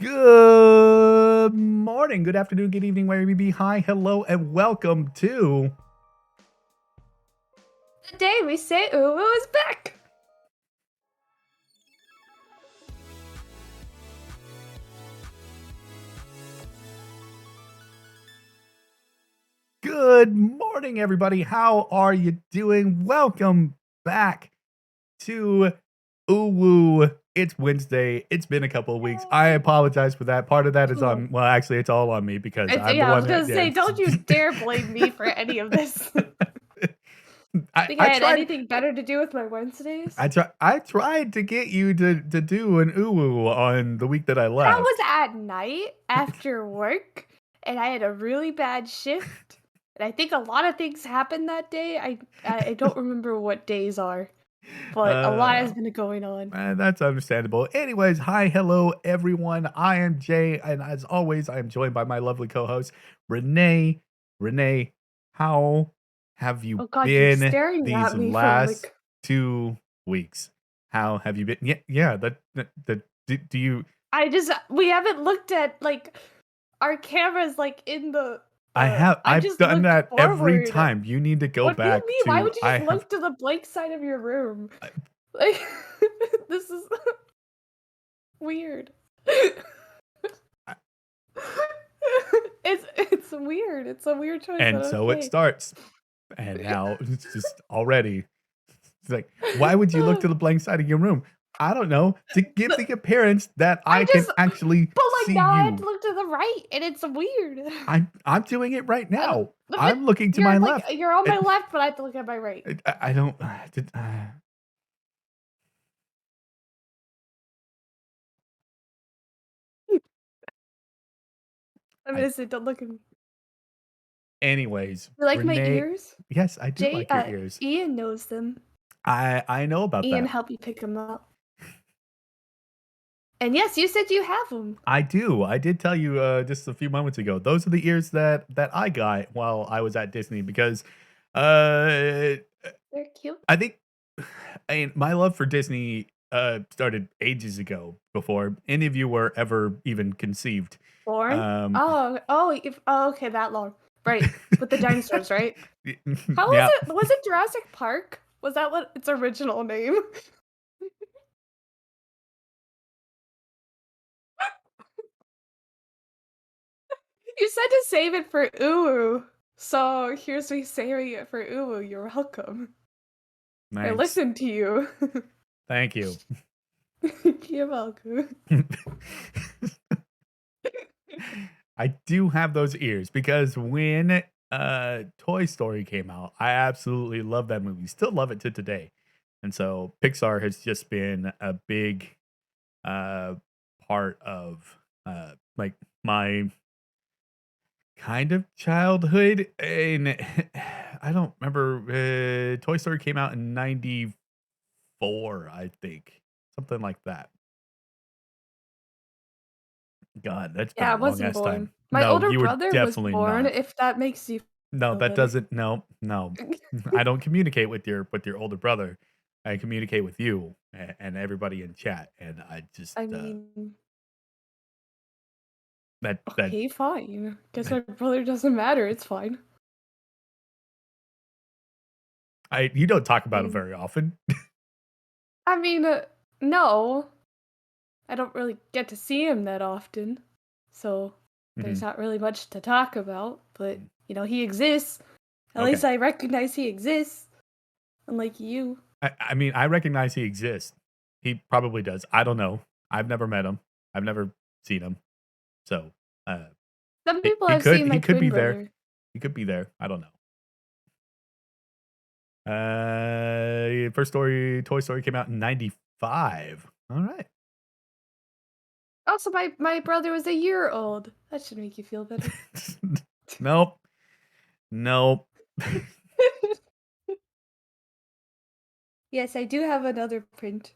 Good morning, good afternoon, good evening, wherever you be. Hi, hello, and welcome to Today we say UWU is back! Good morning, everybody. How are you doing? Welcome back to UWU. It's Wednesday. It's been a couple of weeks. I apologize for that. Part of that is on, well, actually, it's all on me because I'm the I one was gonna that, say, don't you dare blame me for any of this. Think I I had tried. anything better to do with my Wednesdays? I tried to get you to do an uwu on the week that I That was left. at night after work, and I had a really bad shift. And I think a lot of things happened that day. I don't remember what days are, but a lot has Uh, been going on. that's understandable. Anyways, hi, hello, everyone. I am Jay, and as always, I am joined by my lovely co-host, Renee. Renee, how have you Oh God, you're been staring these at me from last like 2 weeks? How have you been? Yeah. Do you? we haven't looked at like our cameras like in the I I've just done looked that every forward. time. You need to go What do you back mean? Why to. would you I just have. look to the blank side of your room? I- Like, this is weird. I- It's weird. It's a weird choice, but And so it okay. starts. And now it's just already. It's like, why would you look to the blank side of your room? I don't know, to give the appearance that I I can just actually but like see now I have to you. look to the right, and it's weird. I'm doing it right And now. but I'm looking to my you're like left. you're on my It, left, but I have to look at my right. I don't. I'm I, gonna say, don't look at me. anyways, You like my Renee. ears? Yes, I do Jay, like your ears. Ian knows them. I know about Ian that. helped you pick them up. And yes, you said you have them. I do. I did tell you just a few moments ago. Those are the ears that I got while I was at Disney because uh They're cute. I think I mean my love for Disney started ages ago before any of you were ever even conceived. Born? Um Oh, okay, that long. Right. With the dinosaurs, right? How was yeah. it? Was it Jurassic Park? Was that what its original name? You said to save it for Uwu. So here's me saving it for Uwu. You're welcome. I Thanks. listened to you. Thank you. You're welcome. I do have those ears because when Toy Story came out, I absolutely love that movie. Still love it to today. And so Pixar has just been a big uh part of like my kind of childhood. And I don't remember, Toy Story came out in 94, I think. Something like that. God, that's been Yeah, a I long wasn't ass time. born. My No, older you were brother was definitely born, not. if that makes you No, feel that better. doesn't. No, no. I don't communicate with your older brother. I communicate with you and everybody in chat, and I just I mean, that that okay, fine. Guess that my brother doesn't matter. It's fine. I you don't talk about it mean, very often. I mean, no, I don't really get to see him that often, so there's Mhm. not really much to talk about. But you know, he exists. At least Okay. I recognize he exists, unlike you. I mean, I recognize he exists. He probably does. I don't know. I've never met him. I've never seen him. So, uh, Some he, people he have could seen my he could twin be there. brother. He could be there. I don't know. First story, Toy Story came out in 95. All right. Also, my brother was a year old. That should make you feel better. Nope. Nope. Yes, I do have another print.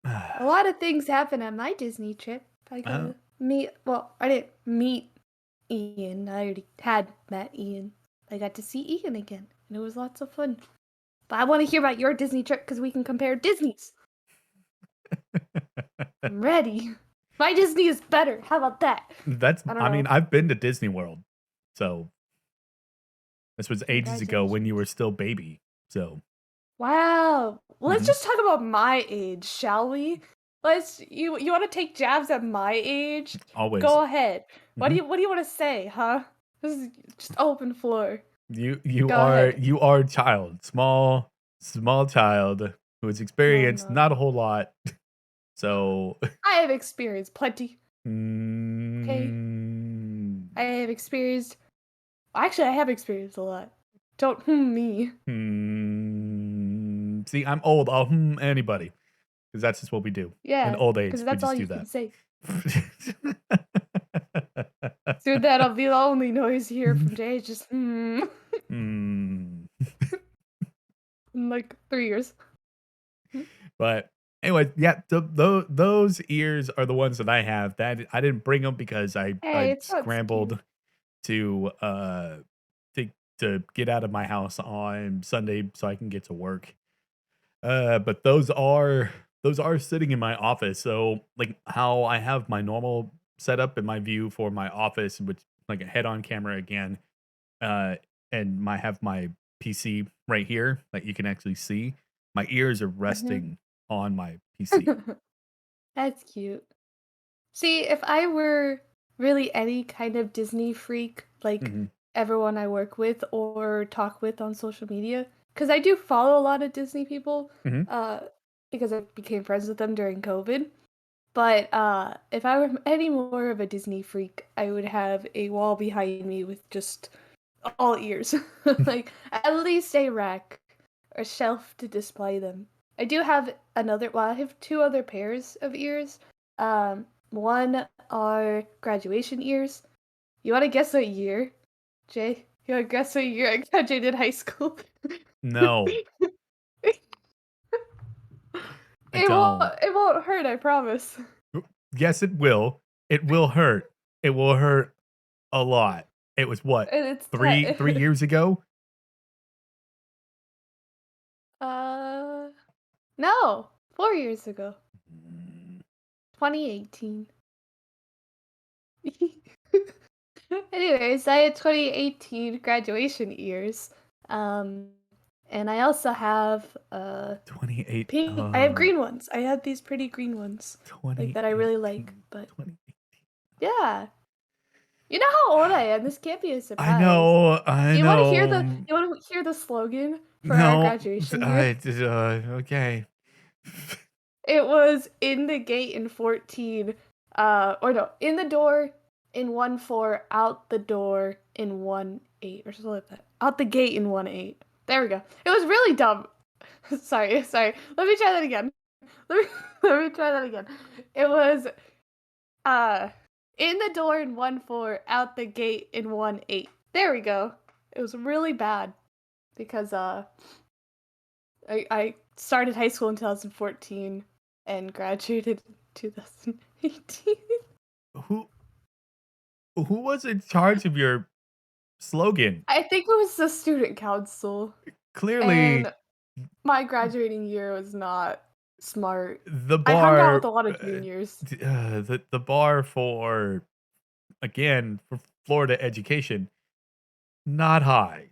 A lot of things happened at my Disney trip. I got Oh, to meet, well, I didn't meet Ian. I already had met Ian. I got to see Ian again, and it was lots of fun. But I want to hear about your Disney trip because we can compare Disney's. I'm ready. My Disney is better. How about that? That's I don't I mean, know. I've been to Disney World, so this was ages ago when you were Congratulations. still baby. So, Wow. Let's mhm, just talk about my age, shall we? Let's you want to take jabs at my age? always. Go ahead. Mhm. What do you want to say, huh? This is just open floor. You Go are ahead. you are a child, small child who has No, I'm experienced not. not a whole lot. So, I have experienced plenty. Okay. mm, I have experienced actually I have experienced a lot. Don't me. see, I'm old. I'll anybody because that's just what we do. In Yeah, old because age, we that's all just you do can that. say. Soon that'll be the only noise you hear from Jay, is just Hmm. in like 3 years. But anyway, yeah, those ears are the ones that I have. That I didn't bring them because I Hey, it sounds cute. scrambled to to to get out of my house on Sunday so I can get to work. But those are sitting in my office. So like how I have my normal setup in my view for my office, which like a head-on camera again, uh, and my have my PC right here that you can actually see. My ears are Mhm. resting on my PC. That's cute. See, if I were really any kind of Disney freak, like Mhm, everyone I work with or talk with on social media, because I do follow a lot of Disney people, mhm. uh, because I became friends with them during COVID. But if I were any more of a Disney freak, I would have a wall behind me with just all ears, like at least a rack or shelf to display them. I do have another. Well, I have two other pairs of ears. One are graduation ears. You want to guess what year, Jay? You want to guess what year I graduated high school? No, I It don't. won't hurt, I promise. Yes, it will. It will hurt. It will hurt a lot. It was what? And it's 3 years ago? uh no, 4 years ago, Mm, 2018. Anyways, I had 2018 graduation ears. Um, and I also have 28 pink. I have green ones. I have these pretty green ones, like that I really like. 2018, But 20 yeah, you know how old I am. This can't be a I surprise. know, I You want to hear the? know. You want to hear the slogan for our No, graduation year? I just, okay. It was in the gate in 14. Or no, in the door in 1-4, out the door in 1-8, or something like that. Out the gate in 1-8. There we go. It was really dumb. Sorry. Let me try that again. Let me let me try that again. It was uh in the door in 1-4, out the gate in 1-8. There we go. It was really bad because I started high school in 2014 and graduated in 2018. Who who was in charge of your slogan? I think it was the student council, Clearly, and my graduating year was not smart. the I hung out with bar, a lot of juniors. the bar for again, for Florida education, not high.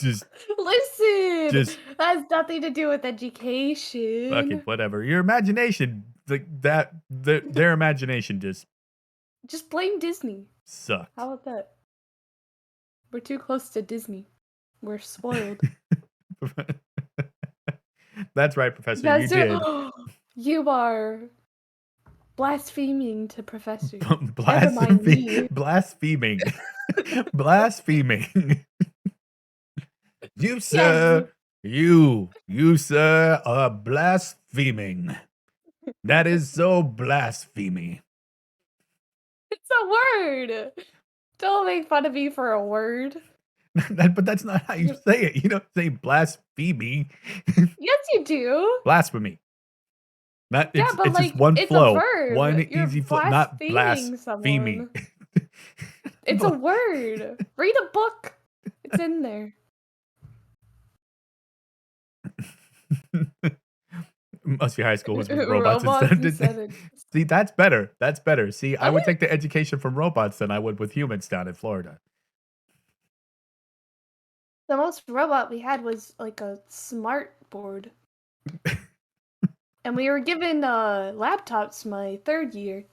Just Listen, just that has nothing to do with fuck it, education. whatever. Your imagination, like that, their imagination just Just blame Disney. sucked. How about that? We're too close to Disney. We're spoiled. That's right, Professor. You That's did. you are blaspheming to professor. Never mind Blaspheming, me. blaspheming, blaspheming. You, Yes, sir, you, sir, are blaspheming. That is so blasphemy. it's a word. Don't make fun of me for a word. But that's not how you say it. You don't say blasphemy. Yes, you do. Blasphemy. Not Yeah, but it's just like one it's a flow, verb. one You're easy flow, not blaspheming blasphemy. someone. It's a word. Read a book. It's in there. Must Be High School was with robots Robots instead. instead of See, that's better. That's better. See, I would okay. take the education from robots than I would with humans down in Florida. The most robot we had was like a smart board. And we were given laptops my 3rd year.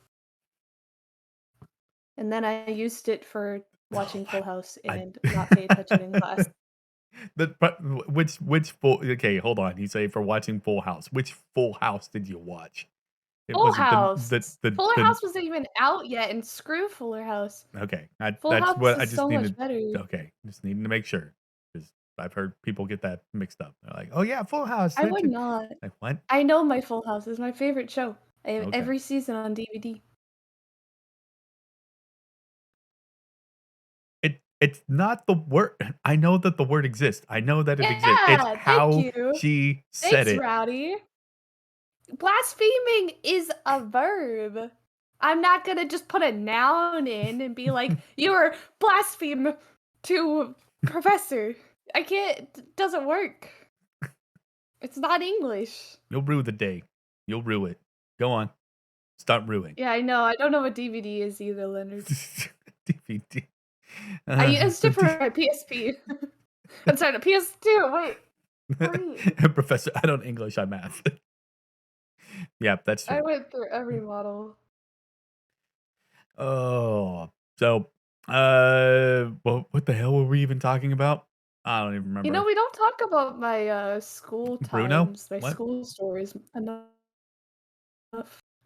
And then I used it for Oh watching my, Full House I and not pay attention in class. but which full okay, hold on. You say for watching Full House. Which Full House did you watch? It Full wasn't House! Fuller the House wasn't even out yet, and screw Fuller House. okay. Full That's House what I is just so much needed. better. Okay, just needing to make sure because I've heard people get that mixed up. They're like, "Oh yeah, Full House." I would not. Like what? I know my Full House is my favorite show. I have Okay. every season on DVD. It's not the word. I know that the word exists. I know that it exists. It's Yeah, thank how you. she said Thanks, it. Rowdy. Blaspheming is a verb. I'm not gonna just put a noun in and be like, "You are blaspheme to professor." I can't. It doesn't work. It's not English. You'll rue the day. You'll rue it. Go on. Start ruining. Yeah, I know. I don't know what DVD is either, Leonard. DVD. I used it for my PSP. I'm sorry, the PS2. Wait, wait. Professor, I don't English, I math. Yeah, that's I true. went through every model. Oh, so, what the hell were we even talking about? I don't even You know, remember. we don't talk about my school Bruno? times, my What? school stories enough.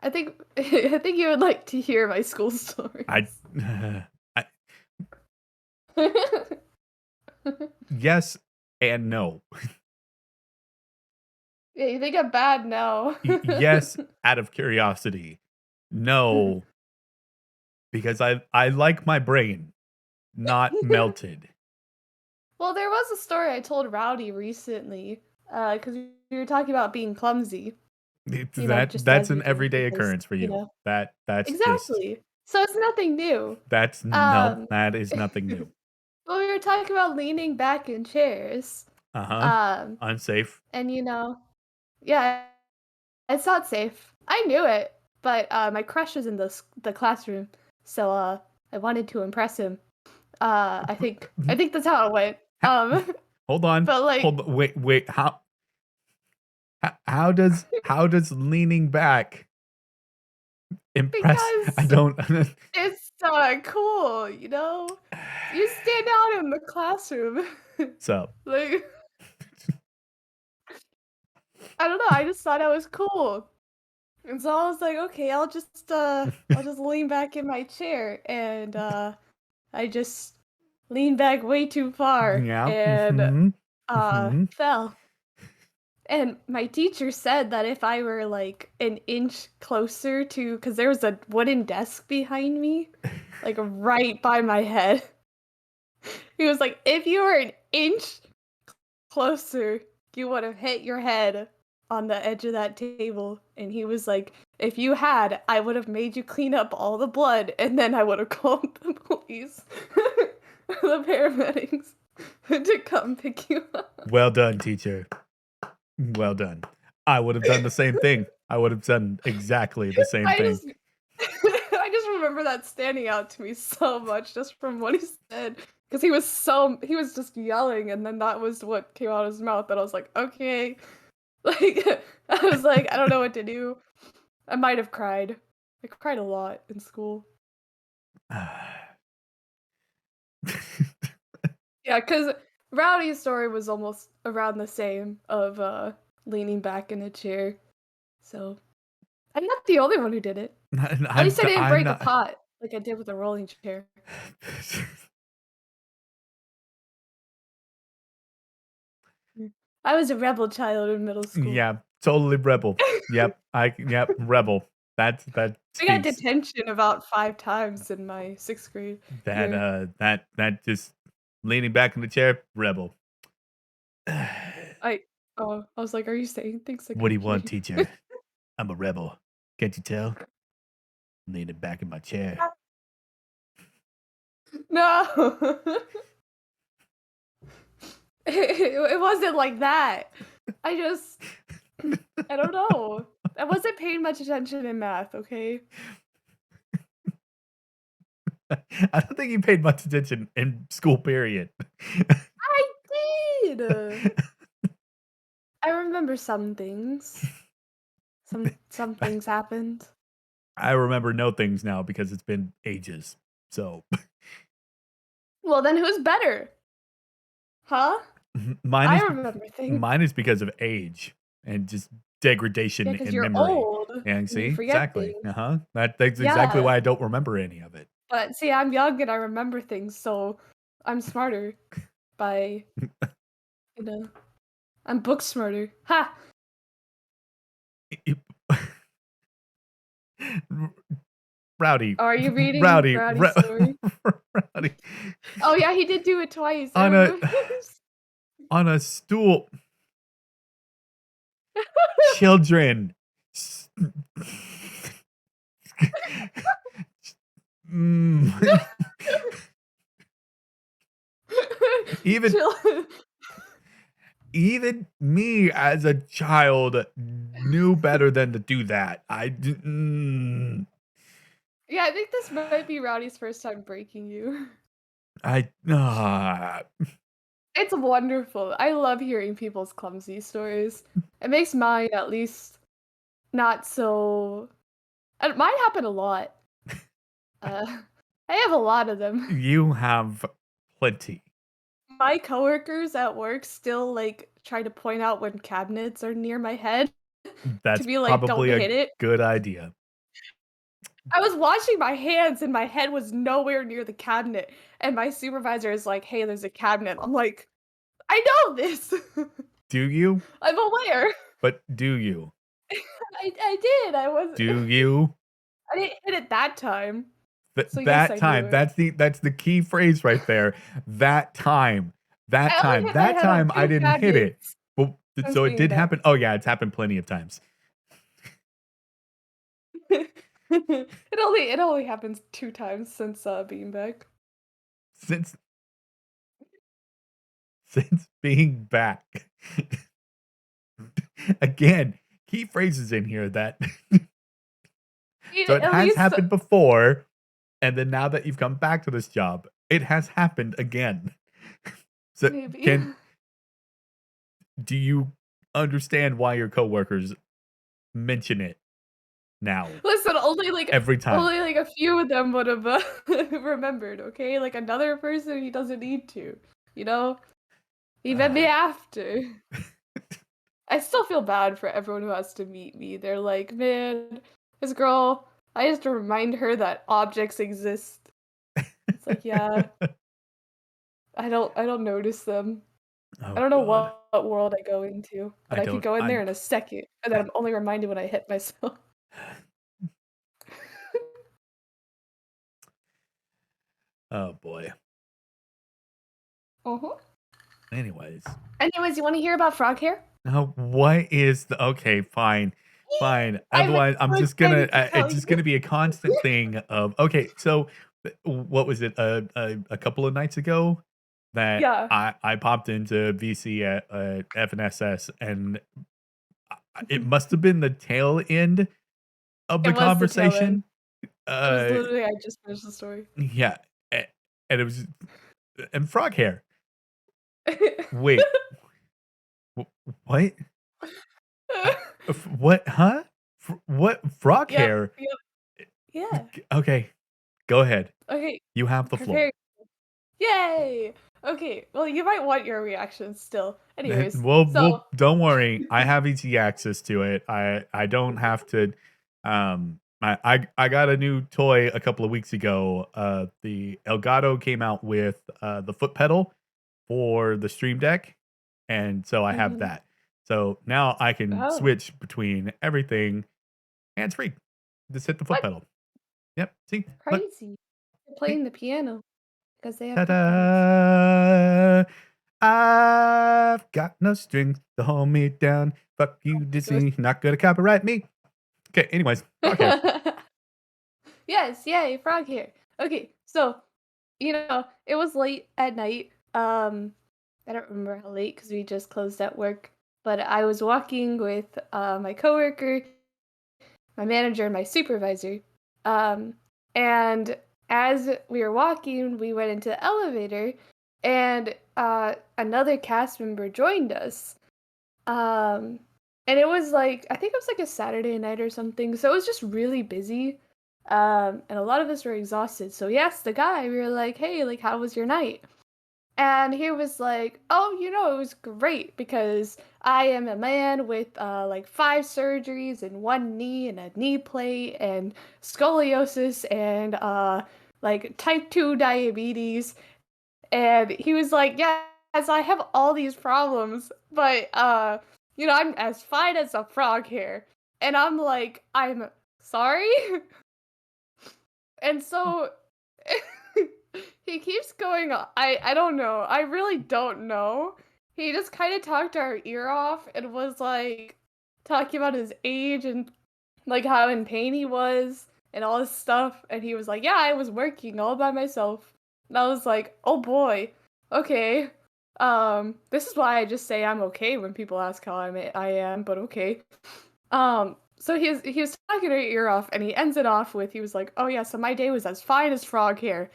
I think I think you would like to hear my school I, stories. I yes and no. Yeah, you think I'm bad now. Yes, out of curiosity. No, because I like my brain not melted. Well, there was a story I told Rowdy recently, because we were talking about being clumsy, just That's an negligent everyday because, occurrence for you. That's just exactly. So it's nothing new. that's no, Um, that is nothing new. but we were talking about leaning back in chairs. Uh-huh. Um, Unsafe. and yeah, it's not safe. I knew it, but my crush was in the classroom, so I wanted to impress him. I think that's how it went. Ha- Hold on. But like Hold wait. How does leaning back impress? I because don't it's cool, you know. You stand out in the classroom. so Like I don't know. I just thought I was cool. And so I was like, okay, I'll just lean back in my chair and I just leaned back way too far yeah. and Mhm. fell. And my teacher said that if I were like an inch closer to cuz there was a wooden desk behind me, like right by my head. He was like, "If you were an inch closer, you would have hit your head on the edge of that table." And he was like, "If you had, I would have made you clean up all the blood, and then I would have called the police, the paramedics, to come pick you up." Well done, teacher. Well done. I would have done the same thing. I would have done exactly the same I thing. just, I just remember that standing out to me so much just from what he said. Because he was just yelling, and then that was what came out of his mouth. And I was like, okay. Like, I was like, I don't know what to do. I might have cried. I cried a lot in school. Yeah, because Rowdy's story was almost around the same of leaning back in a chair. So I'm not the only one who did it. At least I didn't I'm break a not. pot like I did with a rolling chair. Mm. I was a rebel child in middle school. Yeah, totally rebel. Yep, rebel. That I got speaks. detention about 5 times in my 6th grade year. That just leaning back in the chair, rebel. I I was like, "Are you saying things like What do I'm you want, gay?" teacher? I'm a rebel. Can't you tell? Leaning back in my chair. No. It wasn't like that. I just I don't know. I wasn't paying much attention in math, okay? I don't think you paid much attention in school, period. I did. I remember some things. Some things happened. I remember no things now because it's been ages. So Well, then who's better? Huh? mine I is remember things. mine is because of age and just Yeah, degradation because in you're memory. old And and you see, forget exactly. things. Uh-huh. That's exactly Yeah, why I don't remember any of it. but see, I'm young and I remember things, so I'm smarter by, you know, I'm book smarter. Ha! Rowdy, Are you reading rowdy, Rowdy's story? rowdy. Oh yeah, he did do it twice. I On a remember this. on a stool. Children. S- Mm. Even Chill. even me as a child knew better than to do that. Yeah, I think this might be Rowdy's first time breaking you. I It's wonderful. I love hearing people's clumsy stories. It makes mine at least not so. Mine happen a lot. Uh, I have a lot of them. you have plenty. My coworkers at work still like try to point out when cabinets are near my head to That's be like, "Don't probably a hit it." good idea. I was washing my hands and my head was nowhere near the cabinet, and my supervisor is like, "Hey, there's a cabinet." I'm like, "I know this. Do you? I'm aware." But do you? I did. Do you? I didn't hit it that time. So yes, That I knew time, it. that's the key phrase right there. That time. I only hit my That head on time I 2 didn't hit it. cabinets Well, since so it being did back. happen. Oh yeah, it's happened plenty of times. It only happens 2 times since, being back. Since since being back. Again, key phrases in here that mean, so it at has least happened before, and then now that you've come back to this job, it has happened again. So maybe. can do you understand why your coworkers mention it now Listen, every time? only, like, a few of them would've, remembered, okay? Like, another person, he doesn't need to, you know? He met me Ah, after. I still feel bad for everyone who has to meet me. They're like, "Man, this girl, I just to remind her that objects exist." It's like, "Yeah, I don't notice them." I oh don't know god. what world I go into, but I I could don't go in there I'm in a second, and then I'm only reminded when I hit myself. oh boy. Uh-huh. Anyways. Anyways, you wanna hear about frog hair? Now what is the okay, fine. Fine. I'm Otherwise, I'm so just gonna excited to tell it's you. just gonna be a constant thing of okay, so what was it? A couple of nights ago that Yeah, I popped into VC at FNSS and it must have been the tail end of it the was the tail end. conversation. It was Uh literally I just finished the story. yeah. And it was and frog hair. Wait, what? Uh, what? Huh? What? Frog Yep, hair? yep, yeah. Okay, go ahead. Okay, You have the prepare. floor. Yay! Okay, well, you might want your reaction still. Anyways, so Well, don't worry. I have easy access to it. I don't have to. I got a new toy a couple of weeks ago. The Elgato came out with the foot pedal for the Stream Deck, and so I have mhm. that. So now I can Oh, switch between everything hands free. Just hit the foot what? pedal. Yep. See, look. Crazy. They're See. playing the piano because they have foot pedals. Ta-da! I've got no strings to hold me down. Fuck you, Yours. Disney. Not gonna copyright me. Okay, anyways, frog hair. Yes, yay, frog hair. Okay, so, it was late at night. I don't remember how late because we just closed at work. but I was walking with my coworker, my manager, and my supervisor. Um, and as we were walking, we went into the elevator, and another cast member joined us. Um, and it was like, I think it was like a Saturday night or something, so it was just really busy. And a lot of us were exhausted. So we asked the guy, we were like, hey, like, how was your night? And he was like, oh, it was great because I am a man with like 5 surgeries and one knee and a knee plate and scoliosis and like type 2 diabetes. And he was like, yes, I have all these problems, but I'm as fine as a frog here. And I'm like, I'm sorry? And so he keeps going on. I don't know. I really don't know. He just kind of talked our ear off and was like talking about his age and like how in pain he was and all this stuff. And he was like, yeah, I was working all by myself. And I was like, oh boy, okay. This is why I just say I'm okay when people ask how I am, but okay. So he was talking her ear off, and he ends it off with, he was like, oh yeah, so my day was as fine as frog hair.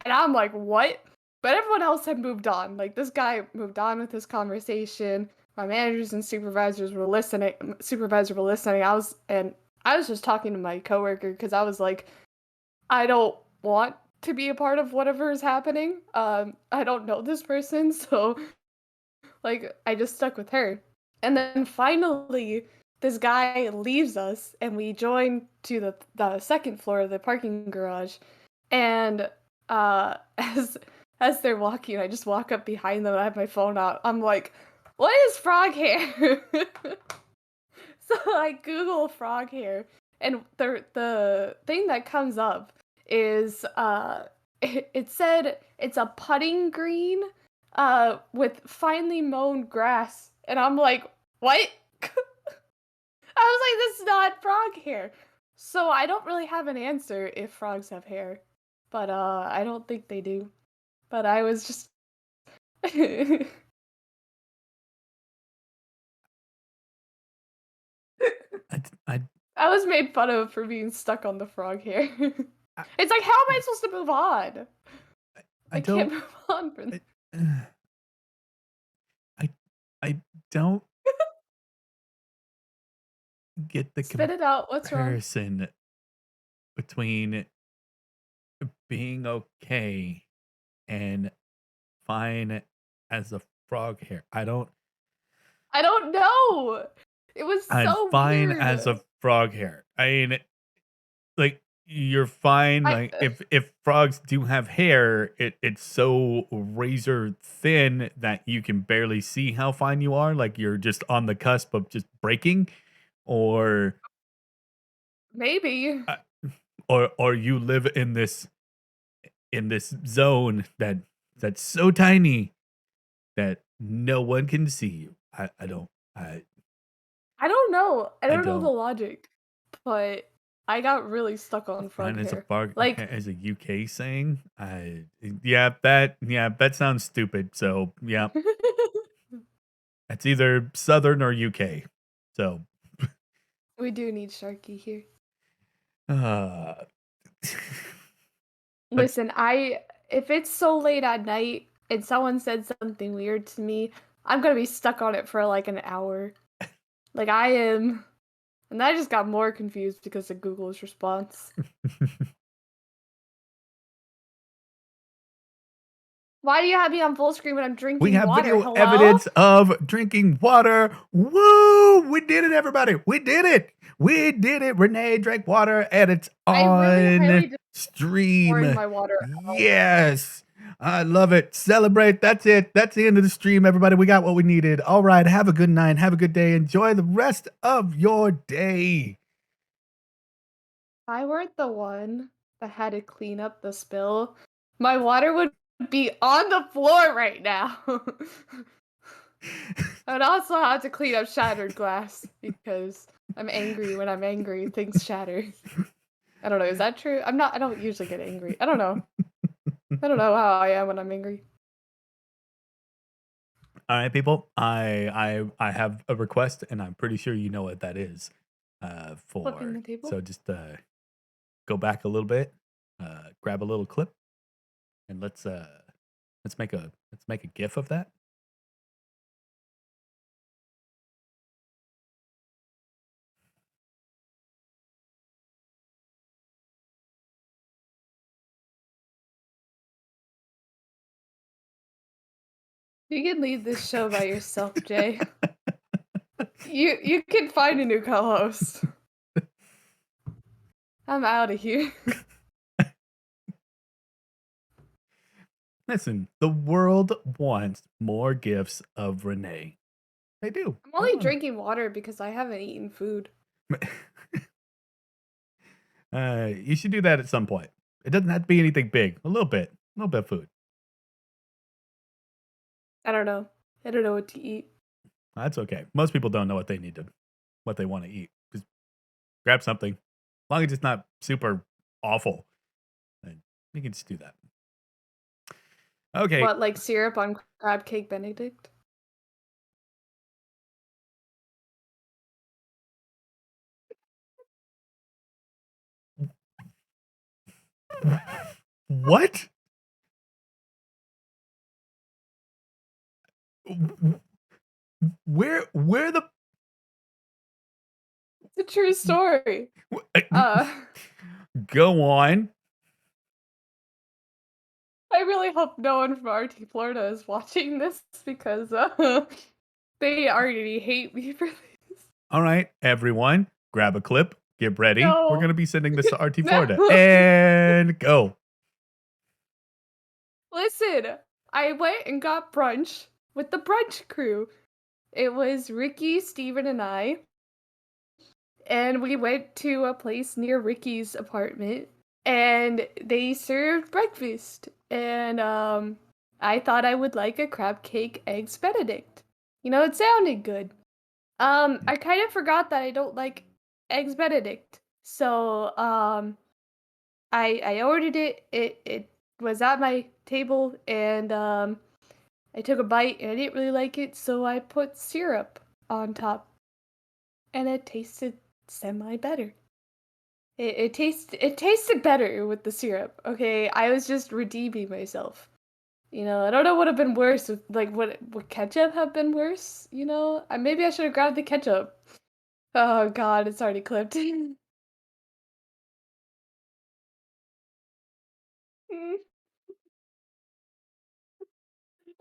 And I'm like, what? But everyone else had moved on. Like, this guy moved on with his conversation. My managers and supervisors were listening. Supervisor were listening. I was just talking to my coworker because I was like, I don't want to be a part of whatever is happening. I don't know this person, so like I just stuck with her. And then finally, this guy leaves us, and we join to the second floor of the parking garage. And as they're walking, I just walk up behind them. I have my phone out. I'm like, "What is frog hair?" So I Google frog hair, and the thing that comes up is it said it's a putting green with finely mown grass, and I'm like, what? I was like, this is not frog hair. So I don't really have an answer if frogs have hair, but I don't think they do. But I was just I I, I, was made fun of for being stuck on the frog hair. I, It's like, how am I supposed to move on? I I can't don't, move on from. I, I, I don't get the Spit it out. What's wrong? comparison between being okay and fine as a frog hair. I don't know. It was I'm so fine as weird. a frog hair. I mean, like you're fine. I Like if frogs do have hair, it's so razor thin that you can barely see how fine you are. Like you're just on the cusp of just breaking, or maybe. uh, or you live in this zone that's so tiny that no one can see you. I don't I I don't know. I I don't know the don't logic, but I got really stuck on find frog as a hair. frog Like, as a UK saying. I yeah, that sounds stupid. So yeah, it's either Southern or UK. So, we do need Sharky here. uh, but Listen, if it's so late at night and someone said something weird to me, I'm gonna be stuck on it for like an hour. Like I am, and I just got more confused because of Google's response. Why do you have me on full screen when I'm we drinking have water? video Hello? evidence of drinking water. Woo! We did it, everybody. We did it. We did it. Renee drank water and it's I really on highly just pouring stream. my water out. Yes. I love it. Celebrate. That's it. That's the end of the stream, everybody. We got what we needed. All right. Have a good night. Have a good day. Enjoy the rest of your day. I weren't the one that had to clean up the spill. My water would be on the floor right now. I would also have to clean up shattered glass because I'm angry. When I'm angry, things shatter. I don't know. Is that true? I don't usually get angry. I don't know. I don't know how I am when I'm angry. All right, people. I have a request, and I'm pretty sure you know what that is. Flipping For the table. so just go back a little bit, grab a little clip, and let's make a GIF of that. You can lead this show by yourself, Jay. You can find a new co-host. I'm out of here. Listen, the world wants more gifts of Renee. They do. I'm I only want drinking water because I haven't eaten food. it. You should do that at some point. It doesn't have to be anything big. A little bit of food. I don't know. I don't know what to eat. That's okay. Most people don't know what they want to eat. Just grab something. As long as it's not super awful, then you can just do that. Okay. What, like syrup on crab cake Benedict? What? Where the It's a true story. uh, Uh, go on? I really hope no one from RT Florida is watching this because they already hate me for this. All right, everyone, grab a clip, get ready. We're No. gonna be sending this to RT Florida, No. and go. Listen, I went and got brunch with the brunch crew. It was Ricky, Steven, and I. And we went to a place near Ricky's apartment and they served breakfast. And I thought I would like a crab cake eggs benedict. You know, it sounded good. I kind of forgot that I don't like eggs benedict. So, I ordered it. It was at my table and I took a bite and I didn't really like it, so I put syrup on top and it tasted semi better. It tasted better with the syrup. Okay, I was just redeeming myself. You know, I don't know what have been worse. Like, would ketchup have been worse? You know, maybe I should have grabbed the ketchup. Oh God, it's already clipped. Mm,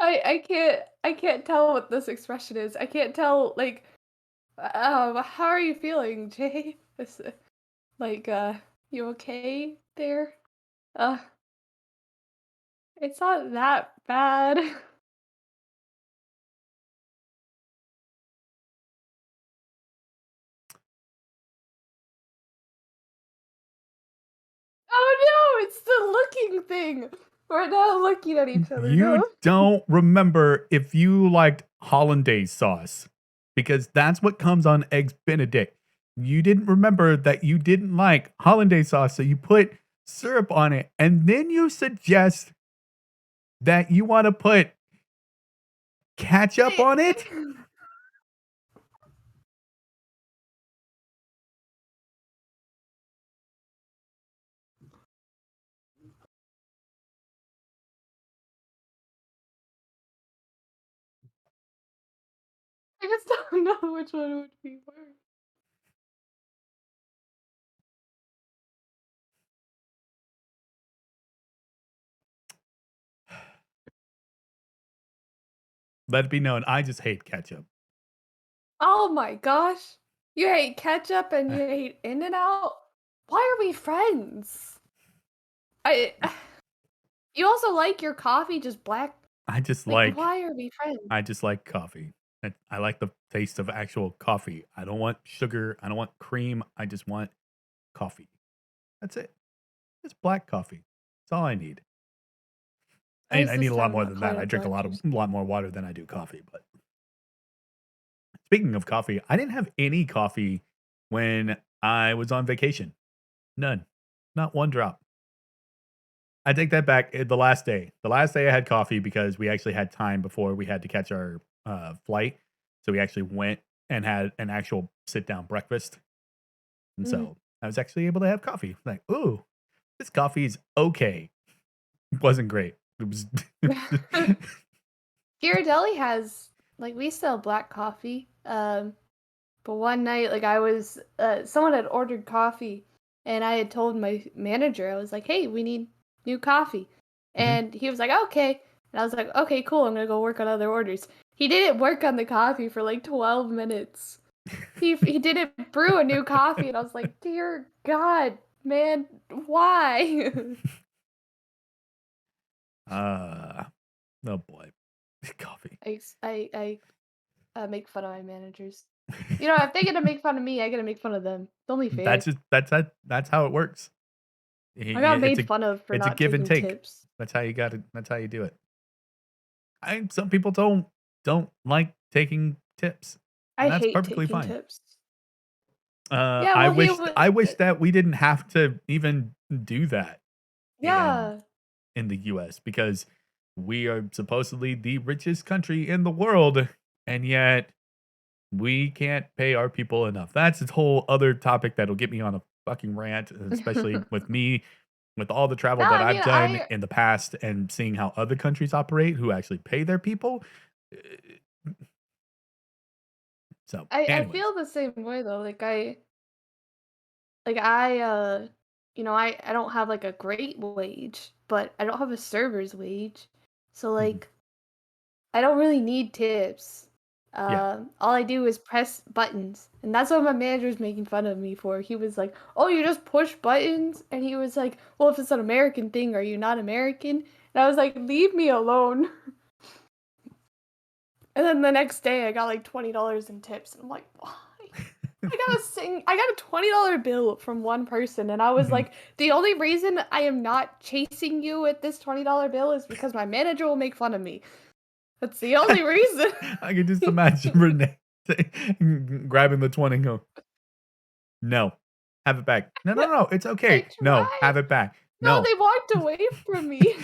I can't tell what this expression is. I can't tell like how are you feeling, Jay? Like you okay there? Uh it's not that bad. Oh no, it's the looking thing. We're now looking at each other. You No. don't remember if you liked hollandaise sauce because that's what comes on eggs benedict. You didn't remember that you didn't like hollandaise sauce, so you put syrup on it, and then you suggest that you want to put ketchup on it. I just don't know which one would be worse. Let it be known, I just hate ketchup. Oh my gosh. You hate ketchup and you hate In and Out? Why are we friends? I you also like your coffee just black? I just Like like why are we friends? I just like coffee. I like the taste of actual coffee. I don't want sugar. I don't want cream. I just want coffee. That's it. It's black coffee. That's all I need. At least I need this a lot time I'm more not than calling that. I it drink black juice. a lot more water than I do coffee. But speaking of coffee, I didn't have any coffee when I was on vacation. None. Not one drop. I take that back. The last day I had coffee because we actually had time before we had to catch our flight, so we actually went and had an actual sit down breakfast, and Mhm. so I was actually able to have coffee. Like, ooh, this coffee is okay. It wasn't great. It was. Ghirardelli has like we sell black coffee. But one night, like I was, someone had ordered coffee, and I had told my manager, I was like, "Hey, we need new coffee," Mhm. and he was like, "Okay," and I was like, "Okay, cool. I'm gonna go work on other orders." He didn't work on the coffee for like 12 minutes. He didn't brew a new coffee, and I was like, "Dear God, man, why?" uh, oh boy, coffee. I make fun of my managers. You know, if they get to make fun of me, I get to make fun of them. It's only That's fair. just that's how it works. I got It's made a fun of for it's a not give and taking take. tips. That's how you got to. That's how you do it. Some people don't like taking tips, and I that's hate perfectly taking fine. tips. Yeah, I well, he wish was I wish that we didn't have to even do that in yeah. the US because we are supposedly the richest country in the world, and yet we can't pay our people enough. That's a whole other topic that'll get me on a fucking rant, especially with me, with all the travel No, that I I've mean, done in the past and seeing how other countries operate who actually pay their people. Uh, So, I anyways. feel the same way though. I you know, I don't have like a great wage, but I don't have a server's wage. So Mhm. like I don't really need tips. Yeah. All I do is press buttons. And that's what my manager was making fun of me for. He was like, "Oh, you just push buttons?" And he was like, "Well, if it's an American thing, are you not American?" And I was like, "Leave me alone." And then the next day I got like $20 in tips. And I'm like, "Why?" I got a $20 bill from one person and I was Mhm. like, "The only reason I am not chasing you with this $20 bill is because my manager will make fun of me. That's the only reason." I can just imagine Renee grabbing the 20 and go, "No, have it back." "No, no, no, it's I okay." "No, tried. have it back." No, "No." they walked away from me.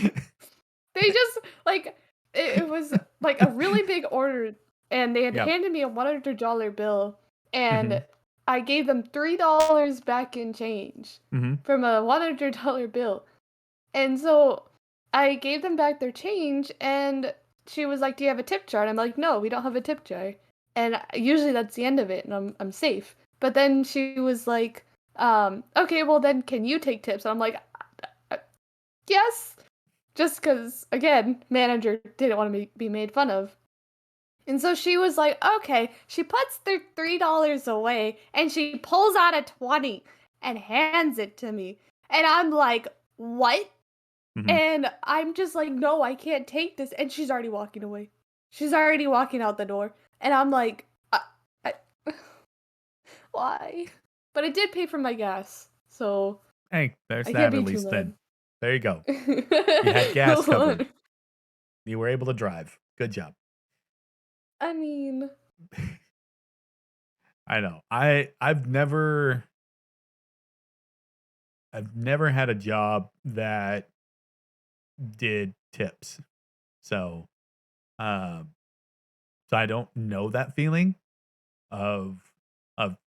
They just like it was like a really big order and they had Yep. handed me a $100 bill and Mhm. I gave them $3 back in change Mhm. from a $100 bill. And so I gave them back their change and she was like, "Do you have a tip jar?" And I'm like, "No, we don't have a tip jar." And usually that's the end of it and I'm safe. But then she was like, "Okay, well then can you take tips?" And I'm like, "Yes." Just because, again, manager didn't want to be made fun of. And so she was like, "Okay." She puts their $3 away and she pulls out a 20 and hands it to me. And I'm like, "What?" Mhm. And I'm just like, "No, I can't take this." And she's already walking away. She's already walking out the door. And I'm like, I why? But it did pay for my gas. So Hey, there's I can't that at be too least then. mad. There you go. You had gas covered. You were able to drive. Good job. I mean, I know. I've never had a job that did tips. So, um, so I don't know that feeling of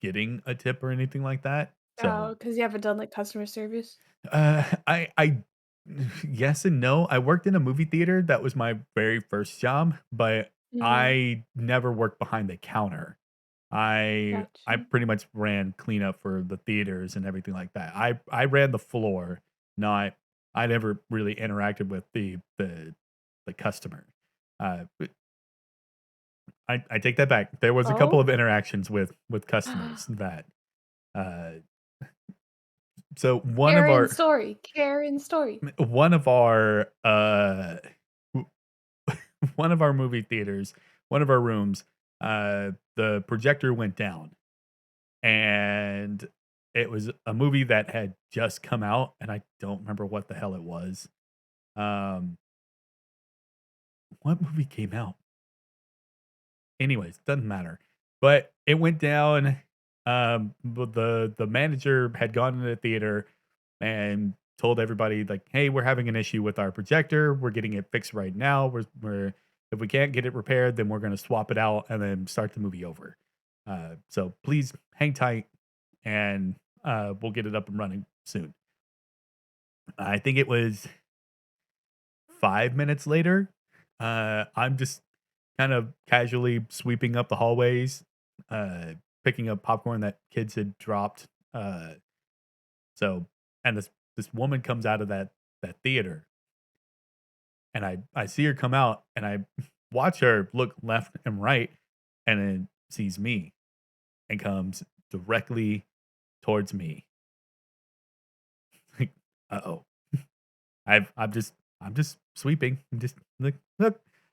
getting a tip or anything like that. oh, So, because you haven't done, like, customer service? I yes and no. I worked in a movie theater. That was my very first job, but Mhm. I never worked behind the counter. I Gotcha. pretty much ran cleanup for the theaters and everything like that. I ran the floor, not I never really interacted with the customer. But I take that back. There was a couple Oh? of interactions with customers that uh so Karen story, Karen story. one of our w- one of our movie theaters, one of our rooms, the projector went down and it was a movie that had just come out and I don't remember what the hell it was. Um what movie came out? Anyways, doesn't matter. But it went down but the manager had gone into the theater and told everybody like, "Hey, we're having an issue with our projector. We're getting it fixed right now. We're if we can't get it repaired, then we're gonna swap it out and then start the movie over. So please hang tight and we'll get it up and running soon." I think it was 5 minutes later. I'm just kind of casually sweeping up the hallways, uh, picking up popcorn that kids had dropped. Uh, so and this woman comes out of that theater, and I see her come out, and I watch her look left and right, and then sees me and comes directly towards me. Like, uh-oh. I'm just sweeping. I'm just look,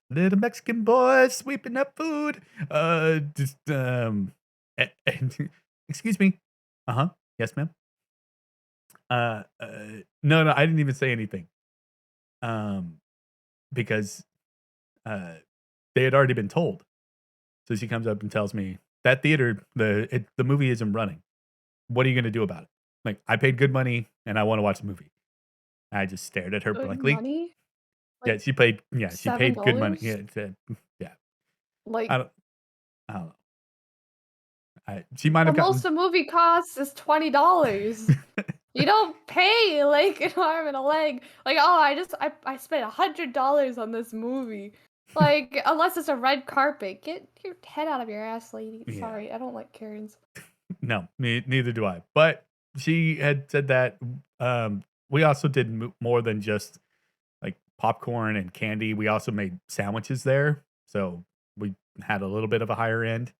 little Mexican boy sweeping up food. Just and excuse me. Uh-huh. Yes, ma'am. No, I didn't even say anything. Um, because uh they had already been told. So she comes up and tells me that theater, the movie isn't running. What are you gonna do about it? Like, I paid good money and I want to watch the movie. I just stared at her Good blankly. money? Yeah, Like she paid good money. Yeah, $7? yeah. I Like, don't I don't know. She might the have gotten most a movie costs is $20. You don't pay like an arm and a leg. Like, oh, I spent $100 on this movie. Like, unless it's a red carpet, get your head out of your ass, lady. yeah. Sorry, I don't like Karens. No, neither do I. But she had said that, we also did more than just, like, popcorn and candy. We also made sandwiches there, so we had a little bit of a higher end.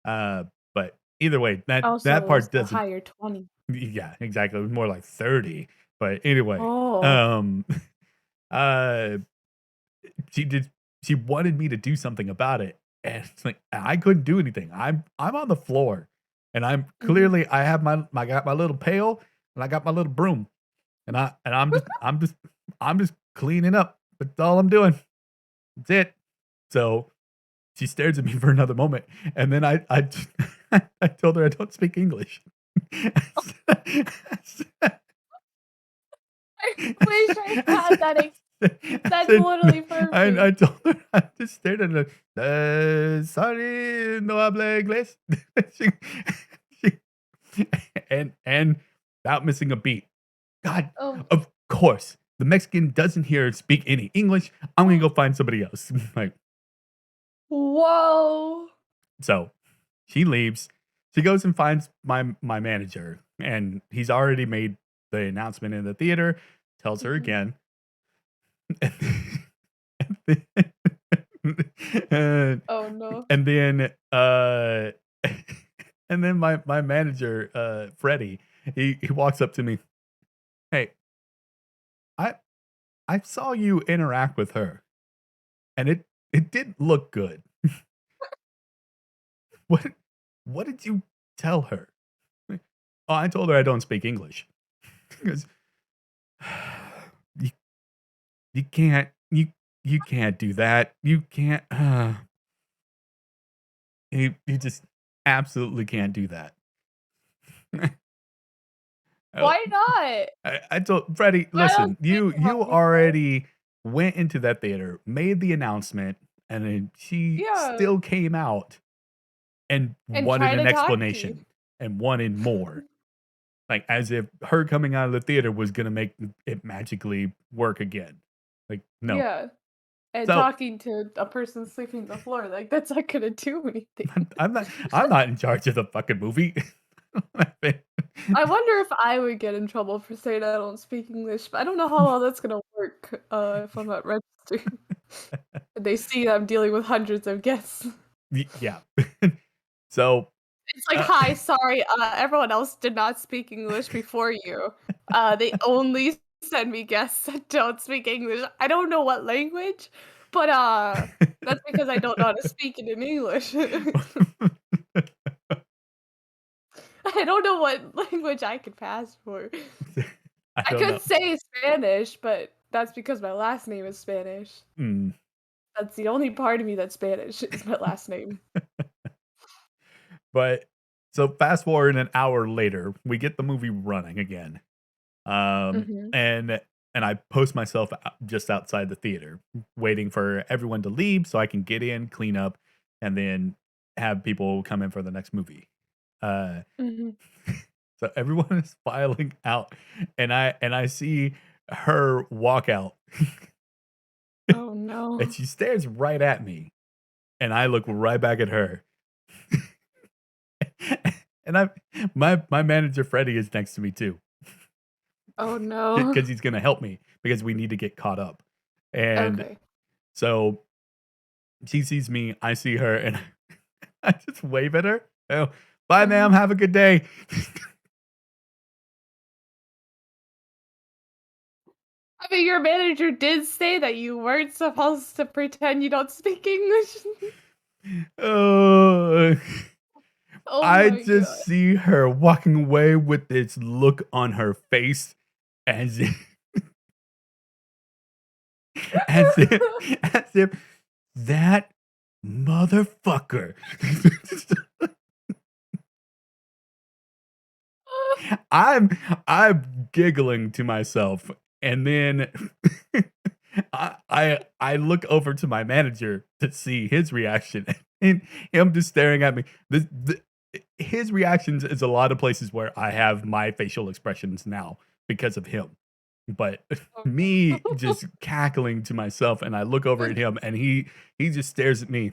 But either way, that Also, it's part the doesn't. higher 20. Yeah, exactly. It was more like 30. But anyway, Oh. uh she did she wanted me to do something about it, and it's like, I couldn't do anything. I'm on the floor, and I'm Mhm. clearly I have I got my little pail, and I got my little broom, and I'm just cleaning up. That's all I'm doing. That's it. So, she stares at me for another moment, and then I told her I don't speak English. I wish I had that I that's said, literally I perfect. told her, I just stared at her, sorry, no habla inglés. She and without missing a beat. God, Oh. of course, the Mexican doesn't hear speak any English. I'm gonna go find somebody else. Like, Whoa. so she leaves. She goes and finds my manager, and he's already made the announcement in the theater, tells her Mhm. again. And then Oh, no. and then, and then my manager, Freddie, he walks up to me, "Hey, I I saw you interact with her, and it didn't look good. What what did you tell her?" Like, "Oh, I told her I don't speak English." He goes, "You you can't you can't do that. You can't, you just absolutely can't do that." Oh, Why not? I told Freddie, I don't "Listen, speak you English. already went into that theater, made the announcement, and then she Yeah, still came out and and wanted try an to talk to you. explanation and wanted more, like, as if her coming out of the theater was gonna make it magically work again. Like, no." Yeah, and So, talking to a person sleeping on the floor, like, that's not gonna do anything. I'm not in charge of the fucking movie. I wonder if I would get in trouble for saying I don't speak English, but I don't know how well that's gonna work, if I'm at registering. They see I'm dealing with hundreds of guests. Yeah. So, It's like, uh "Hi, sorry, everyone else did not speak English before you. They only send me guests that don't speak English. I don't know what language, but, that's because I don't know how to speak it in English. I don't know what language I could pass for. I I don't could know. say Spanish, but that's because my last name is Spanish. Mm. That's the only part of me that's Spanish is my last name. But so fast forward an hour later, we get the movie running again. Mhm. And I post myself just outside the theater, waiting for everyone to leave so I can get in, clean up, and then have people come in for the next movie. Uh, Mhm. so everyone is filing out, and I see her walk out, Oh, and no. she stares right at me, and I look right back at her. And my manager Freddie is next to me too, Oh, no. because he's gonna help me because we need to get caught up. And Okay. so she sees me, I see her, and I just wave at her. Oh, bye, ma'am. Mhm. Have a good day. I mean, your manager did say that you weren't supposed to pretend you don't speak English. Oh, Oh I my just god. see her walking away with this look on her face as if, as if, as if that motherfucker. I'm I'm giggling to myself, and then I look over to my manager to see his reaction, and him just staring at me. His reactions is a lot of places where I have my facial expressions now because of him. But Oh, me no. just cackling to myself, and I look over at him, and he just stares at me.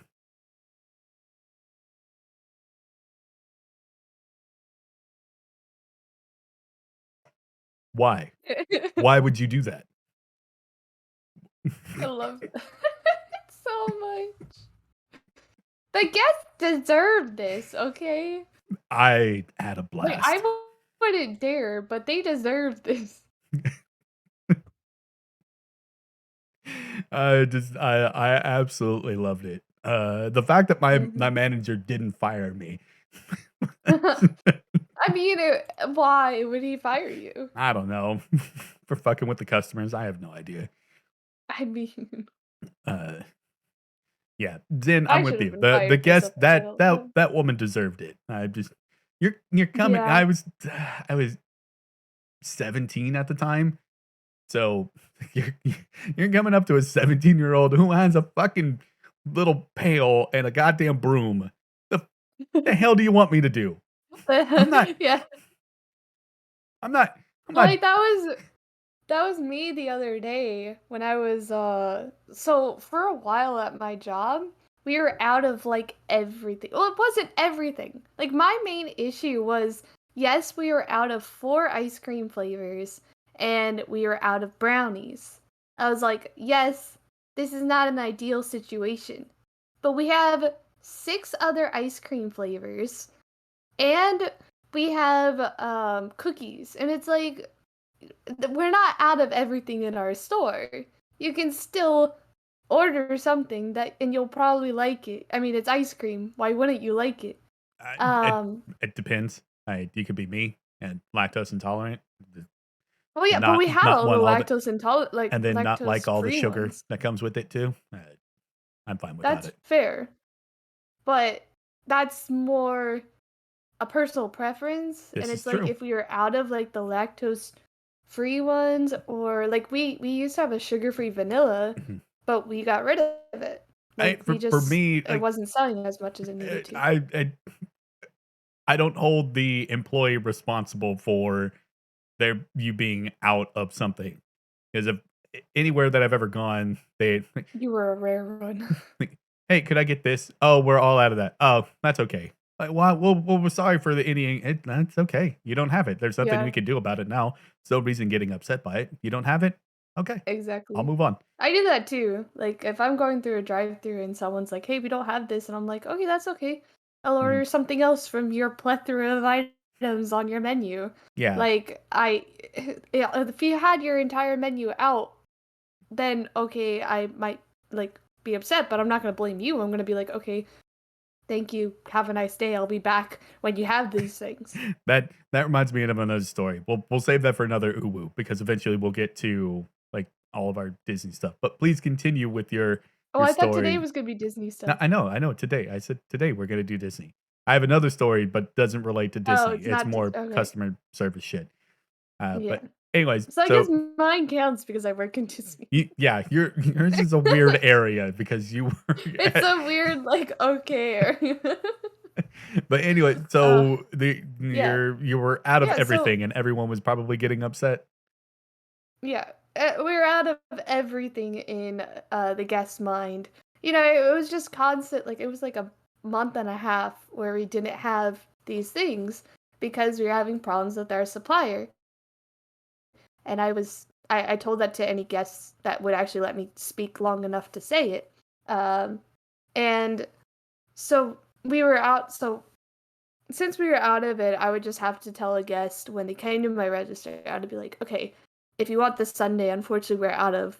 Why? Why would you do that? I love it so much. The guests deserve this, okay? I had a Like, I blast. wouldn't dare, but they deserve this. I absolutely loved it. The fact that my Mhm. manager didn't fire me. I mean, why would he fire you? I don't know. For fucking with the customers, I have no idea. I mean, Uh, yeah, Zen, I'm I with should have you. been The fired for guest stuff I said all the time. that woman deserved it. I just you're coming. Yeah. I was 17 at the time, so you're you're coming up to a 17-year-old who has a fucking little pail and a goddamn broom. The hell do you want me to do? I'm not Yeah. I'm not I'm not Like, that was me the other day when I was, so for a while at my job, we were out of, like, everything. Well, it wasn't everything. Like, my main issue was, yes, we were out of 4 ice cream flavors, and we were out of brownies. I was like, "Yes, this is not an ideal situation." But we have 6 other ice cream flavors, and we have, cookies, and it's like, we're not out of everything in our store. You can still order something that and you'll probably like it. I mean, it's ice cream. Why wouldn't you like it? it Um, it depends. You could be me and lactose intolerant, well, yeah, and but we had not all the want all the lactose intolerant, like and then not like lactose all the free sugar ones. that comes with it too. I'm fine without That's it. fair, but that's more a personal preference. And This is it's like true. if we were out of like the lactose free ones, or like we used to have a sugar free vanilla, Mhm. but we got rid of it. Like we For just me, it like wasn't selling as much as it needed to. I don't hold the employee responsible for their you being out of something. Because if anywhere that I've ever gone, they You were a rare one. like, "Hey, could I get this?" "Oh, we're all out of that." "Oh, that's okay." Like, well, we're sorry for the any that's okay. You don't have it. There's nothing we Yeah, can do about it now. There's no reason getting upset by it. You don't have it? Okay, I'll exactly. move on. I do that too. Like if I'm going through a drive-through and someone's like, "Hey, we don't have this," and I'm like, "Okay, that's okay. I'll Mhm. order something else from your plethora of items on your menu." Yeah. Like yeah, if you had your entire menu out, then okay, I might like be upset, but I'm not gonna blame you. I'm gonna be like, okay, thank you. Have a nice day. I'll be back when you have these things. That reminds me of another story. We'll save that for another uwu because eventually we'll get to, like, all of our Disney stuff. But please continue with Oh, your I thought today story. was gonna be Disney No, stuff. I know, today. I said, "Today we're gonna do Disney." I have another story, but doesn't relate to Oh, Disney. it's It's not more okay. customer service shit. But Yeah. Anyways, So I guess so mine counts because I work in Disney. yeah, yours is a weird area because you were It's a weird, like, okay area. but anyway, Uh, so yeah. you were out of Yeah, so everything and everyone was probably getting upset? yeah, we're out of everything in, the guest mind. You know, it was just constant, like, it was like a month and a half where we didn't have these things because we were having problems with our supplier. And I told that to any guests that would actually let me speak long enough to say it. Um, and so we were out, so since we were out of it, I would just have to tell a guest when they came to my register, I would be like, okay, if you want this Sunday, unfortunately, we're out of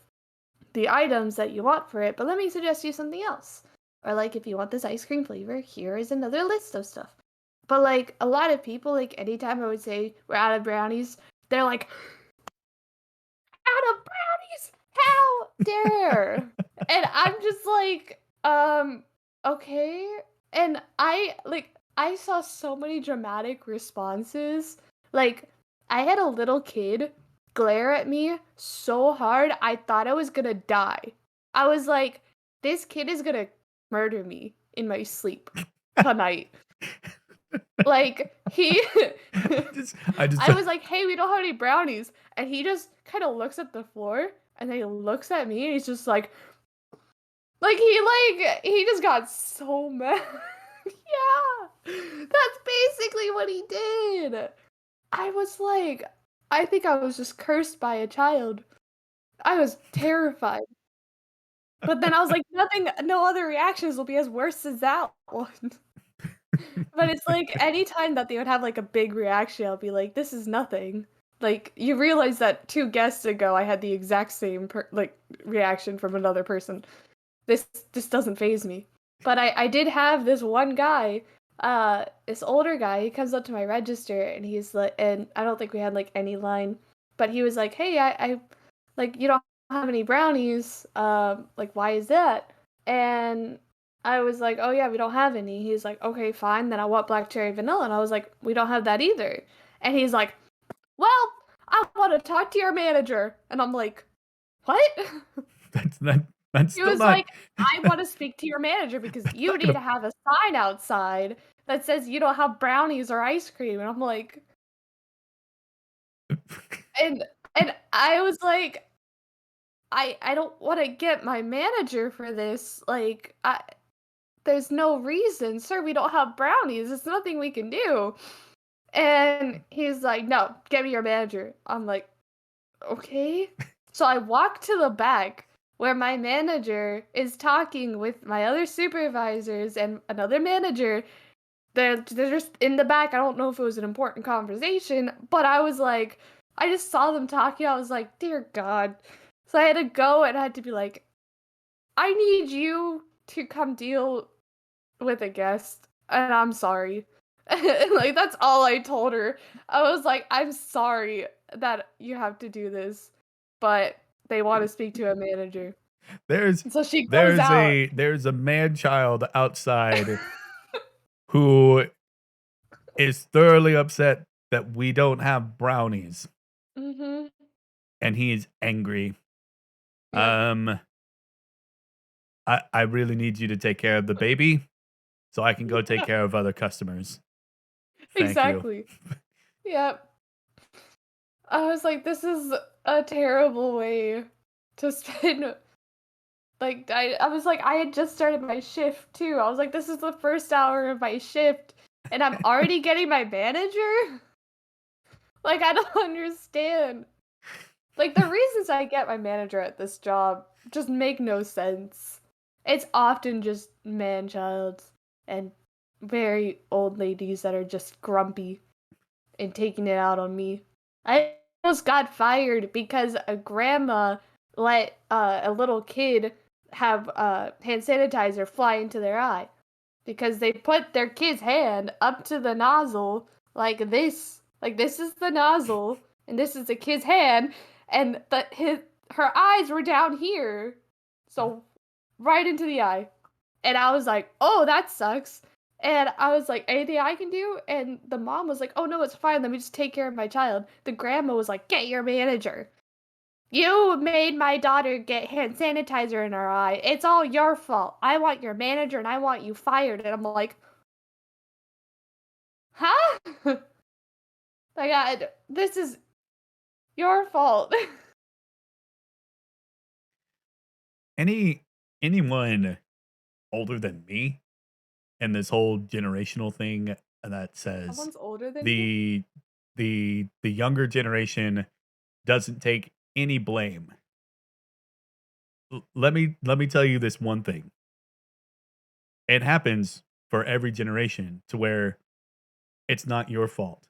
the items that you want for it, but let me suggest you something else. Or, like, if you want this ice cream flavor, here is another list of stuff. But, like, a lot of people, like, anytime I would say we're out of brownies, they're like, out of brownies? How dare? And I'm just like, okay. And I saw so many dramatic responses. Like, I had a little kid glare at me so hard, I thought I was gonna die. I was like, this kid is gonna murder me in my sleep tonight. Like, he I just I was like, "Hey, we don't have any brownies." And he just kind of looks at the floor and then he looks at me and he's just he just got so mad. Yeah. That's basically what he did. I was like, I think I was just cursed by a child. I was terrified. But then I was like, no other reactions will be as worse as that one. But it's like anytime that they would have like a big reaction, I'll be like, "This is nothing." Like you realize that 2 guests ago, I had the exact same reaction from another person. This doesn't phase me. But I did have this one guy, this older guy. He comes up to my register and he's like, and I don't think we had like any line, but he was like, "Hey, I like you don't have any brownies. Like why is that?" And I was like, "Oh yeah, we don't have any." He's like, "Okay, fine. Then I want black cherry vanilla." And I was like, "We don't have that either." And he's like, "Well, I want to talk to your manager." And I'm like, "What?" that's not that's He still was not like, "I want to speak to your manager because you not need to gonna have a sign outside that says you don't have brownies or ice cream." And I'm like, and and I was like, I don't want to get my manager for this. Like, there's no reason, sir. We don't have brownies. There's nothing we can do. And he's like, "No, get me your manager." I'm like, "Okay." So I walk to the back where my manager is talking with my other supervisors and another manager. They're just in the back. I don't know if it was an important conversation, but I was like, I just saw them talking. I was like, "Dear God." So I had to go and I had to be like, "I need you to come deal with a guest, and I'm sorry." And, like, that's all I told her. I was like, "I'm sorry that you have to do this, but they wanna speak to a manager." there's So she goes out. there's a man child outside who is thoroughly upset that we don't have brownies, Mhm. and he is angry. Yep. Um, I really need you to take care of the baby so I can go take Yeah, care of other customers. Thank you. exactly. Yep. I was like, "This is a terrible way to spend." Like, I was like, I had just started my shift too. I was like, "This is the first hour of my shift, and I'm already getting my manager?" Like, I don't understand. Like, the reasons I get my manager at this job just make no sense. It's often just man-childs and very old ladies that are just grumpy and taking it out on me. I almost got fired because a grandma let a little kid have hand sanitizer fly into their eye because they put their kid's hand up to the nozzle like this. Like this is the nozzle and this is the kid's hand and her eyes were down here. So right into the eye. And I was like, "Oh, that sucks." And I was like, "Anything I can do?" And the mom was like, "Oh, no, it's fine. Let me just take care of my child." The grandma was like, "Get your manager. You made my daughter get hand sanitizer in her eye. It's all your fault. I want your manager and I want you fired." And I'm like, "Huh?" Like, this is your fault. Any anyone older than me and this whole generational thing that says Someone's older than you? the the younger generation doesn't take any blame. Let me tell you this one thing. It happens for every generation to where it's not your fault.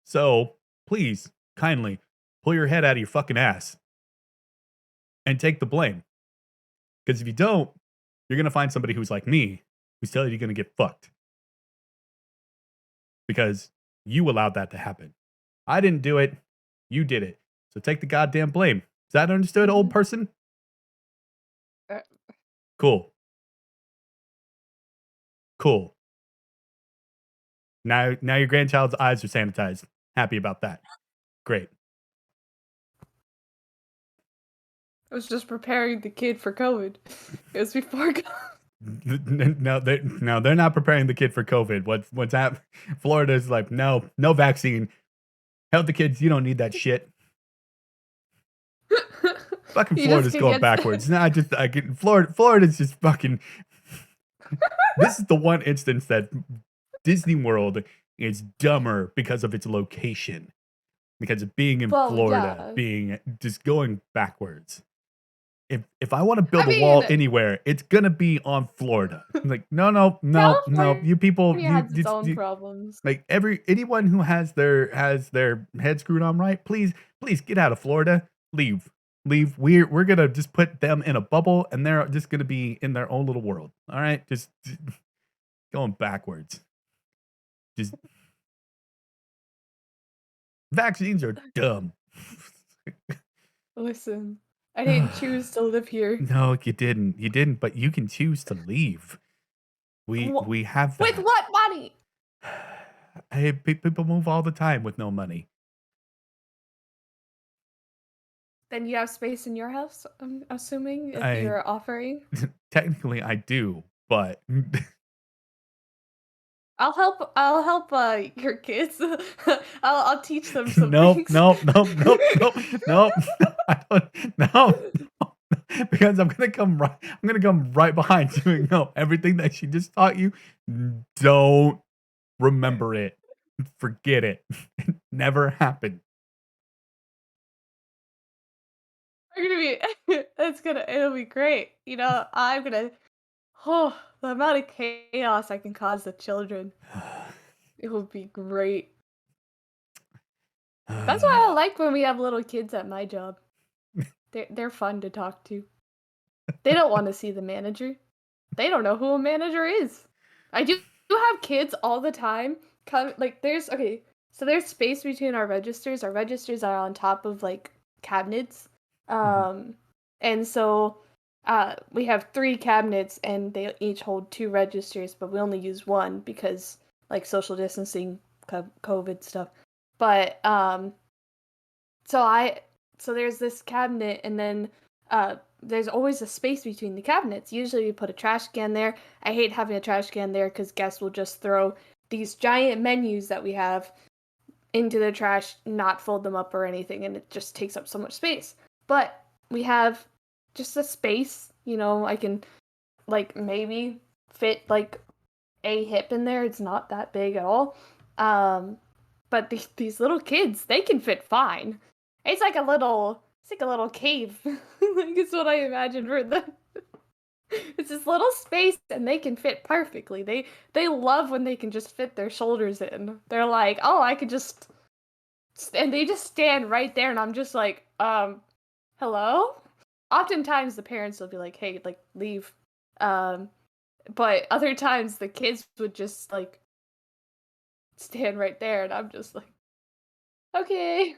So, please, kindly pull your head out of your fucking ass and take the blame. Because if you don't, you're gonna find somebody who's like me, who's telling you you're gonna get fucked because you allowed that to happen. I didn't do it. You did it. So take the goddamn blame. Is that understood, old Mhm. person? Uh, Cool. Cool. Now your grandchild's eyes are sanitized. Happy about that. Great. I was just preparing the kid for COVID. It was before COVID. No, they're not preparing the kid for COVID. What's happening? Florida's like, no vaccine. Help the kids. You don't need that shit. Fucking You just Florida's can going get backwards. Nah, I get Florida's just fucking. This is the one instance that Disney World is dumber because of its location, because of being in well, Florida, yeah. being just going backwards. If I want to I build a wall mean, anywhere, it's gonna be on Florida. Like, no. You people, California has its own you problems. like anyone who has their head screwed on right, please get out of Florida. Leave. We're gonna just put them in a bubble and they're just gonna be in their own little world. All right? Just going backwards. Just vaccines are dumb. Listen, I didn't choose to live here. No, you didn't. You didn't, but you can choose to leave. Wh- We have with that. what money? Hey, people move all the time with no money. Then you have space in your house, I'm assuming, if I you're offering. technically I do, but I'll help your kids. I'll teach them some nope, things. nope, nope, nope, nope, nope. I don't, no, no, because I'm gonna come right behind you and go, everything that she just taught you, don't remember it. Forget it. It never happened. I'm gonna be it'll be great. I'm gonna oh, the amount of chaos I can cause the children. It will be great. That's why I like when we have little kids at my job. They're fun to talk to. They don't want to see the manager. They don't know who a manager is. I do have kids all the time. Come like there's okay, so there's space between our registers. Our registers are on top of like cabinets. Mhm. Um and so we have three cabinets and they each hold two registers, but we only use one because like social distancing, COVID stuff. But so I so there's this cabinet and then there's always a space between the cabinets. Usually we put a trash can there. I hate having a trash can there cuz guests will just throw these giant menus that we have into the trash, not fold them up or anything, and it just takes up so much space. But we have just a space, I can like maybe fit like a hip in there. It's not that big at all. Um, but these little kids, they can fit fine. It's like a little cave. Like it's what I imagined for them. It's this little space and they can fit perfectly. They love when they can just fit their shoulders in. They're like, "Oh, I could just," and they just stand right there and I'm just like, hello?" Oftentimes the parents will be like, "Hey, like leave." Um, but other times the kids would just like stand right there and I'm just like, "Okay."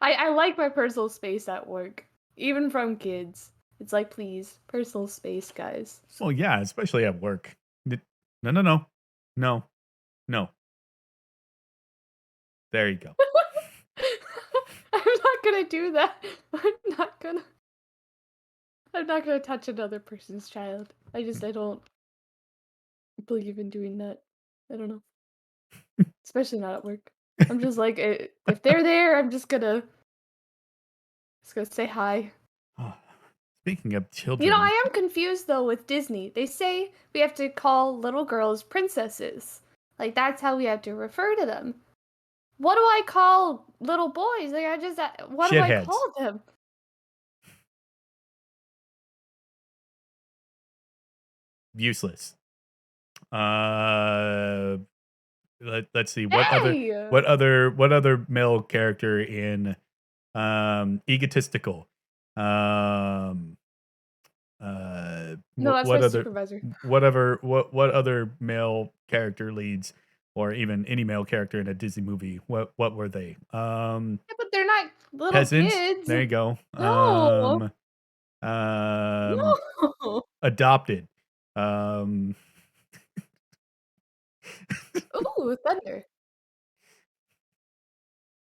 I like my personal space at work, even from kids. It's like, please, personal space, guys. Well, yeah, especially at work. No, no, no. No, no. There you go. I'm not gonna do that. Not gonna I'm not gonna touch another person's child. I don't believe in doing that. I don't know. Especially not at work. I'm just like, if they're there, I'm just gonna say hi. Speaking of You know, children, I am confused though with Disney. They say we have to call little girls princesses. Like that's how we have to refer to them. What do I call little boys? Like what do I shitheads, call them? useless. Let's see Hey! what other male character in egotistical. Um No, that's my supervisor. what other male character leads or even any male character in a Disney movie? What were they? Yeah, but they're not little Peasants. kids. There you go. No. Um No. adopted. Um Ooh, thunder.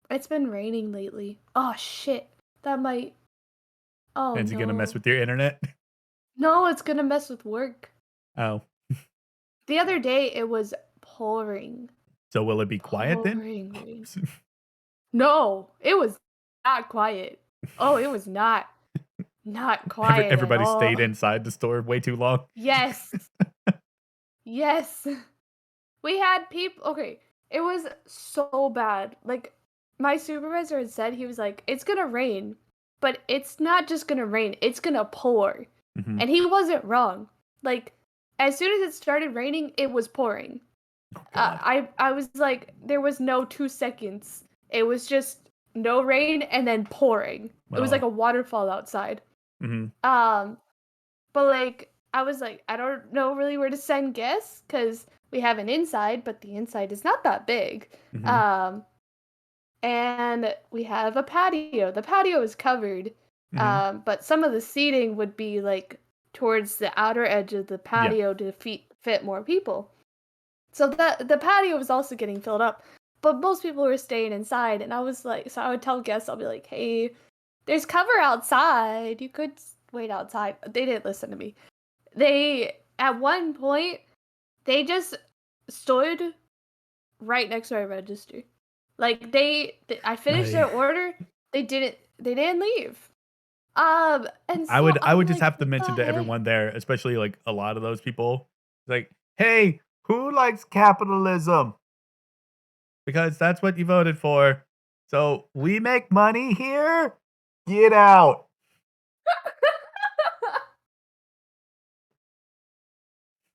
It's been raining lately. Oh shit. That might Oh is he gonna mess no. with your internet? No, it's gonna mess with work. Oh. The other day it was pouring. So will it be quiet then? Pouring rain. No, it was not quiet. Oh, it was not quiet at Everybody stayed all. inside the store way too long. Yes. Yes. We had people okay, it was so bad. Like my supervisor had said he was like, "It's gonna rain, but it's not just gonna rain, it's gonna pour." Mhm. And he wasn't wrong. Like as soon as it started raining, it was pouring. Oh god. I was like, there was no 2 seconds. It was just no rain and then pouring. It was like Well, a waterfall outside. mhm. Um, but like I was like, I don't know really where to send guests because we have an inside, but the inside is not that big. Mhm. Um, and we have a patio. The patio is covered, Mhm. but some of the seating would be like towards the outer edge of the Yeah. patio to fit more people. So the patio was also getting filled up, but most people were staying inside, and I was like, so I would tell guests, I'll be like, hey, there's cover outside. You could wait outside. They didn't listen to me. They at one point they just stood right next to our register. Like I finished their I order. They didn't leave. And I so would I'm just like, have to what mention the to heck? everyone there, especially like a lot of those people, like, "Hey, who likes capitalism?" Because that's what you voted for. So, we make money here? Get out.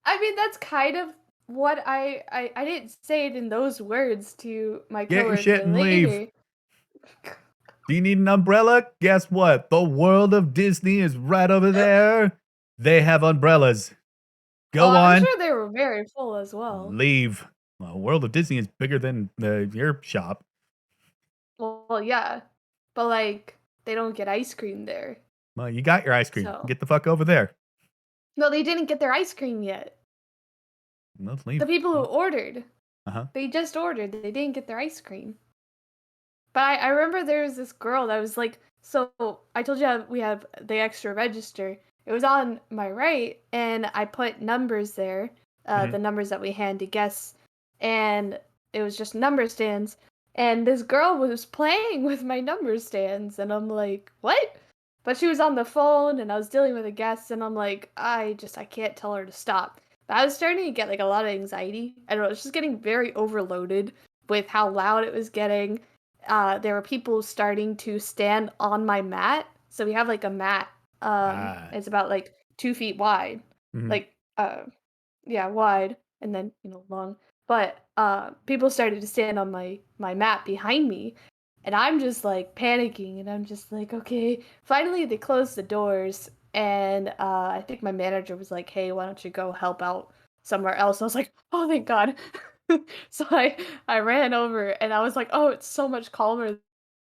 I mean, that's kind of what I didn't say it in those words to my Get your shit coworker and leave. later. Do you need an umbrella? Guess what? The world of Disney is right over there. They have umbrellas. Oh, Go I'm on. sure they were very full as well. Leave. Well, World of Disney is bigger than your shop. Well, yeah, but like they don't get ice cream there. Well, you got your ice cream. So Get the fuck over there. no, they didn't get their ice cream yet. Let's The leave. people who ordered, Uh-huh. they just ordered. They didn't get their ice cream. But I remember there was this girl that was like, so I told you we have the extra register. It was on my right, and I put numbers there, Mhm. the numbers that we hand to guests, and it was just number stands. And this girl was playing with my number stands, and I'm like, what? But she was on the phone, and I was dealing with a guest, and I'm like, I can't tell her to stop. But I was starting to get like a lot of anxiety. I don't know, it's just getting very overloaded with how loud it was getting. There were people starting to stand on my mat. So we have like a mat. Ah. It's about like 2 feet wide, Mhm. like yeah, wide, and then long. But people started to stand on my mat behind me, and I'm just like panicking, and I'm just like, okay. Finally, they closed the doors, and I think my manager was like, hey, why don't you go help out somewhere else? I was like, oh, thank God. So I ran over and I was like, "Oh, it's so much calmer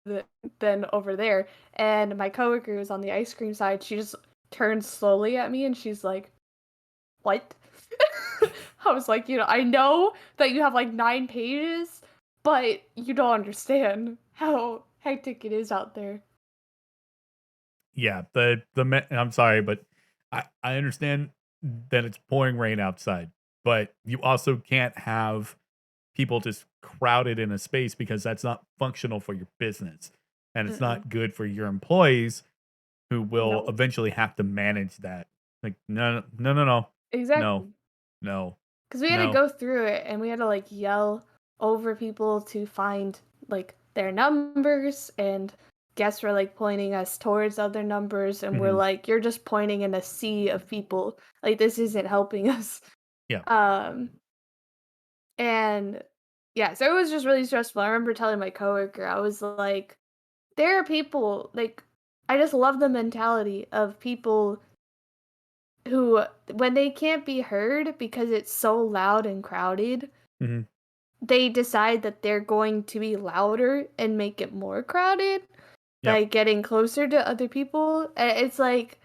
th than over there." And my coworker who was on the ice cream side, she just turned slowly at me and she's like, "What?" I was like, I know that you have like 9 pages, but you don't understand how hectic it is out there. Yeah, I'm sorry, but I understand that it's pouring rain outside, but you also can't have people just crowded in a space because that's not functional for your business, and it's Mm-mm. not good for your employees who will No. eventually have to manage that. Like, no, no, no, no, no, Exactly. no, 'Cause we had to no. go through it and we had to like yell over people to find like their numbers, and guests were like pointing us towards other numbers, and we're Mhm. like, you're just pointing in a sea of people. Like this isn't helping us. Yeah, Um and yeah, so it was just really stressful. I remember telling my coworker, I was like, there are people like I just love the mentality of people who, when they can't be heard because it's so loud and crowded, mhm, they decide that they're going to be louder and make it more crowded by yep, getting closer to other people. And it's like,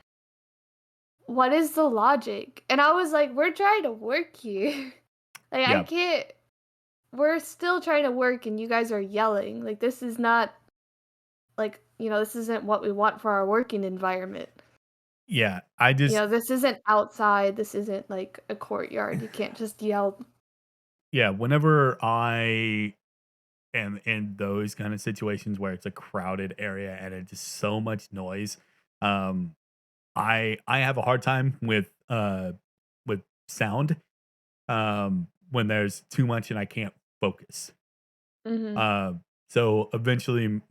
what is the logic? And I was like, we're trying to work here. Like, I yeah, can't, we're still trying to work and you guys are yelling. Like, this is not, like, this isn't what we want for our working environment. yeah. I just This isn't outside. This isn't like a courtyard. You can't just yell. yeah. Whenever I am in those kind of situations where it's a crowded area and it's just so much noise, um, I have a hard time with sound, when there's too much and I can't focus. Mhm. Uh, so eventually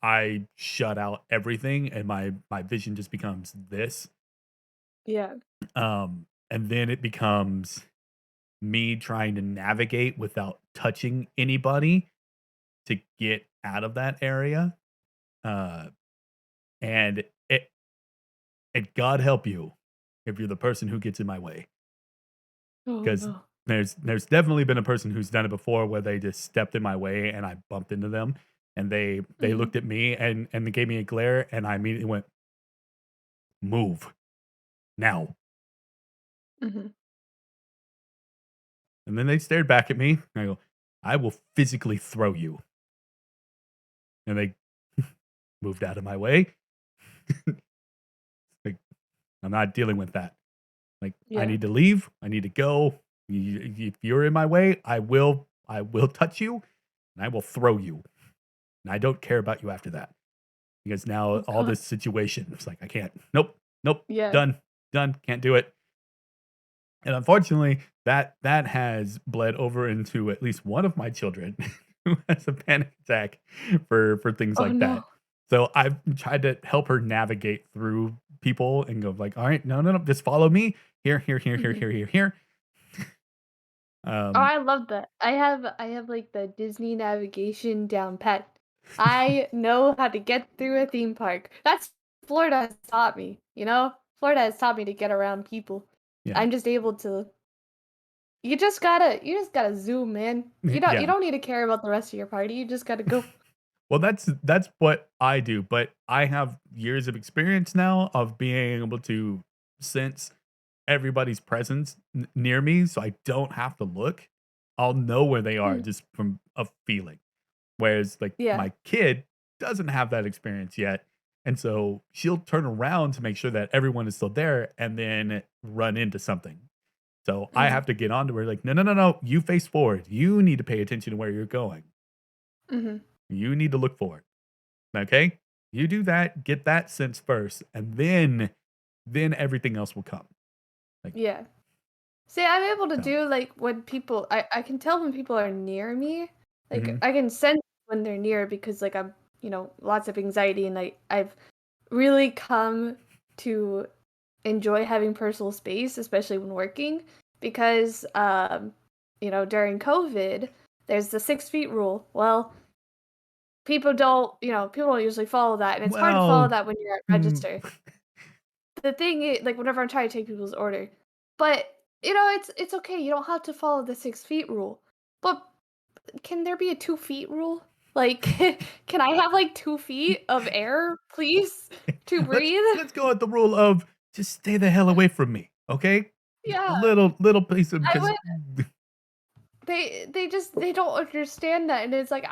I shut out everything and my vision just becomes this. Yeah. And then it becomes me trying to navigate without touching anybody to get out of that area. Uh, and and God help you if you're the person who gets in my way. Oh, 'Cause no. there's definitely been a person who's done it before where they just stepped in my way and I bumped into them, and they Mhm. looked at me and they gave me a glare, and I immediately went, "Move, now." Mhm. And then they stared back at me, and I go, "I will physically throw you." And they moved out of my way. Like, I'm not dealing with that. Like, I Yeah. need to leave. I need to go. If you're in my way, I will touch you, and I will throw you, and I don't care about you after that. Because now Oh all god. this situation, it's like, I can't. Nope, nope, Yeah. done, done, can't do it. And unfortunately, that has bled over into at least one of my children who has a panic attack for things Oh like that. no. So I've tried to help her navigate through people and go like, all right, no, no, no, just follow me here, here, here, here, Mhm. here, here, here. Oh, Um, I love that. I have like the Disney navigation down pat. I know how to get through a theme park. That's Florida has taught me, you know? Florida has taught me to get around people. yeah, I'm just able to you just gotta zoom, man. You yeah. don't need to care about the rest of your party. You just gotta go. Well, that's what I do, but I have years of experience now of being able to sense everybody's presence near me, so I don't have to look. I'll know where they are Mhm. just from a feeling. Whereas, like, Yeah. my kid doesn't have that experience yet, and so she'll turn around to make sure that everyone is still there and then run into something. So I Mhm. have to get on to her like, "No, no, no, no, you face forward. You need to pay attention to where you're going. Mhm. You need to look forward." Okay? You do that, get that sense first, and then everything else will come. Like, Yeah. See, I'm able to so do, like, when people I can tell when people are near me. Like, mhm, I can sense when they're near because, like, I'm lots of anxiety, and I've really come to enjoy having personal space, especially when working, because, during COVID, there's the 6 feet rule. Well, people don't usually follow that, and it's hard to follow well, that when you're at mm, register. The thing is, like, whenever I'm trying to take people's order. But, it's okay, you don't have to follow the 6 feet rule. But can there be a 2 feet rule? Like, can I have, like, 2 feet of air, please, to let's breathe? let's go at the rule of just stay the hell away from me, okay? Yeah, little piece of I because would they don't understand that, and it's like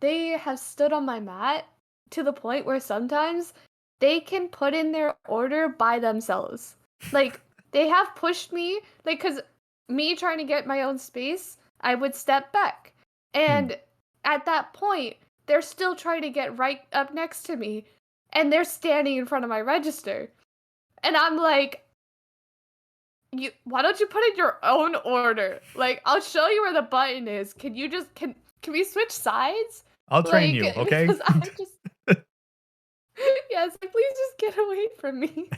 they have stood on my mat to the point where sometimes they can put in their order by themselves. Like, they have pushed me, like, 'cause me trying to get my own space, I would step back, and at that point, they're still trying to get right up next to me, and they're standing in front of my register, and I'm like, you why don't you put in your own order? Like, I'll show you where the button is. Can you just can we switch sides? I'll train Like, you, okay? because I just yes, like, please just get away from me.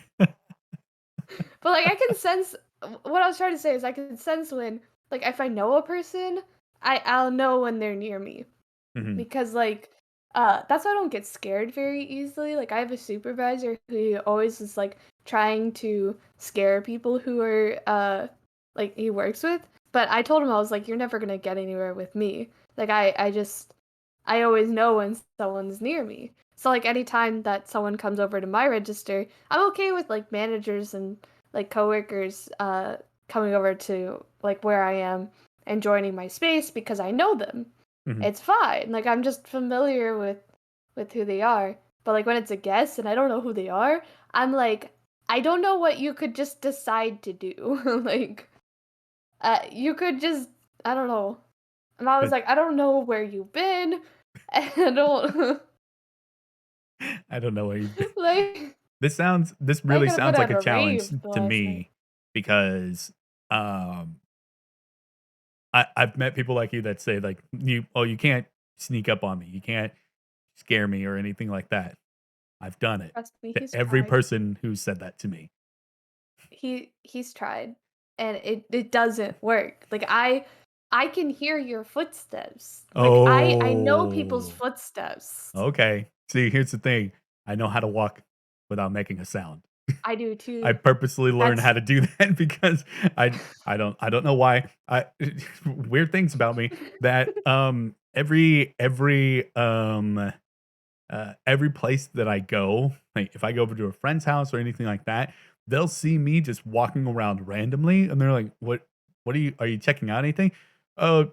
But like I can sense what I was trying to say is I can sense when like if I know a person, I'll know when they're near me. Mhm, Because like that's why I don't get scared very easily. Like I have a supervisor who always is like trying to scare people who are like he works with. But I told him I was like, you're never gonna get anywhere with me. Like I always know when someone's near me. So like anytime that someone comes over to my register, I'm okay with like managers and like coworkers coming over to like where I am and joining my space because I know them. mhm. It's fine. Like I'm just familiar with who they are. But like when it's a guest and I don't know who they are, I'm like I don't know what you could just decide to do. Like you could just I don't know. And I was But like I don't know where you've been. I don't I don't know where you've been. like This I really could have been sounds like at a a challenge rave the to last night. me because, um, I've met people like you that say, like, you can't sneak up on me. You can't scare me or anything like that." I've done it Trust me, to he's every tried. person who said that to me. He's tried and it doesn't work. Like I can hear your footsteps. Like I know people's Oh, footsteps. okay. See, here's the thing. I know how to walk without making a sound. I do I too. purposely learned That's how to do that because I don't know why. I weird things about me that every place that I go, like if I go over to a friend's house or anything like that, they'll see me just walking around randomly and they're like, What are you checking out anything?" Oh,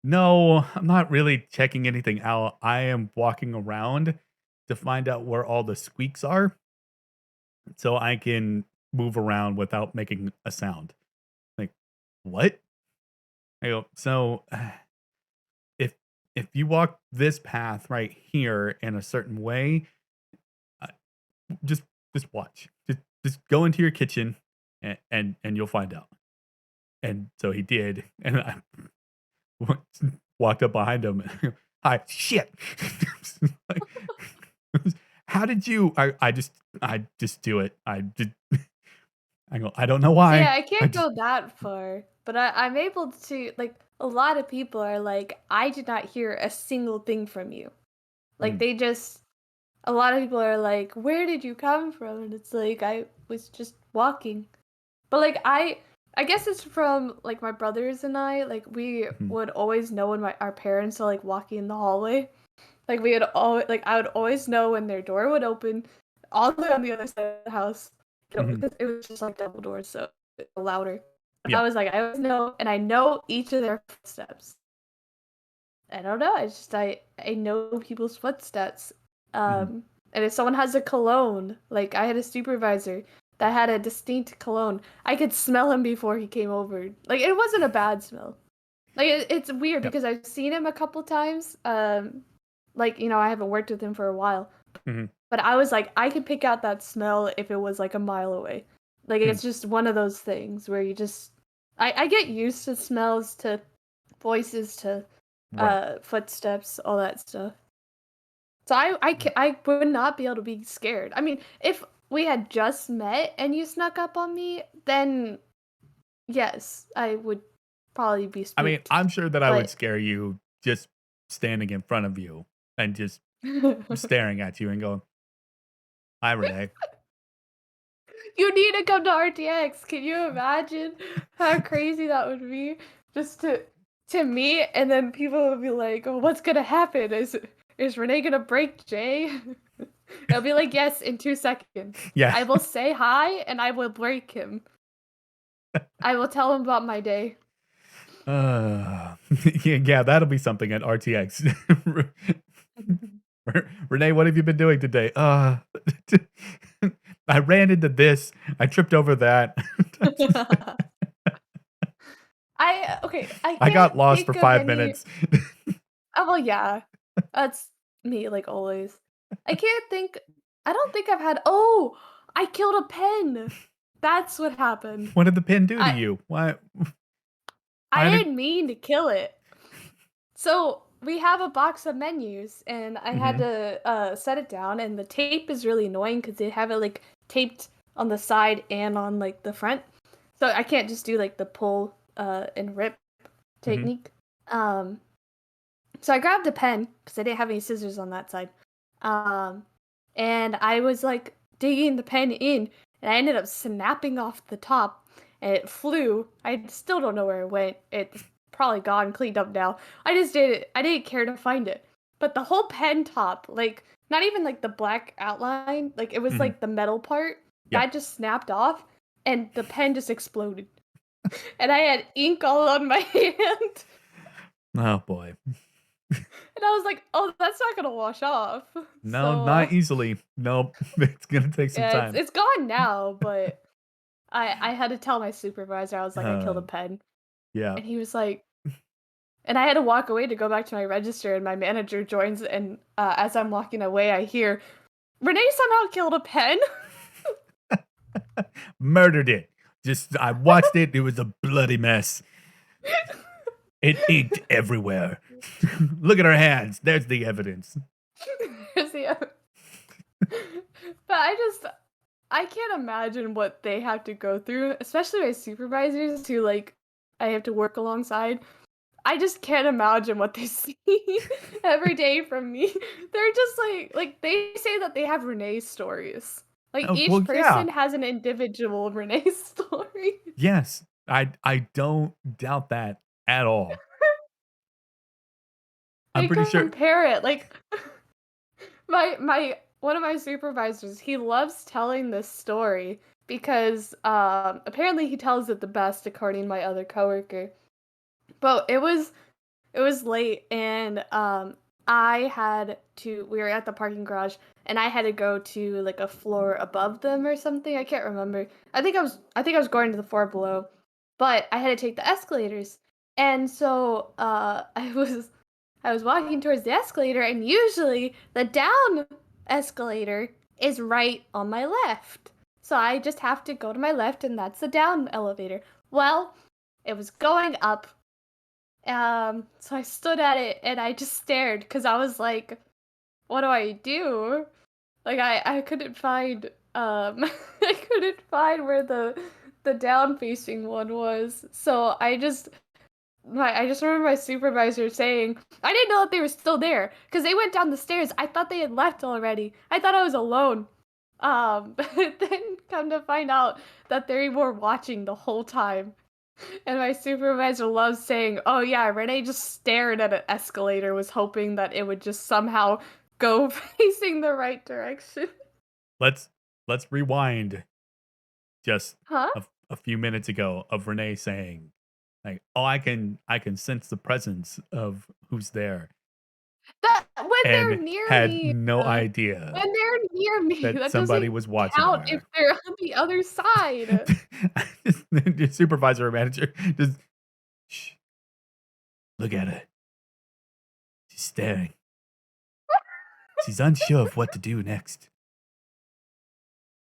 no, I'm not really checking anything out. I am walking around to find out where all the squeaks are so I can move around without making a sound. Like, what? I go, so if you walk this path right here in a certain way, uh, just watch. Just go into your kitchen and you'll find out. And so he did, and I walked up behind him. Hi, shit. Like, how did you? I just do it. I go. I don't know See, why. I I can't just go that far, but I'm able to like a lot of people are like, I did not hear a single thing from you. Like mm, they just a lot of people are like, where did you come from? And it's like I was just walking. But like I guess it's from like my brothers and I, like we mhm, would always know when our parents are like walking in the hallway. Like we would always like I would always know when their door would open all the way on the other side of the house. You know, mhm. because it was just like double doors, so it's louder. But I Yep. was like, I always know and I know each of their footsteps. I don't know. It's just I know people's footsteps. Mhm, And if someone has a cologne, like I had a supervisor that had a distinct cologne, I could smell him before he came over. Like it wasn't a bad smell. Like it's weird yep. because I've seen him a couple times. Like you know I haven't worked with him for a while, Mhm, but I was like I could pick out that smell if it was like a mile away. Like mm, it's just one of those things where you just I get used to smells, to voices, to right. footsteps, all that stuff. So Mm. I would not be able to be scared. I mean, if we had just met and you snuck up on me, then yes, I would probably be I mean, spooked. I'm sure that I would But scare you just standing in front of you and just staring at you and going, "Hi, Renee." you need to come to RTX. Can you imagine how crazy that would be? Just to meet and then people would be like, "Oh, what's gonna happen? Is Renee gonna break Jay?" It'll be like, yes, in 2 seconds. Yeah. I will say hi and I will break him. I will tell him about my day. Uh, yeah, that'll be something at RTX. Renee, what have you been doing today? I ran into this. I tripped over that. I I got can't lost for think of 5 minutes. any. Oh, well, yeah. That's me, like always. I can't think. I don't think I've had. Oh, I killed a pen. That's what happened. What did the pin do to I you? Why? I Why did? didn't mean to kill it. So we have a box of menus, and I had Mhm, to set it down, and the tape is really annoying because they have it like taped on the side and on like the front. So I can't just do like the pull and rip mhm. technique. Um, so I grabbed a pen because I didn't have any scissors on that side. Um, and I was like digging the pen in, and I ended up snapping off the top, and it flew. I still don't know where it went. It's probably gone, cleaned up now. I just did it. I didn't care to find it. But the whole pen top, like not even like the black outline, like it was Mhm. like the metal part Yep. that just snapped off, and the pen just exploded. And I had ink all on my hand. Oh boy. And I was like, "Oh, that's not gonna wash off." No, So, not easily. Nope. It's gonna take some yeah, time. it's gone now, but I had to tell my supervisor, I was like, "I killed Uh, a pen." yeah. And he was like and I had to walk away to go back to my register, and my manager joins, and, as I'm walking away, I hear, "Renee somehow killed a pen?" Murdered it. Just I watched it. It was a bloody mess. It inked everywhere. Look at her hands. There's the evidence. Yeah. But I can't imagine what they have to go through, especially my supervisors who, like, I have to work alongside. I just can't imagine what they see every day from me. They're just like they say that they have Renee stories. Like Oh, each well, yeah. person has an individual Renee story. Yes. I don't doubt that at all. I'm They pretty sure. compare it. Like my one of my supervisors, he loves telling this story because apparently he tells it the best according to my other coworker. But it was late and I had to we were at the parking garage and I had to go to like a floor above them or something. I can't remember. I think I was going to the floor below. But I had to take the escalators. And so I was walking towards the escalator and usually the down escalator is right on my left. So I just have to go to my left and that's the down elevator. Well, it was going up so I stood at it and I just stared because I was like, what do I do? Like I couldn't find I couldn't find where the down facing one was. So I just remember my supervisor saying, I didn't know that they were still there because they went down the stairs. I thought they had left already. I thought I was alone. But then come to find out that they were watching the whole time. And my supervisor loves saying, "Oh yeah, Renee just stared at an escalator, was hoping that it would just somehow go facing the right direction." Let's let's rewind just Huh? a few minutes ago of Renee saying, like, "Oh, I can sense the presence of who's there," That when they're and near had me, no when idea they're near me, that that somebody doesn't was watching count if her. they're on the other side. Your supervisor or manager just, "Shh, look at her. She's staring. She's unsure of what to do next.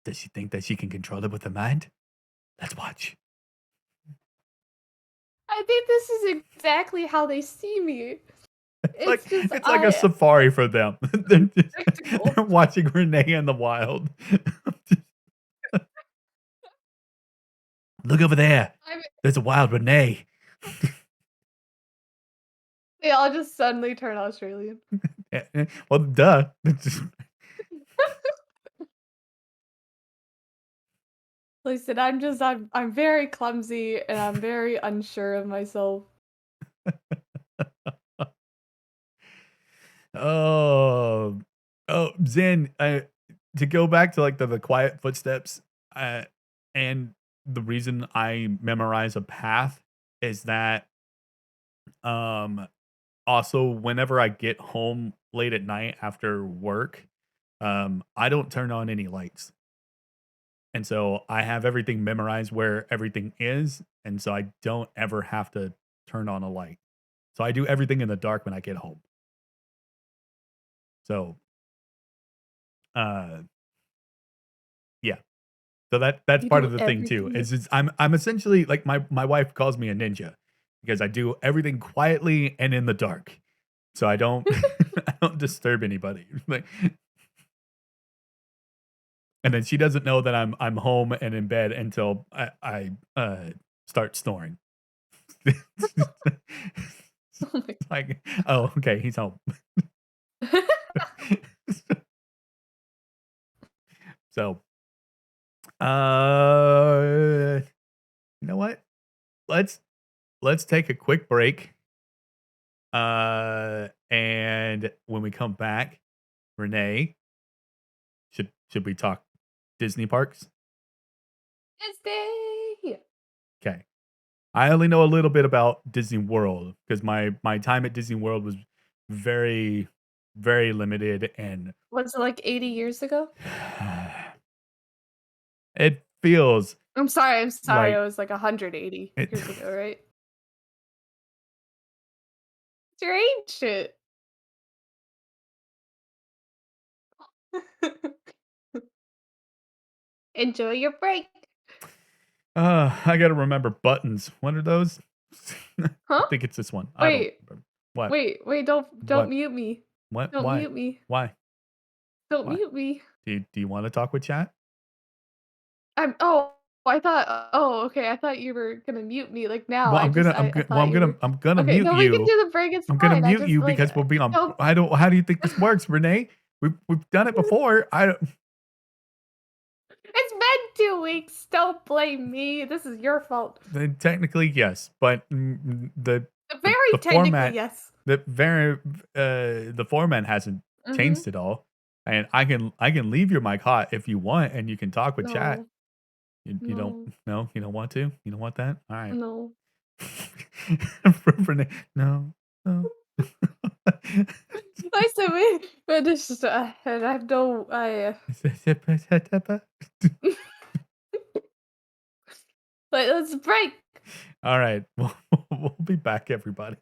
Does she think that she can control it with her mind? Let's watch." I think this is exactly how they see me. It's like It's just it's like a safari for them. unpredictable. They're watching Renee in the wild. Look over there. I'm There's a wild Renee. They all just suddenly turn Australian. Well, duh. It's just- Listen, I'm very clumsy and I'm very unsure of myself. Oh, Oh, Zen, to go back to, like, the quiet footsteps, uh, and the reason I memorize a path is that, um, also, whenever I get home late at night after work, I don't turn on any lights, and so I have everything memorized where everything is, and so I don't ever have to turn on a light. So I do everything in the dark when I get home. So, uh, yeah. So that's You part of do the thing too. everything. Is I'm essentially like my wife calls me a ninja because I do everything quietly and in the dark. So I don't I don't disturb anybody. Like, and then she doesn't know that I'm home and in bed until I start snoring. Oh my Like, oh, okay, he's home. So, uh, you know what? Let's let's take a quick break. And when we come back, Renee, should we talk Disney parks? Disney! Okay. I only know a little bit about Disney World because my time at Disney World was very, very limited and Was it like 80 years ago? it feels I'm sorry, like it was like 180 it. years ago, right? You're ancient. Enjoy your break. I gotta remember buttons. What are those? I Huh? think it's this one. I don't Wait, remember. What? wait, don't What? mute me. What? Don't Why? mute me. Why? Don't Why? mute me. Do you want to talk with chat? I thought okay, I thought you were gonna mute me, like, now, Well, I thought you were I'm gonna okay, mute no, we can you. do the break, it's I'm gonna fine, I mute just, you like, because we'll be on. don't I don't. How do you think this works, Renee? We've done it before. I don't. it's been 2 weeks, don't blame me, this is your fault. Then technically yes, but Very the technically, format yes. the format hasn't Mhm. changed at all, and I can leave your mic hot if you want, and you can talk with chat. No, You don't no, no you don't want to you don't want that. All right. no. Renee, no no. I said we but this is, and I have no let's break. All right. We'll be back, everybody.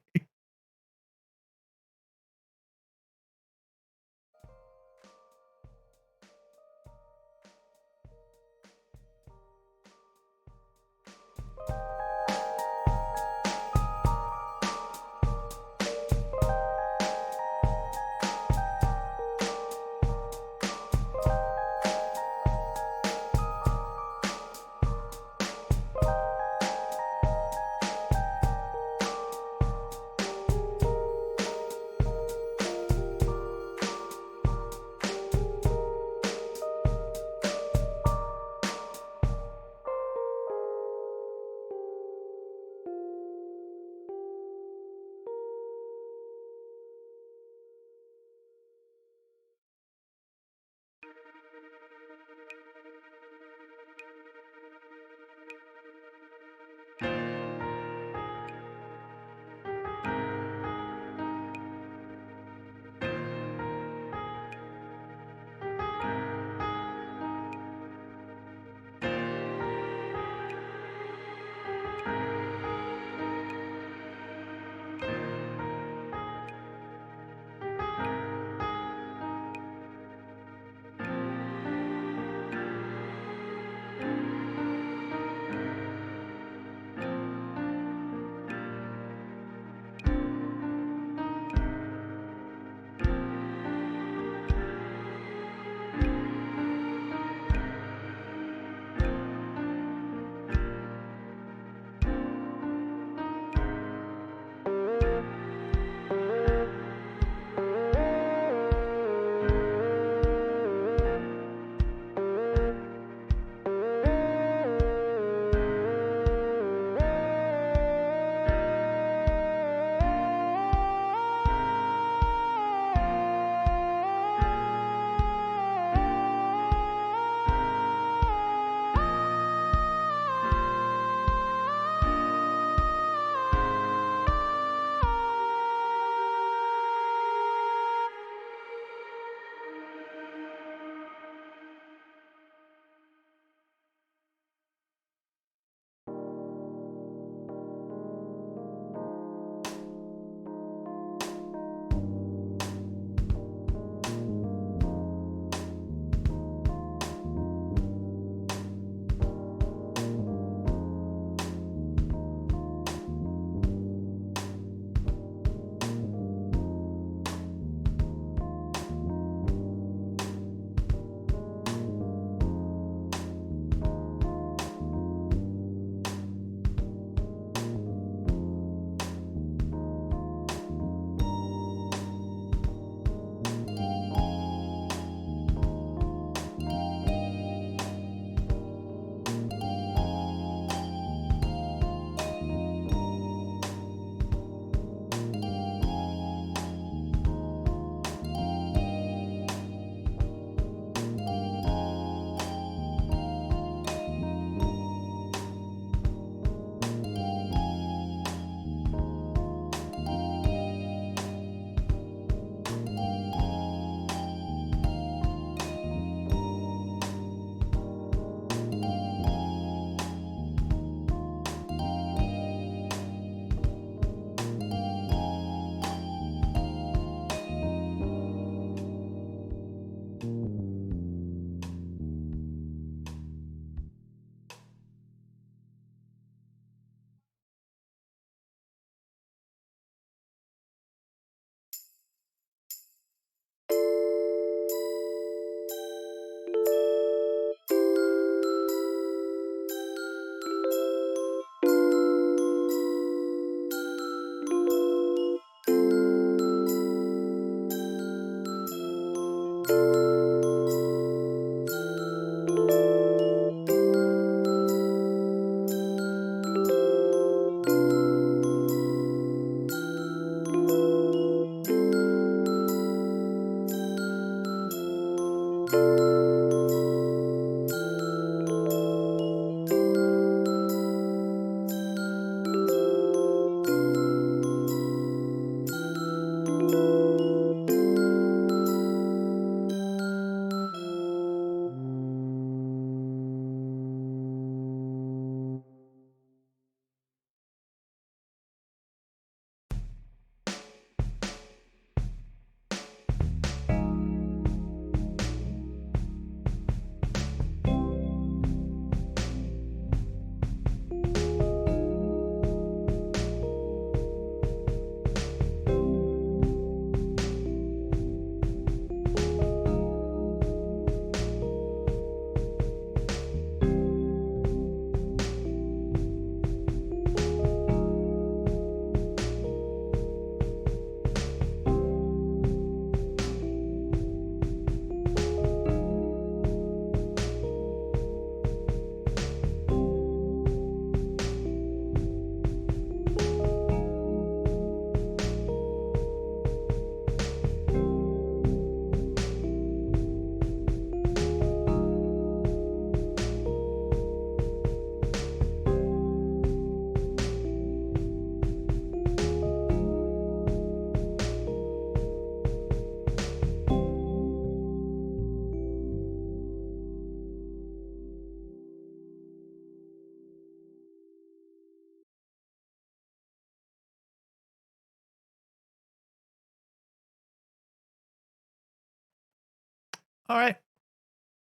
All right.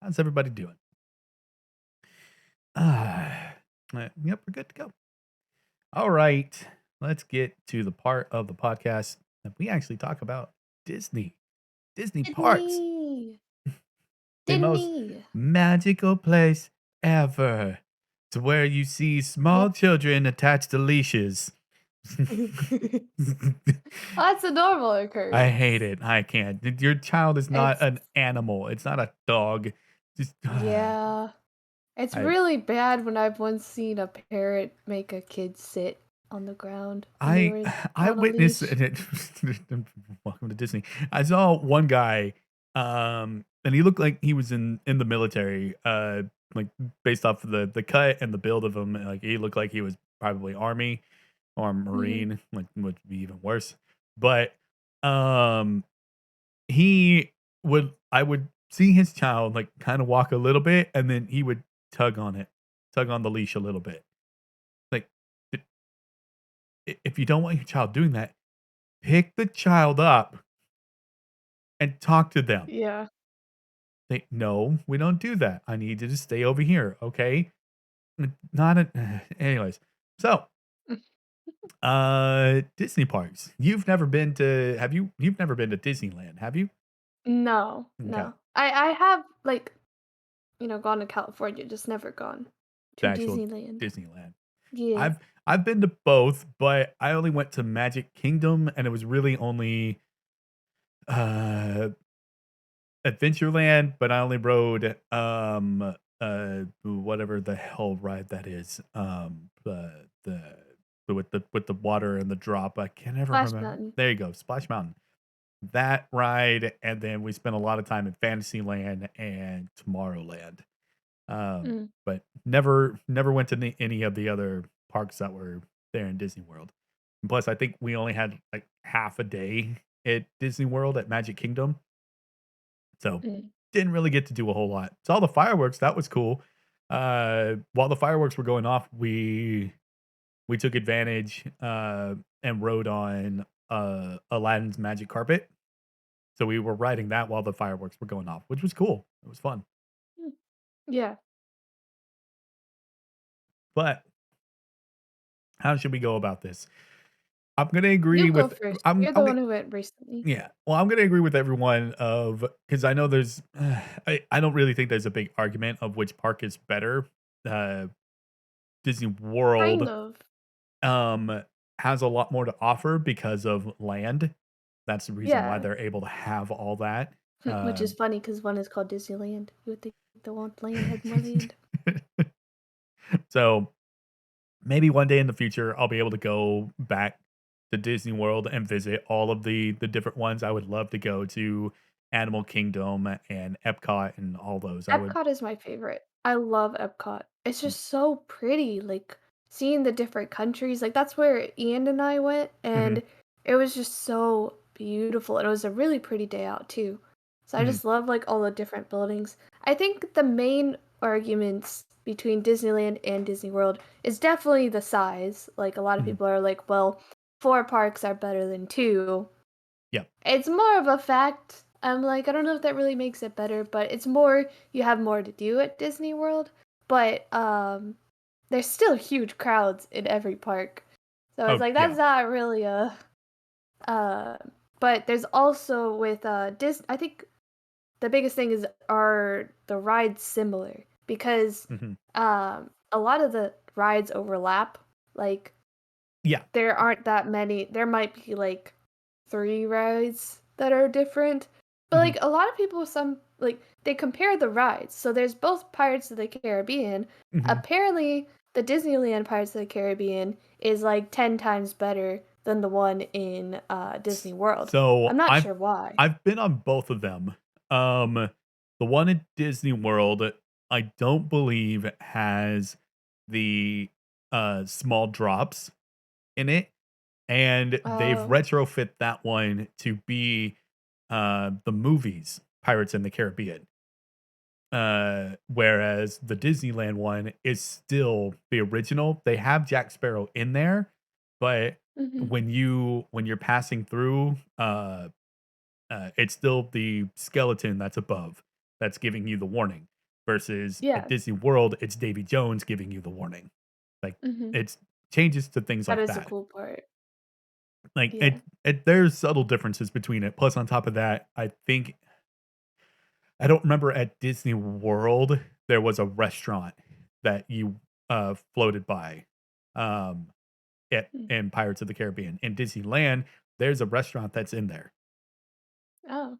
How's everybody doing? Uh, yep, we're good to go. All right. Let's get to the part of the podcast that we actually talk about Disney. Disney parks, Disney. the most Disney. magical place ever. To where you see small Well, children attached to leashes. that's a normal I occurrence. hate it. I can't. Your child is not It's an animal. It's not a dog. Just yeah. It's I really bad when I've once seen a parrot make a kid sit on the ground when they I were I on a witnessed leash. it. Welcome to Disney. I saw one guy, and he looked like he was in the military. Like based off of the cut and the build of him, like he looked like he was probably Army or Mhm. Marine, like would be even worse. But um, he I would see his child like kind of walk a little bit, and then he would tug on it, tug on the leash a little bit. Like if you don't want your child doing that, pick the child up and talk to them. Yeah. They, "No, we don't do that. I need you to stay over here, okay?" Not a anyways. So, Disney parks. You've never been to Disneyland, have you? No, Okay. no. I have, like, gone to California, just never gone The to actual Disneyland. Disneyland. Yeah. I've been to both, but I only went to Magic Kingdom, and it was really only, uh Adventureland, but I only rode, whatever the hell ride that is, with the water and the drop, I can never Splash remember. Mountain. There you go, Splash Mountain. That ride, and then we spent a lot of time in Fantasyland and Tomorrowland, Mm, but never went to any of the other parks that were there in Disney World. Plus, I think we only had, like, half a day at Disney World at Magic Kingdom. So, mm, didn't really get to do a whole lot. Saw the fireworks, that was cool. While the fireworks were going off, we took advantage, and rode on, Aladdin's magic carpet. So we were riding that while the fireworks were going off, which was cool. It was fun. mm. Yeah. But how should we go about this? I'm gonna You agree go with first. I'm You're the I'm one who went recently. yeah. Well, I'm gonna agree with everyone of because I know there's I don't really think there's a big argument of which park is better. Uh, Disney Kind World of. um, has a lot more to offer because of land. That's the reason why Yeah. they're able to have all that. Which is Um, funny because one is called Disneyland. You would think the one land had more land. so maybe one day in the future, I'll be able to go back to Disney World and visit all of the different ones. I would love to go to Animal Kingdom and Epcot and all those. I would. Epcot is my favorite. I love Epcot. It's just so pretty, like, seeing the different countries, like, that's where Ian and I went, Mhm, and it was just so beautiful, and it was a really pretty day out too. So I mhm, just love, like, all the different buildings. I think the main arguments between Disneyland and Disney World is definitely the size. Like, a lot of mhm. people are like, "Well, 4 parks are better than 2." Yeah. It's more of a fact. I'm like, I don't know if that really makes it better, but it's more you have more to do at Disney World, but there's still huge crowds in every park. So it's Oh, like that's yeah. not really a uh but there's also with I think the biggest thing is are the rides similar because Mhm. a lot of the rides overlap. Like Yeah. there aren't that many. There might be like 3 rides that are different. But, Mhm, like, a lot of people like, they compare the rides. So there's both Pirates of the Caribbean. mhm. Apparently, the Disneyland Pirates of the Caribbean is, like, 10 times better than the one in, Disney S World. so I'm not sure why. I've been on both of them. Um, the one at Disney World, I don't believe has the, small drops in it, and they've Oh. retrofit that one to be, the movies Pirates in the Caribbean. Whereas the Disneyland one is still the original. They have Jack Sparrow in there, but Mhm. when you're passing through, it's still the skeleton that's above. that's giving you the warning, versus at Yeah. Disney World, it's Davy Jones giving you the warning. Like, Mhm. it's changes to things That like is a that. cool part. Like, Yeah. there's subtle differences between it. Plus, on top of that, I think I don't remember at Disney World, there was a restaurant that you, floated by, um, at Mm. in Pirates of the Caribbean. In Disneyland, there's a restaurant that's in there. Oh.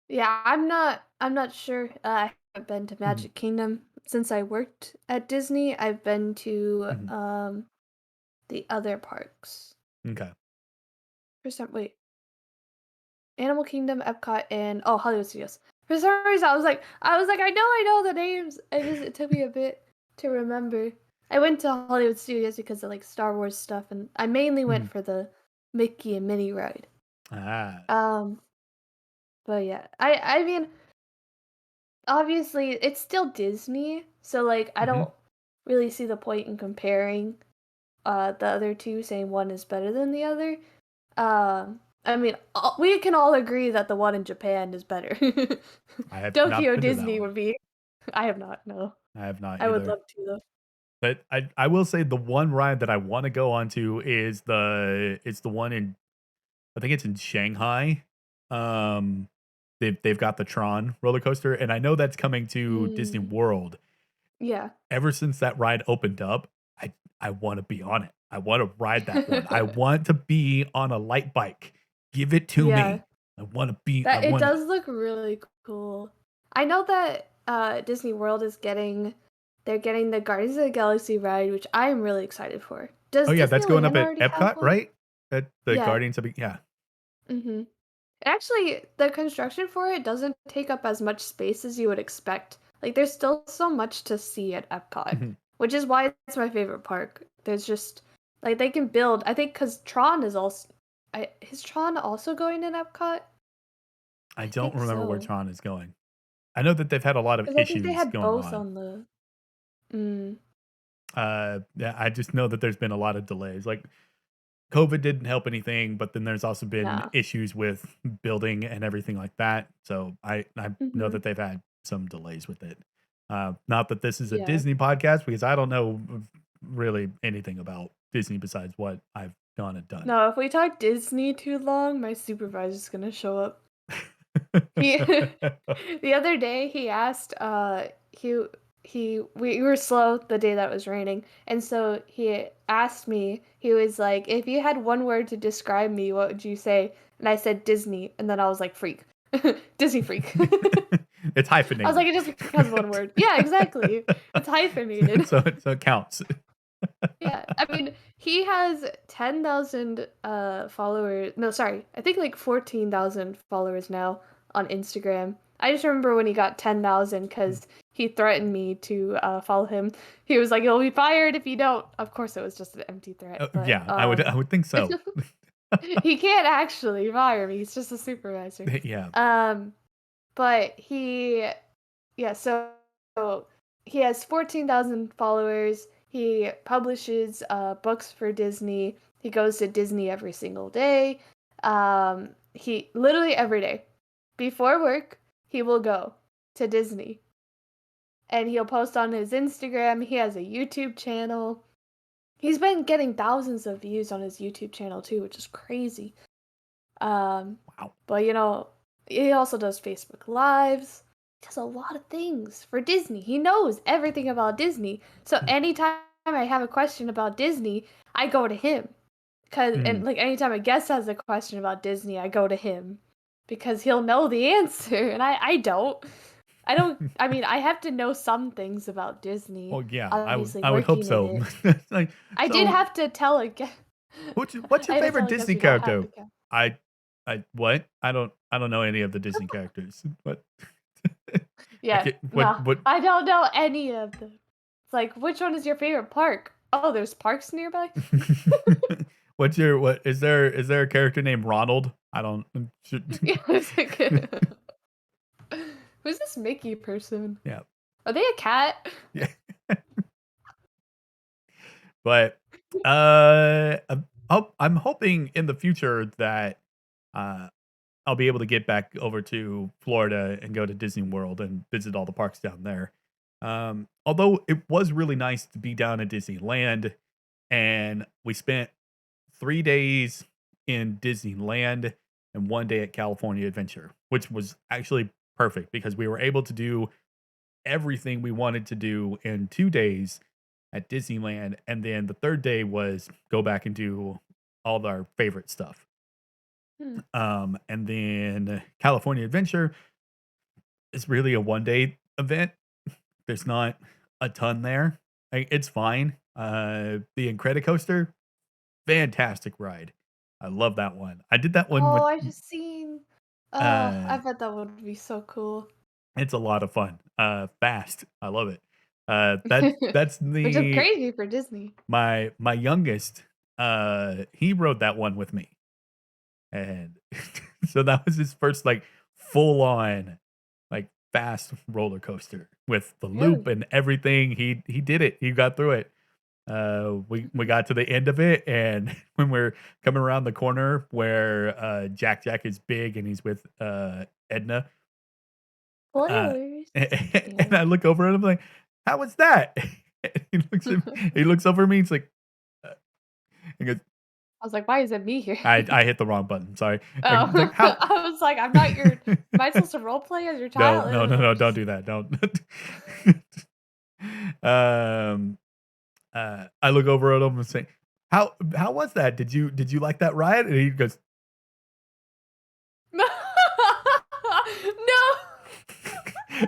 Yeah, I'm not sure. I haven't been to Mhm, Magic Kingdom since I worked at Disney. I've been to mhm, the other parks. m'kay. For some wait, Animal Kingdom, Epcot, and oh, Hollywood Studios. For some reason, I was like, I know the names. It took me a bit to remember. I went to Hollywood Studios because of like Star Wars stuff, and I mainly went Mhm. for the Mickey and Minnie ride. Ah. Um, but yeah, I mean, obviously, it's still Disney, so like I Mhm. don't really see the point in comparing the other two, saying one is better than the other. I mean, we can all agree that the one in Japan is better. I have not Tokyo been to that Disney one. would be. I have not. No, I have not I would either. love to though. But I will say the one ride that I wanna go on to is the one in, I think it's in Shanghai. Um, they've got the Tron roller coaster, and I know that's coming to Disney Mm, World. yeah. Ever since that ride opened up, I wanna be on it. I wanna ride that one. I want to be on a light bike. Give it to Yeah, me. I that it want it. does look really cool. I know that Disney World is getting they're getting the Guardians of the Galaxy ride, which I am really excited for. Oh, Does yeah, that's going up Disneyland at already have Epcot, one? right? At the Yeah. Guardians of the, yeah. Mhm. Actually, the construction for it doesn't take up as much space as you would expect. Like, there's still so much to see at Epcot, Mhm. which is why it's my favorite park. There's just like they can build. I think because Tron is also, is Tron also going in Epcot? I I don't think remember where so. Tron is going. I know that they've had a lot of Because I think they issues had going both on. on the. Mm, Yeah, I just know that there's been a lot of delays. Like, COVID didn't help anything, but then there's also been nah. issues with building and everything like that. So I know Mm-hmm. that they've had some delays with it. Not that this is a Yeah. Disney podcast, because I don't know really anything about Disney besides what I've gone and done. No, if we talk Disney too long, my supervisor's gonna show up. He the other day he asked we were slow the day that was raining, and so he asked me, he was like, if you had one word to describe me, what would you say? And I said Disney, and then I was like freak. Disney freak. It's I was like, hyphenated. it just has one word. Yeah, exactly. It's hyphenated. So it counts. Yeah, I mean, he has 10,000 followers. No, sorry. I think like 14,000 followers now on Instagram. I just remember when he got 10,000 cuz he threatened me to follow him. He was like, "You'll be fired if you don't." Of course it was just an empty threat, but Yeah, I would think so. he can't actually fire me. He's just a supervisor. Yeah. Um but yeah, so he has 14,000 followers. He publishes books for Disney. He goes to Disney every single day. He literally every day. Before work, he will go to Disney and he'll post on his Instagram. He has a YouTube channel. He's been getting thousands of views on his YouTube channel too, which is crazy. Wow. But he also does Facebook Lives. He does a lot of things for Disney. He knows everything about Disney. So anytime I have a question about Disney, I go to him. And Mm. like anytime a guest has a question about Disney, I go to him because he'll know the answer and I don't. I mean, I have to know some things about Disney, Well, yeah, obviously I would hope working in so. it. Like, I did so have to tell a guest what's I your had to favorite tell a guest Disney we don't have character? the cat. I what? I don't know any of the Disney characters. What? Yeah, no, What I don't know any of them. It's like, which one is your favorite park? Oh, there's parks nearby? what's your what is there a character named Ronald? I don't should, Yeah, it's like, who's this Mickey person? yeah. Are they a cat? Yeah. But I'm hoping in the future that uh I'll be able to get back over to Florida and go to Disney World and visit all the parks down there. Although it was really nice to be down at Disneyland, and we spent 3 days in Disneyland and 1 day at California Adventure, which was actually perfect because we were able to do everything we wanted to do in 2 days at Disneyland, and then the 3rd day was go back and do all of our favorite stuff. Hmm. And then California Adventure is really a 1 day event. There's not a ton there. It's fine. The Incredicoaster, fantastic ride. I love that one. I did that one Oh, with I just seen. Oh, I uh, bet that would be so cool. it's a lot of fun. Fast. I love it. That's Which is the crazy for Disney. my youngest, he rode that one with me. And so that was his first, like, full on, like, fast roller coaster with the loop Really? and everything. He did it. He got through it. We got to the end of it, and when we're coming around the corner where, Jack is big and he's with, Edna, uh, Spoilers. and Yeah. I look over at him like, "How was that?" He looks over at me, he's like, uh, he goes, I was like, "Why is it me here?" I hit the wrong button, sorry. Oh, He's like, "How." I was like, "I'm not your am I supposed to role play as your No, child?" no, no, no, don't Just do that, don't. Um, I look over at him and say, "How was that? Did you like that ride?" And he goes, No.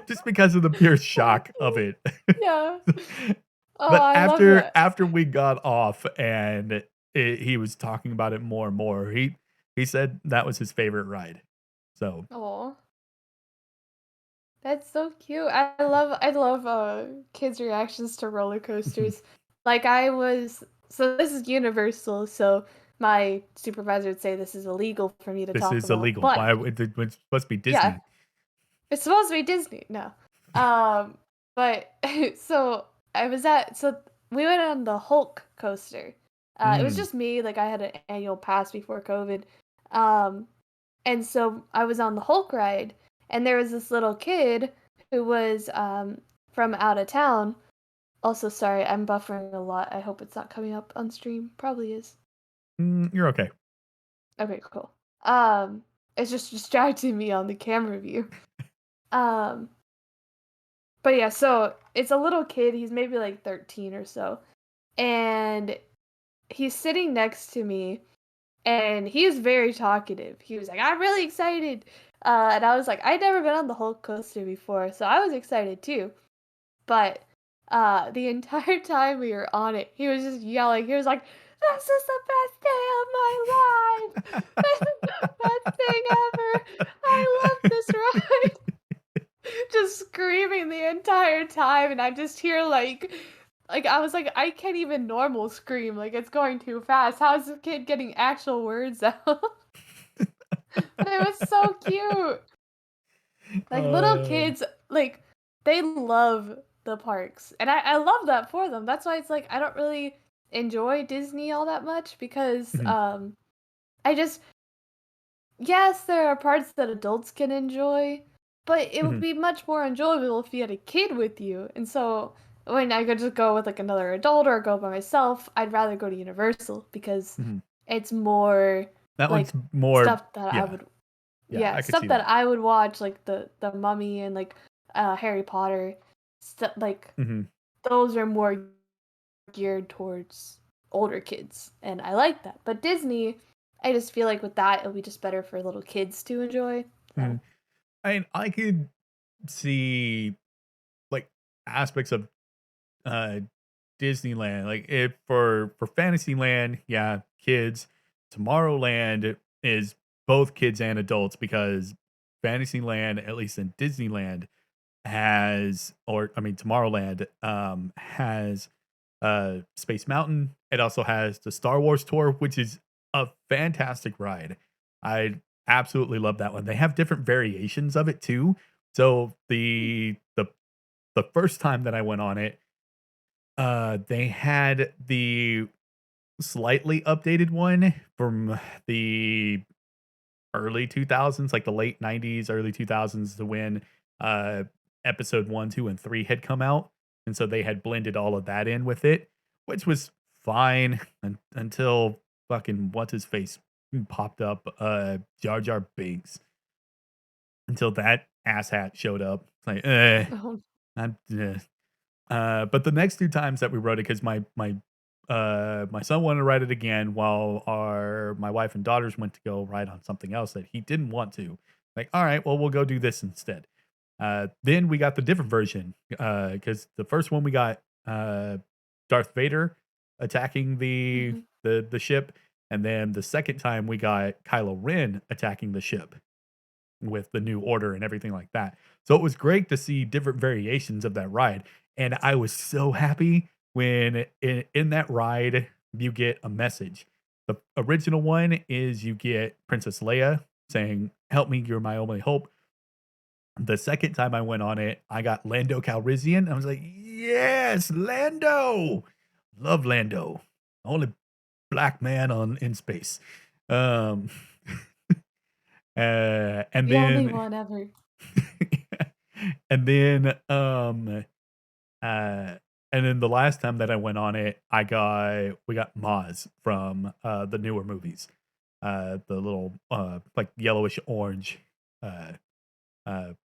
just because of the pure shock of it. Yeah. Oh, But I love after that. after we got off and he was talking about it more and more, he said that was his favorite ride. So, Oh, that's so cute. I love, kids' reactions to roller coasters. Like, I was so this is Universal, so my supervisor would say this is illegal for me to this talk is about, illegal. but Why would it's supposed to be yeah, Disney? it's supposed to be Disney, no. Um, but so we went on the Hulk coaster. It was Mm, just me, like, I had an annual pass before COVID. Um, and so I was on the Hulk ride, and there was this little kid who was, from out of town. Also, sorry, I'm buffering a lot. I hope it's not coming up on stream. Probably is. you're okay. Okay, cool. Um, it's just distracting me on the camera view. Um, but yeah, so it's a little kid. He's maybe like 13 or so. And he's sitting next to me, and he is very talkative. He was like, "I'm really excited." And I was like, "I'd never been on the Hulk coaster before, so I was excited too." But the entire time we were on it, he was just yelling. He was like, "This is the best day of my life! This is the best thing ever! I love this ride!" Just screaming the entire time, and I just hear like I was like, I can't even normal scream, like it's going too fast. How is this kid getting actual words out? But it was so cute. Like little Uh, kids, like they love the parks. And I love that for them. That's why it's like I don't really enjoy Disney all that much because mhm, I just yes, there are parts that adults can enjoy, but it would mhm, be much more enjoyable if you had a kid with you. And so when I could just go with like another adult or go by myself, I'd rather go to Universal because mhm. it's more That one's like more. stuff that I Yeah, would yeah, yeah, I could stuff see that that. I would watch like the Mummy and like Harry Potter stuff like Mhm, those are more geared towards older kids and I like that. But Disney, I just feel like with that it'll be just better for little kids to enjoy. So mhm. I could see, like, aspects of, uh, Disneyland, like, if for Fantasyland, yeah, kids. Tomorrowland is both kids and adults because Fantasyland, at least in Disneyland, has or I mean, Tomorrowland, has, Space Mountain. It also has the Star Wars tour, which is a fantastic ride. I absolutely love that one. They have different variations of it too. So the first time that I went on it, they had the slightly updated one from the early 2000s, like the late 90s, early 2000s to when uh episode 1, 2, and 3 had come out. And so they had blended all of that in with it, which was fine until fucking what's his face popped up, Jar Jar Binks. Until that asshat showed up. It's like, Oh, I'm but the next 2 times that we rode it, 'cause my son wanted to ride it again while my wife and daughters went to go ride on something else that he didn't want to. Like, "Alright, well, we'll go do this instead." Then we got the different version, because the first one we got, Darth Vader attacking mhm. the ship, and then the second time we got Kylo Ren attacking the ship with the new order and everything like that. So it was great to see different variations of that ride. And I was so happy when in that ride you get a message. The original one is you get Princess Leia saying, "Help me, you're my only hope." The second time I went on it, I got Lando Calrissian. I was like, "Yes, Lando! Love Lando. Only black man on in space." Um, and The only then one ever. and then, uh, and then the last time that I went on it, we got Maz from, the newer movies. The little, like, yellowish orange, uh,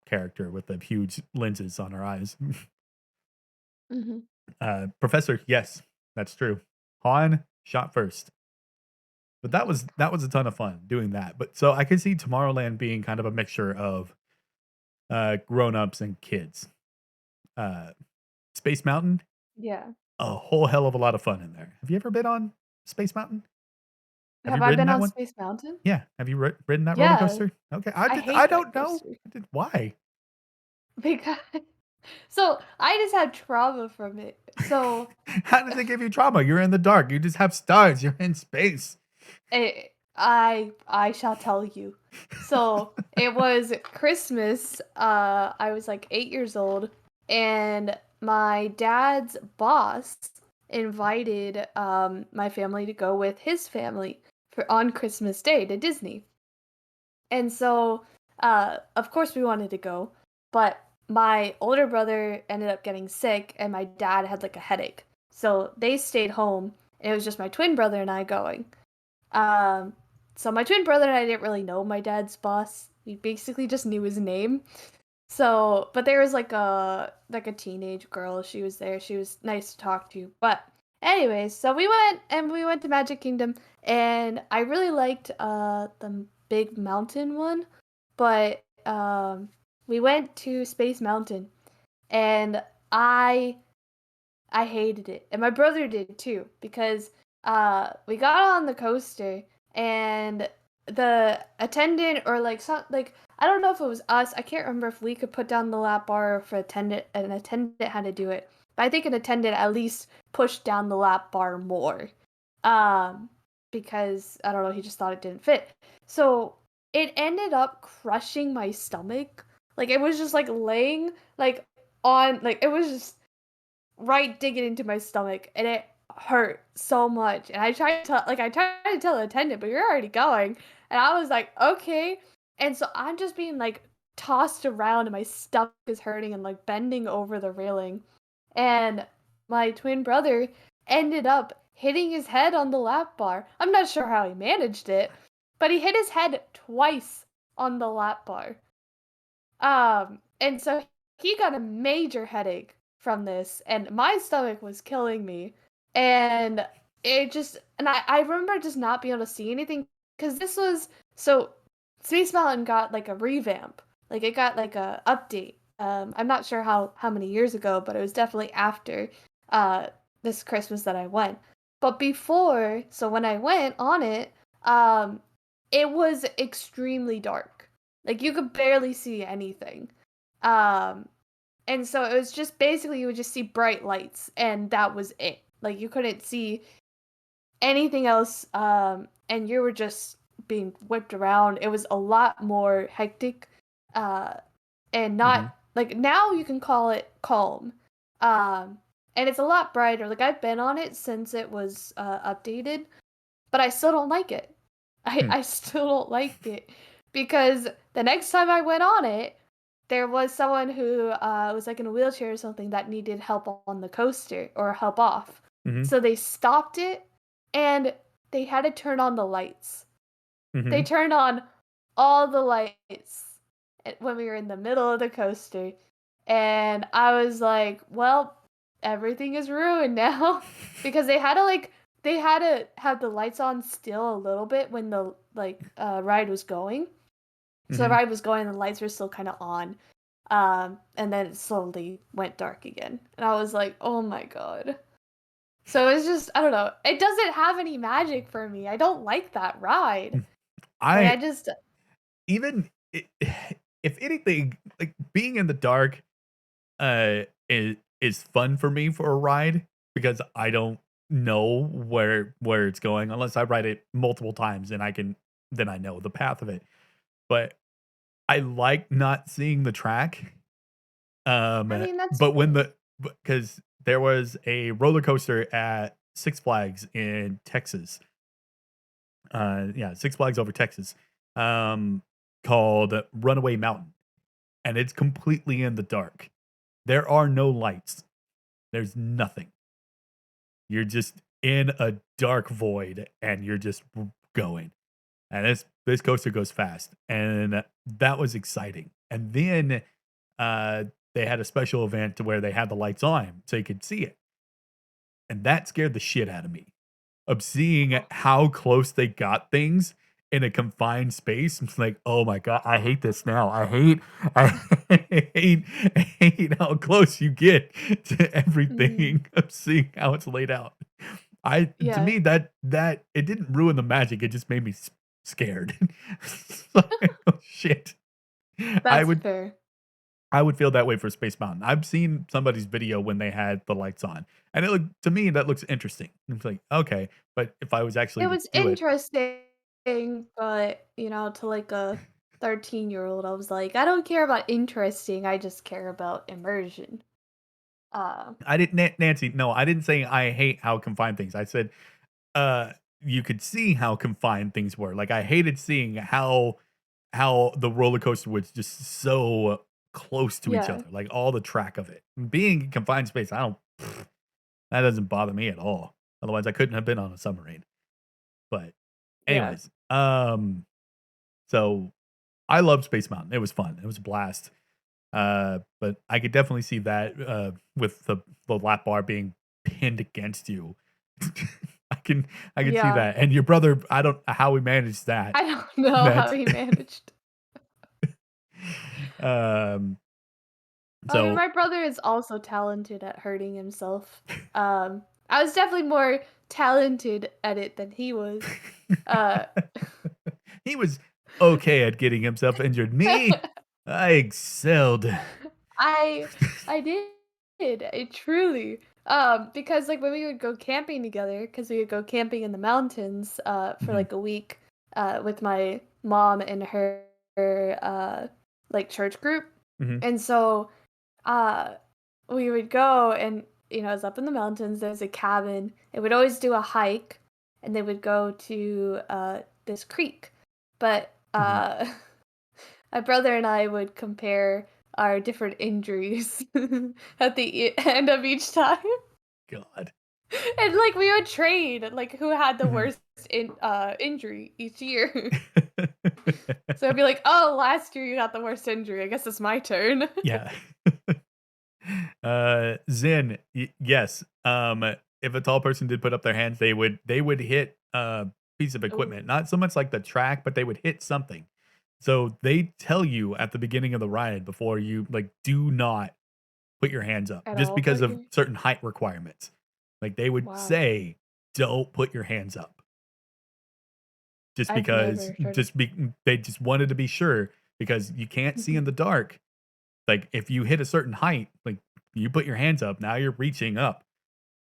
character with the huge lenses on her eyes. Mhm. Professor, yes, that's true. Han shot first. But that was a ton of fun doing that. But so I could see Tomorrowland being kind of a mixture of, grown-ups and kids. Uh, Space Mountain, Yeah. a whole hell of a lot of fun in there. Have you ever been on Space Mountain? Have you Have I ridden been that on one? Space Mountain? Yeah. Have you ridden that roller Yeah. coaster? Okay. I I hate that don't know. coaster Why? because so I just had trauma from it. So How does it give you trauma? You're in the dark. You just have stars. You're in space. I shall tell you. So it was Christmas. I was like 8 years old, and my dad's boss invited my family to go with his family for on Christmas Day to Disney. And so of course we wanted to go, but my older brother ended up getting sick and my dad had like a headache. So they stayed home and it was just my twin brother and I going. Um, so my twin brother and I didn't really know my dad's boss. We basically just knew his name. So, but there was like a teenage girl. She was there. She was nice to talk to. But anyways, so we went to Magic Kingdom and I really liked the big mountain one, but we went to Space Mountain and I I hated it. And my brother did too because we got on the coaster and the attendant or like some like I don't know if it was us. I can't remember if we could put down the lap bar or if an attendant had to do it. But I think an attendant at least pushed down the lap bar more. Um because I don't know, he just thought it didn't fit. So it ended up crushing my stomach. Like it was just like laying like on like it was just right digging into my stomach and it hurt so much. And I tried to tell the attendant, but you're already going. And I was like, okay. And so I'm just being like tossed around and my stomach is hurting and like bending over the railing. And my twin brother ended up hitting his head on the lap bar. I'm not sure how he managed it, but he hit his head twice on the lap bar. And so he got a major headache from this, and my stomach was killing me. And I remember just not being able to see anything because this was so Space Mountain got like a revamp, like it got like a update. I'm not sure how many years ago, but it was definitely after uh this Christmas that I went. But before, so when I went on it, it was extremely dark. Like you could barely see anything. Um and so it was just basically you would just see bright lights and that was it. Like you couldn't see anything else and you were just being whipped around. It was a lot more hectic uh and not Mhm. like now you can call it calm. Um and it's a lot brighter. Like I've been on it since it was updated, but I still don't like it. I Hmm. I still don't like it. because the next time I went on it, there was someone who was like in a wheelchair or something that needed help on the coaster or help off. Mhm. So they stopped it and they had to turn on the lights. They Mhm. turned on all the lights when we were in the middle of the coaster. And I was like, well, everything is ruined now because they had to have the lights on still a little bit when the ride was going. So the Mhm. ride was going and the lights were still kind of on. And then it slowly went dark again. And I was like, "Oh my god." So it's just I don't know. It doesn't have any magic for me. I don't like that ride. Like I I just even I if anything, like, being in the dark, is fun for me for a ride because I don't know where it's going unless I ride it multiple times and then I know the path of it. But I like not seeing the track. I mean that's But when fair. because there was a roller coaster at Six Flags in Texas. Yeah, Six Flags over Texas. Um, called Runaway Mountain, and it's completely in the dark. There are no lights. There's nothing. You're just in a dark void and you're just going. And this coaster goes fast. And that was exciting. And then uh they had a special event to where they had the lights on so you could see it. And that scared the shit out of me. Of seeing how close they got things in a confined space. It's like, "Oh my god, I hate this now. I I hate how close you get to Mhm. everything of seeing how it's laid out." I to Yeah, me, that it didn't ruin the magic, it just made me scared. It's like, "Oh, shit." I that's would fair. I would feel that way for Space Mountain. I've seen somebody's video when they had the lights on, and it looked to me, that looks interesting. It's like, "Okay," but if I was actually It to was do it, interesting, but to like a 13-year-old, I was like, I don't care about interesting, I just care about immersion. Uh, I didn't Nancy, no, I didn't say I hate how confined things. I said, uh, you could see how confined things were. Like, I hated seeing how the roller coaster was just so close to each yeah, other, like, all the track of it. Being in confined space, I don't that doesn't bother me at all. Otherwise, I couldn't have been on a submarine. But yeah. anyways, so I loved Space Mountain. It was fun. It was a blast. But I could definitely see that, with the lap bar being pinned against you. I can I can see Yeah. that. And your brother, I don't how we managed that. I don't know how That he managed. um, I mean, so my brother is also talented at hurting himself. I was definitely more talented at it than he was. Uh, he was okay at getting himself injured. Me, I excelled. I I did. It truly. Because like when we would go camping together, because we would go camping in the mountains, for Mhm, like a week, with my mom and her like church group, mhm, and so uh we would go and it's up in the mountains, there's a cabin. It would always do a hike and they would go to this creek. But mhm. my brother and I would compare our different injuries at the end of each time. God. And like we would trade like who had the Mhm. worst injury each year. So I'd be like, "Oh, last year you got the worst injury. I guess it's my turn." Yeah. Zen, yes. If a tall person did put up their hands, they would hit a piece of equipment. Ooh, Not so much like the track, but they would hit something. So they tell you at the beginning of the ride before you like do not put your hands up at just all because put of your certain height requirements. Like they would wow. say, don't put your hands up just I've because never heard of they just wanted to be sure because you can't see in Mhm. the dark. Like if you hit a certain height, like you put your hands up, now you're reaching up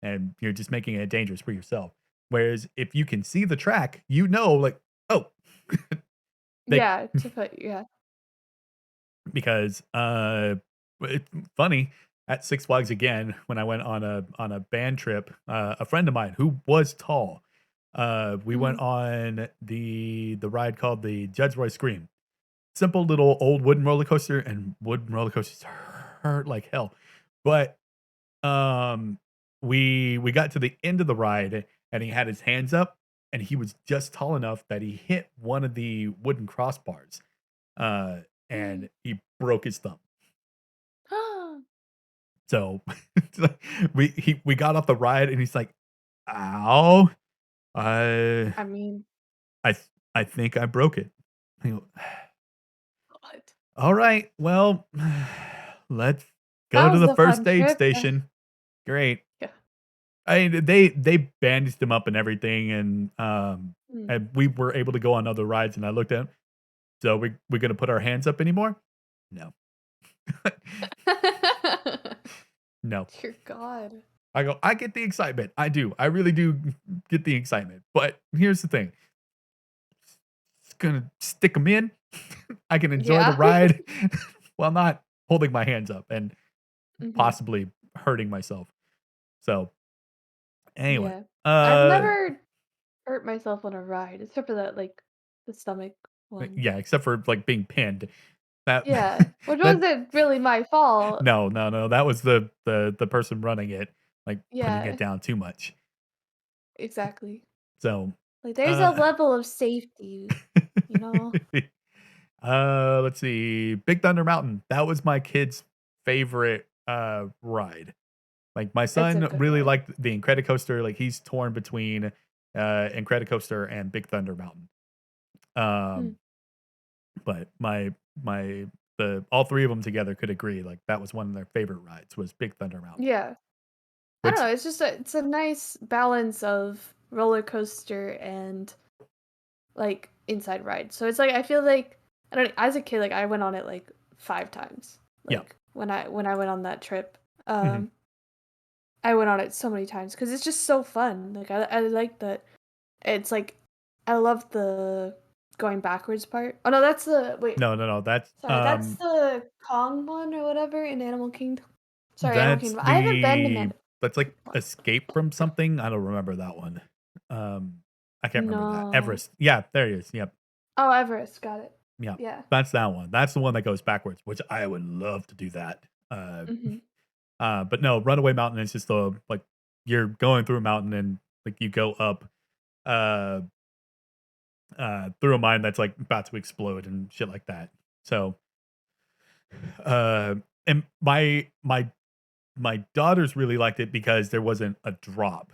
and you're just making it dangerous for yourself. Whereas if you can see the track, you know, like, oh, they Yeah, to put yeah. because it's funny at Six Flags again when I went on a band trip, a friend of mine who was tall, we went Mhm. on the ride called the Judge Roy Scream. simple little old wooden roller coaster, and wooden roller coasters hurt like hell. But um, we got to the end of the ride, and he had his hands up, and he was just tall enough that he hit one of the wooden crossbars, uh, Mm. and he broke his thumb. So we got off the ride, and he's like, "Ow, I I mean, I I think I broke it." I go, what? "All right, well, let's That go to was the a first fun aid trip. station." Great. Yeah. I mean, they bandaged him up and everything, Mm. and we were able to go on other rides, and I looked at him, "So we gonna put our hands up anymore?" "No." "No." Dear God. I go, "I get the excitement. I do. I really do get the excitement, but here's the thing. It's gonna stick them in. I can enjoy the Yeah. ride while not holding my hands up and Mhm. possibly hurting myself." So, anyway, Yeah. I've uh, never hurt myself on a ride, except for that, like, the stomach one. yeah, except for, like, being pinned. That Yeah, which that wasn't really my fault. no, no, no, that was the person running it, like, putting it Yeah, down too much. exactly. So, Like, there's a uh level of safety, you know? let's see, Big Thunder Mountain, that was my kid's favorite, ride. Like, my It's a son good really ride. liked the Incredicoaster, like, he's torn between, Incredicoaster and Big Thunder Mountain. Mm, Um, but my the all 3 of them together could agree, like, that was one of their favorite rides was Big Thunder Mountain, yeah. I don't which know, it's a nice balance of roller coaster and, like, inside ride. So it's like I feel like I don't as a kid, like, I went on it, like, 5 times. yeah. Like, when I went on that trip. Mhm. I went on it so many times because it's just so fun. Like, I like that it's like I love the going backwards part. Oh, no, that's the wait, No, no, no, sorry, that's the Kong one or whatever in Animal Kingdom. Sorry, Animal that's Kingdom. I haven't been to that's like one. Escape from something, I don't remember that one. Um, I can't remember that. No. Everest. Yeah, there he is, yep, Oh, Everest, got it. yeah. Yeah. That's that one. That's the one that goes backwards, which I would love to do that. Mhm. But no, Runaway Mountain is just a like, you're going through a mountain and, like, you go up, uh through a mine that's, like, about to explode and shit like that. So, uh, and my daughters really liked it because there wasn't a drop.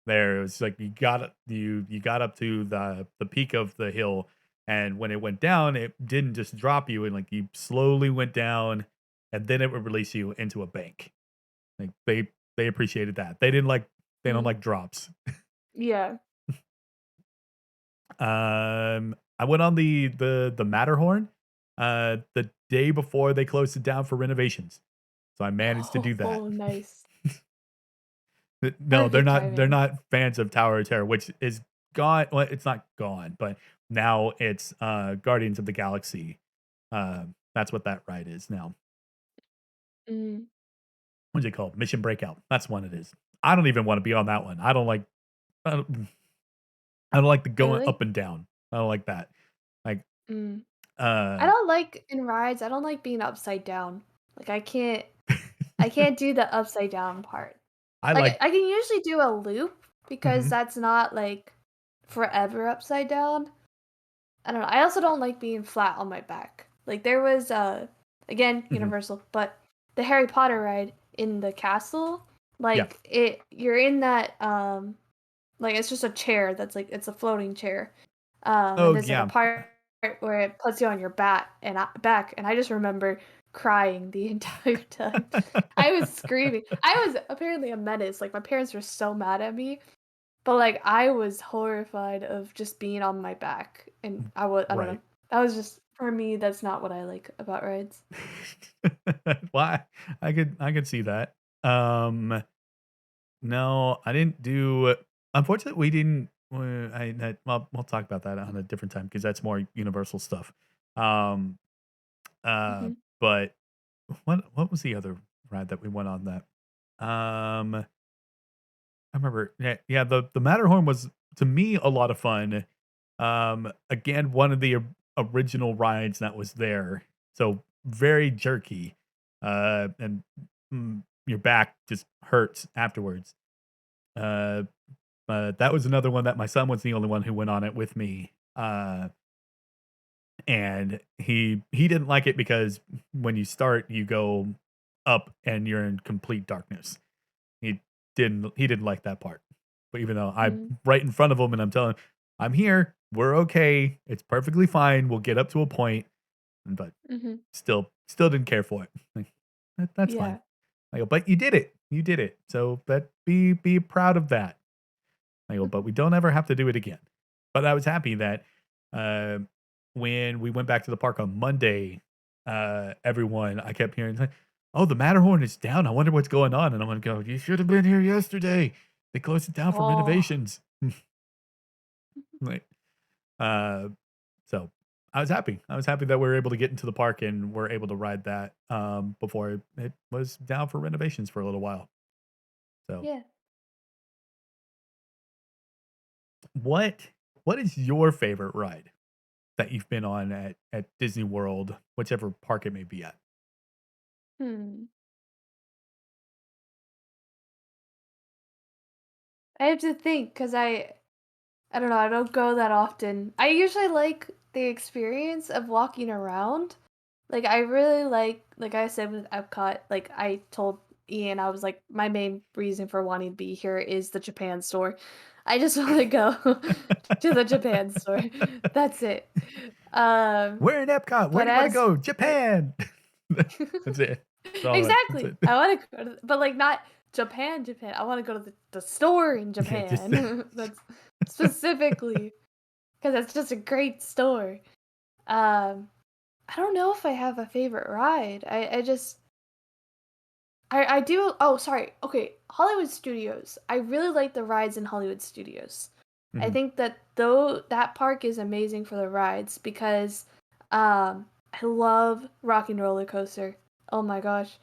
There, it was like you got up to the peak of the hill, and when it went down, it didn't just drop you, and, like, you slowly went down, and then it would release you into a bank. Like, they appreciated that. They don't Mm. like drops. Yeah. I went on the Matterhorn, the day before they closed it down for renovations, so I managed to do that. Oh, nice. No, Perfect they're timing. not fans of Tower of Terror, which is gone. Well, it's not gone, but now it's, Guardians of the Galaxy. That's what that ride is now. Mm. What's it called? Mission Breakout. That's one it is. I don't even wanna be on that one. I don't I don't like the going Really? up and down. I don't like that. Like, Mm. I uh don't like in rides, I don't like being upside down. Like, I can't do the upside down part. I Like, like I can usually do a loop because mhm, that's not, like, forever upside down. I don't know, I also don't like being flat on my back. Like, there was, again, mhm, Universal, but the Harry Potter ride in the castle, yeah. like, you're in that, like, it's just a chair that's, like it's a floating chair. And Oh, there's, like, a yeah. part where it puts you on your back, and I just remember crying the entire time. I was screaming. I was apparently a menace, like, my parents were so mad at me, but, like, I was horrified of just being on my back, and I don't know. Right. That was just for me, that's not what I like about rides. Why? I could see that. No, I didn't do unfortunately, we didn't we'll talk about that on a different time because that's more universal stuff. Um, uh, Mhm. but what was the other ride that we went on that? I remember, yeah, the Matterhorn was, to me, a lot of fun. Again, one of the original rides that was there. So very jerky, and your back just hurts afterwards. Uh, but that was another one that my son was the only one who went on it with me. And he didn't like it because when you start, you go up and you're in complete darkness. He didn't like that part. But even though I'm Mm, right in front of him and I'm telling him, "I'm here. We're okay. It's perfectly fine. We'll get up to a point," but mhm. still didn't care for it. Like, That's fine." Yeah. I go, "But you did it. You did it. So that be proud of that." I go, "But we don't ever have to do it again." But I was happy that, uh, when we went back to the park on Monday, everyone I kept hearing like, "Oh, the Matterhorn is down. I wonder what's going on." And I'm gonna go, "You should have been here yesterday. They closed it down for Oh. renovations." Like, uh, so I was happy. I was happy that we were able to get into the park and we're able to ride that, before it was down for renovations for a little while. So Yeah. what what is your favorite ride that you've been on at Disney World, whichever park it may be at? Hmm. I have to think because I don't know, I don't go that often. I usually like the experience of walking around. Like, I really like I said with Epcot, like, I told Ian, I was like, "My main reason for wanting to be here is the Japan store. I just wanna go to the Japan store. That's it." Um, We're in Epcot. Where but do you wanna as go? for Japan. That's it. That's all that's Exactly. it. I wanna go to but, like, not Japan, Japan. I wanna go to the store in Yeah, just Japan. That's specifically 'cause it's just a great store. Um, I don't know if I have a favorite ride. I just I do oh, sorry. Okay, Hollywood Studios. I really like the rides in Hollywood Studios. I Mhm, think that though that park is amazing for the rides because, I love Rocking Roller Coaster. Oh my gosh.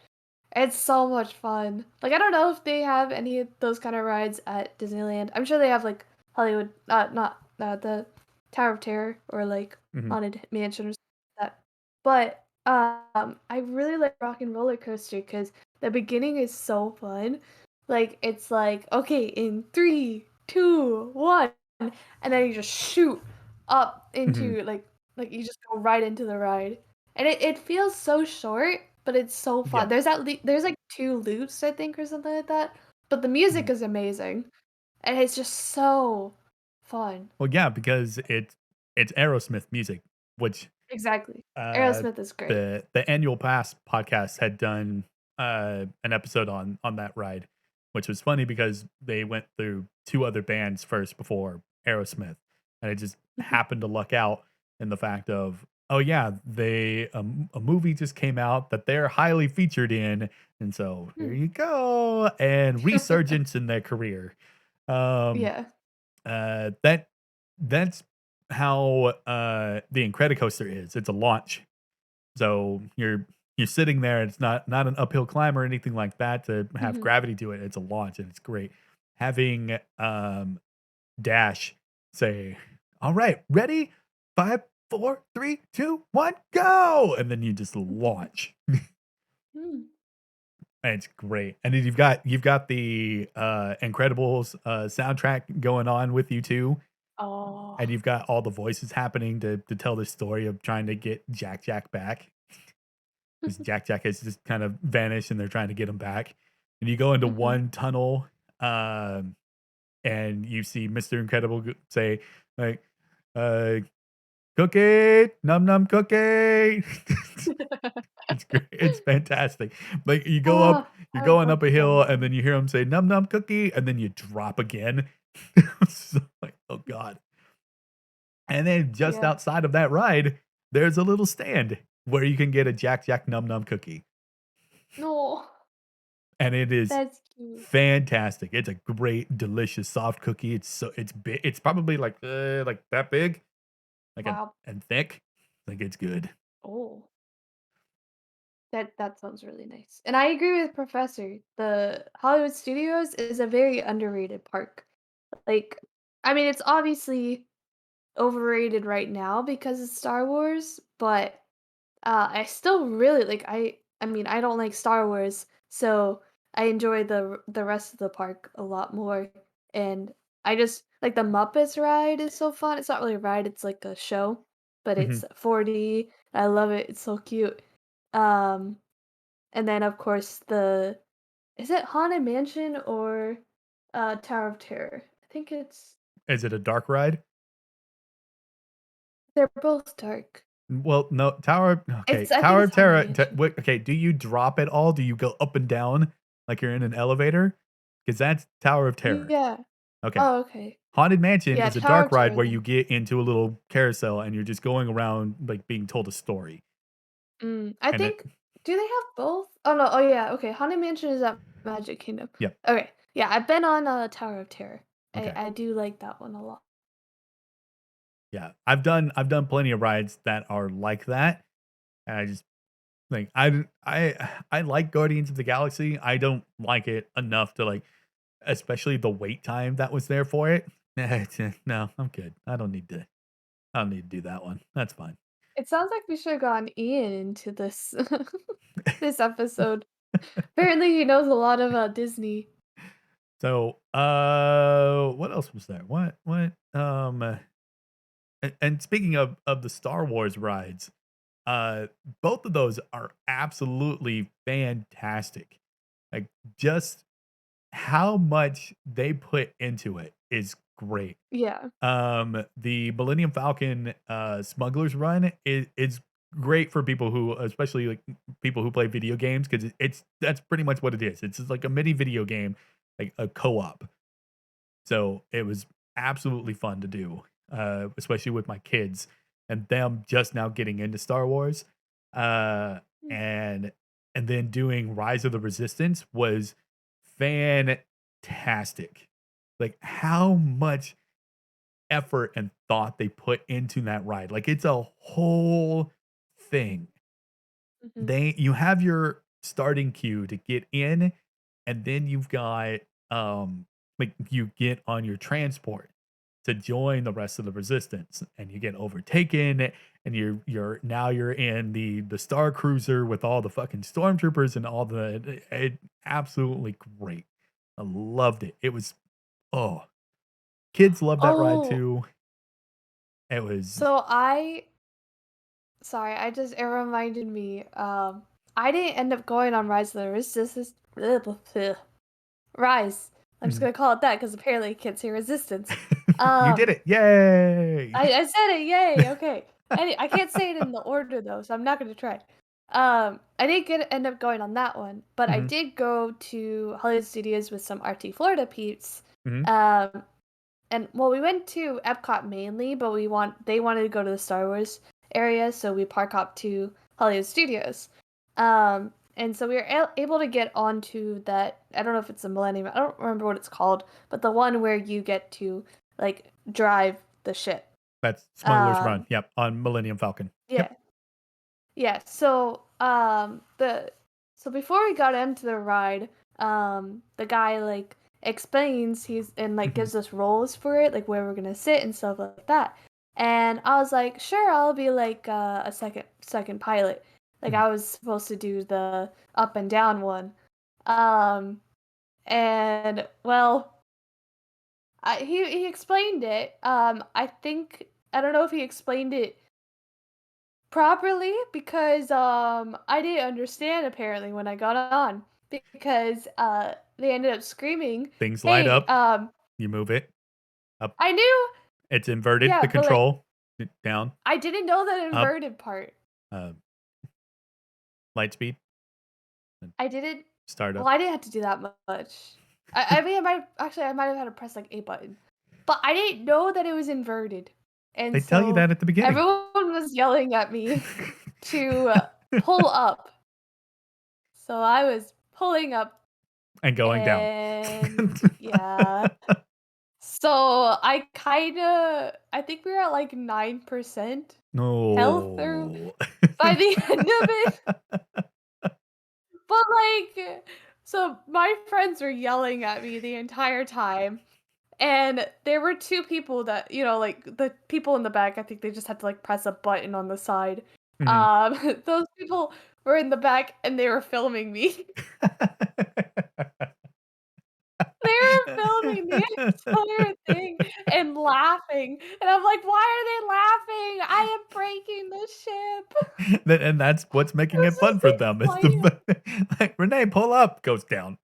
It's so much fun. Like, I don't know if they have any of those kind of rides at Disneyland. I'm sure they have, like, Hollywood not, the Tower of Terror or, like, mhm. Haunted Mansion or something like that. But, I really like Rock and Roller Coaster because the beginning is so fun. Like, it's like, "Okay, in 3, 2, 1," and then you just shoot up Mhm. into, like, you just go right into the ride. And it feels so short, but it's so fun. Yeah. There's, like, 2 loops, I think, or something like that, but the music Mhm. is amazing, and it's just so fun. Well, yeah, because it's Aerosmith music, which Exactly. uh, Aerosmith is great. the Annual Pass podcast had done, an episode on that ride, which was funny because they went through 2 other bands first before Aerosmith, and it just Mhm. happened to luck out in the fact of, oh, yeah, a movie just came out that they're highly featured in, and so here Hmm. you go, and resurgence in their career. Um, Yeah. that's how, the Incredicoaster is. It's a launch. So you're sitting there, it's not an uphill climb or anything like that to have Mhm. gravity do it. It's a launch and it's great. Having Dash say, "All right, ready? 5, 4, 3, 2, 1, go!" And then you just launch. Mm. And it's great. And then you've got the Incredibles soundtrack going on with you too. Oh. And you've got all the voices happening to tell the story of trying to get Jack back. 'Cause Jack has just kind of vanished, and they're trying to get him back. And you go into Mhm. one tunnel, and you see Mr. Incredible say, like, uh, "Cookie, num num cookie." It's great. It's fantastic. Like, Oh, you're I would going love up a to go hill, and again. then you hear him say, "Num num cookie," and then you drop again. So, like, "Oh god." And then just Yeah. outside of that ride, there's a little stand where you can get a Jack Num Num cookie, No, and it is that's cute. fantastic. It's a great, delicious, soft cookie. It's big. It's probably like that big, like Wow. and thick. Like it's good. Oh. That sounds really nice. And I agree with Professor. The Hollywood Studios is a very underrated park. Like, I mean, it's obviously overrated right now because it's Star Wars, but I still really like I mean, I don't like Star Wars, so I enjoy the rest of the park a lot more, and I just like the Muppets ride is so fun. It's not really a ride, it's like a show, but Mhm. it's 4D. I love it. It's so cute. Um, and then of course the is it Haunted Mansion or Tower of Terror? I think it's Is it a dark ride? they're both dark. Well, no, Tower It's okay, I think Tower it's of Haunted Terror t Mansion. wait, okay, do you drop it all? Do you go up and down like you're in an elevator? Because that's Tower of Terror. Yeah. Okay. Oh, okay. Haunted Mansion Yeah, is a Tower dark of ride Terror where then. you get into a little carousel and you're just going around, like, being told a story, I and it think do they have both? Oh, no, oh, yeah, okay, Haunted Mansion is at Magic Kingdom. Yep, Okay, yeah, I've been on, Tower of Terror. I okay. I do like that one a lot. Yeah, I've done plenty of rides that are like that, and I just like, I like Guardians of the Galaxy, I don't like it enough to, like especially the wait time that was there for it. No, I'm good. I don't need to do that one. That's fine. It sounds like we should've gotten Ian into this this episode. Apparently he knows a lot of, Disney. So, what else was there? And speaking of the Star Wars rides, both of those are absolutely fantastic. Like, just how much they put into it is great. Yeah. The Millennium Falcon, Smuggler's Run is great for people who especially, like, people who play video games because it's that's pretty much what it is. It's just like a mini video game, like a co-op. So, it was absolutely fun to do, especially with my kids and them just now getting into Star Wars. Uh, Mm, and and then doing Rise of the Resistance was fantastic. Like, how much effort and thought they put into that ride. Like, it's a whole thing. mhm, They you have your starting queue to get in, and then you've got, like, you get on your transport to join the rest of the resistance, and you get overtaken, and you're in the Star Cruiser with all the fucking stormtroopers and all the absolutely great. I loved it. It was oh, kids love that ride oh, too. It was so I sorry, I just it reminded me, I didn't end up going on Rise of the Resistance Rise. I'm just mhm. gonna call it that because apparently it can't say resistance. You did Um, it. Yay. I said it, yay, okay. I can't say it in the order though, so I'm not gonna try. I didn't end up going on that one, but I Mhm, did go to Hollywood Studios with some RT Florida peeps. mhm. Um, and well, we went to Epcot mainly, but they wanted to go to the Star Wars area, so we park hopped to Hollywood Studios. And so we were able to get onto that. I don't know if it's a Millennium. I don't remember what it's called, but the one where you get to like drive the ship. That's Smuggler's Run. Um, Yep, on Millennium Falcon. Yep. yeah, yeah. So the so before we got into the ride, the guy like explains he's and like Mhm, gives us roles for it, like where we're gonna sit and stuff like that. And I was like, sure, I'll be like a second pilot. Like mhm. I was supposed to do the up and down one. Um, and well, he explained it. I think I don't know if he explained it properly because I didn't understand apparently when I got on because they ended up screaming, Things light "Hey, up, you move it up. I knew." It's inverted, Yeah, the but like control, down, I didn't know that up, inverted part. uh, light speed, and I didn't start well, up. I didn't have to do that much. I mean I might have had to press like a button. But I didn't know that it was inverted. And They tell you so that at the beginning. everyone was yelling at me to pull up. So I was pulling up. And going down. And yeah. So I think we were at like 9% health or No. by the end of it. But like so my friends were yelling at me the entire time. And there were 2 people that, like, the people in the back, I think they just had to, like, press a button on the side. Mhm. Those people were in the back and they were filming me. They were filming the entire thing and laughing, and I'm like, "Why are they laughing? I am breaking the ship." And that's what's making This it fun is for them. It's exciting. the like, "Renee, pull up," goes down.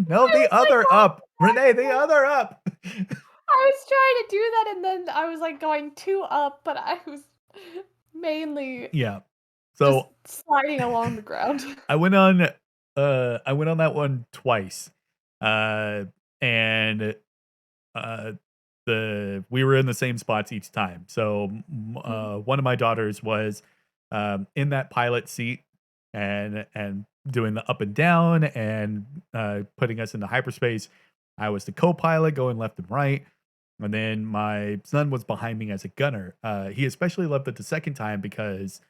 No, I the was, like, other going up. Renee, the other up. I was trying to do that, and then I was, like, going 2 up, but I was mainly Yeah. just So, sliding along the ground. I went on, I went on that one twice, uh, and, uh, the we were in the same spots each time. So, Mm, one of my daughters was, in that pilot seat and doing the up and down and, putting us into hyperspace. I was the co-pilot going left and right, and then my son was behind me as a gunner. He especially loved it the second time because,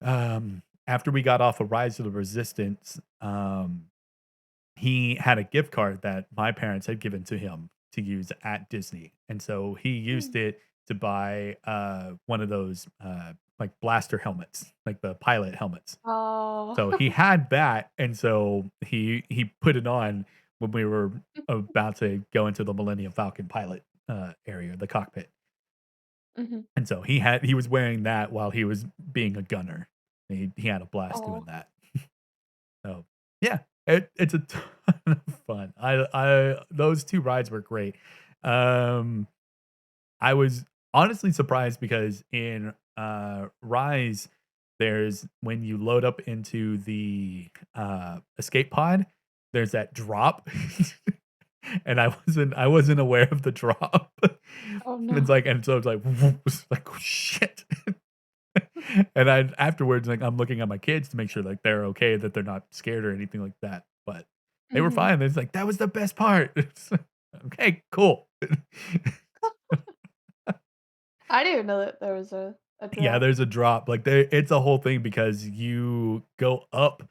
after we got off of Rise of the Resistance, he had a gift card that my parents had given to him to use at Disney, and so he used mm. it to buy, one of those, like, blaster helmets, like the pilot helmets. Oh. So he had that, and so he put it on when we were about to go into the Millennium Falcon pilot, area, the cockpit, Mhm. and so he was wearing that while he was being a gunner. He had a blast doing Oh. that. So, yeah, it's a ton of fun. I those 2 rides were great. Um, I was honestly surprised because in, Rise, there's when you load up into the, escape pod, there's that drop, and I wasn't aware of the drop. Oh, It's no. like and so it's like, it's like, "Oh, shit." And I afterwards, like, I'm looking at my kids to make sure, like, they're okay, that they're not scared or anything like that, but they were Mhm. fine. It's like, "That was the best part." It's like, "Okay, cool." I didn't even know that there was a Yeah, drop. there's a drop, like, there it's a whole thing because you go up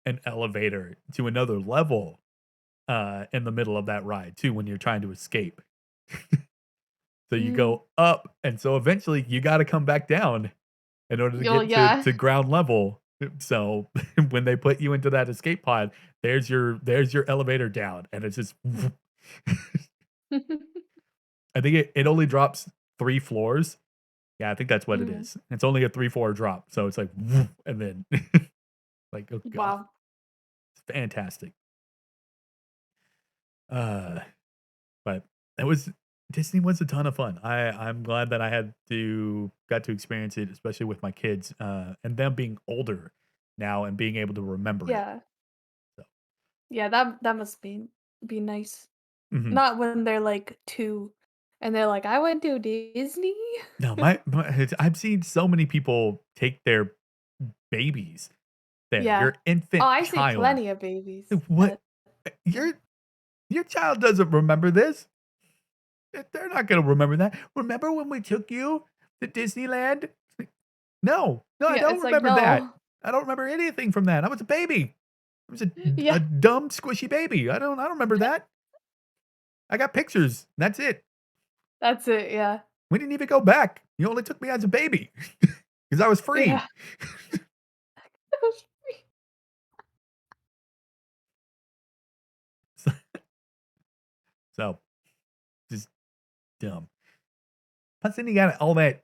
an elevator to another level, in the middle of that ride too when you're trying to escape. So you Mm. go up, and so eventually you gotta come back down in order to Oh, get to yeah. ground level. So when they put you into that escape pod, there's your elevator down, and it's just I think it only drops 3 floors. Yeah, I think that's what it Mm. is. It's only a 3-floor drop, so it's like, and then like, oh god, Wow. it's fantastic. Uh, but it was Disney was a ton of fun. I'm glad that I got to experience it, especially with my kids, and them being older now and being able to remember it. Yeah. So, Yeah, that must be nice. mhm. Not when they're, like, 2 and they're like, "I went to Disney?" No, I've seen so many people take their babies there, Yeah. your Oh, infant I see child. plenty of babies, What? but yeah. Your child doesn't remember this. They're not gonna remember that. "Remember when we took you to Disneyland?" No, no, I Yeah, don't it's like, remember that. "No." I don't remember anything from that. I was a baby. I was Yeah, a dumb, squishy baby. I don't remember that. I got pictures. That's it. that's it, yeah. We didn't even go back. You only took me as a baby because I was free. Yeah. So so, just dumb. Plus, then you got all that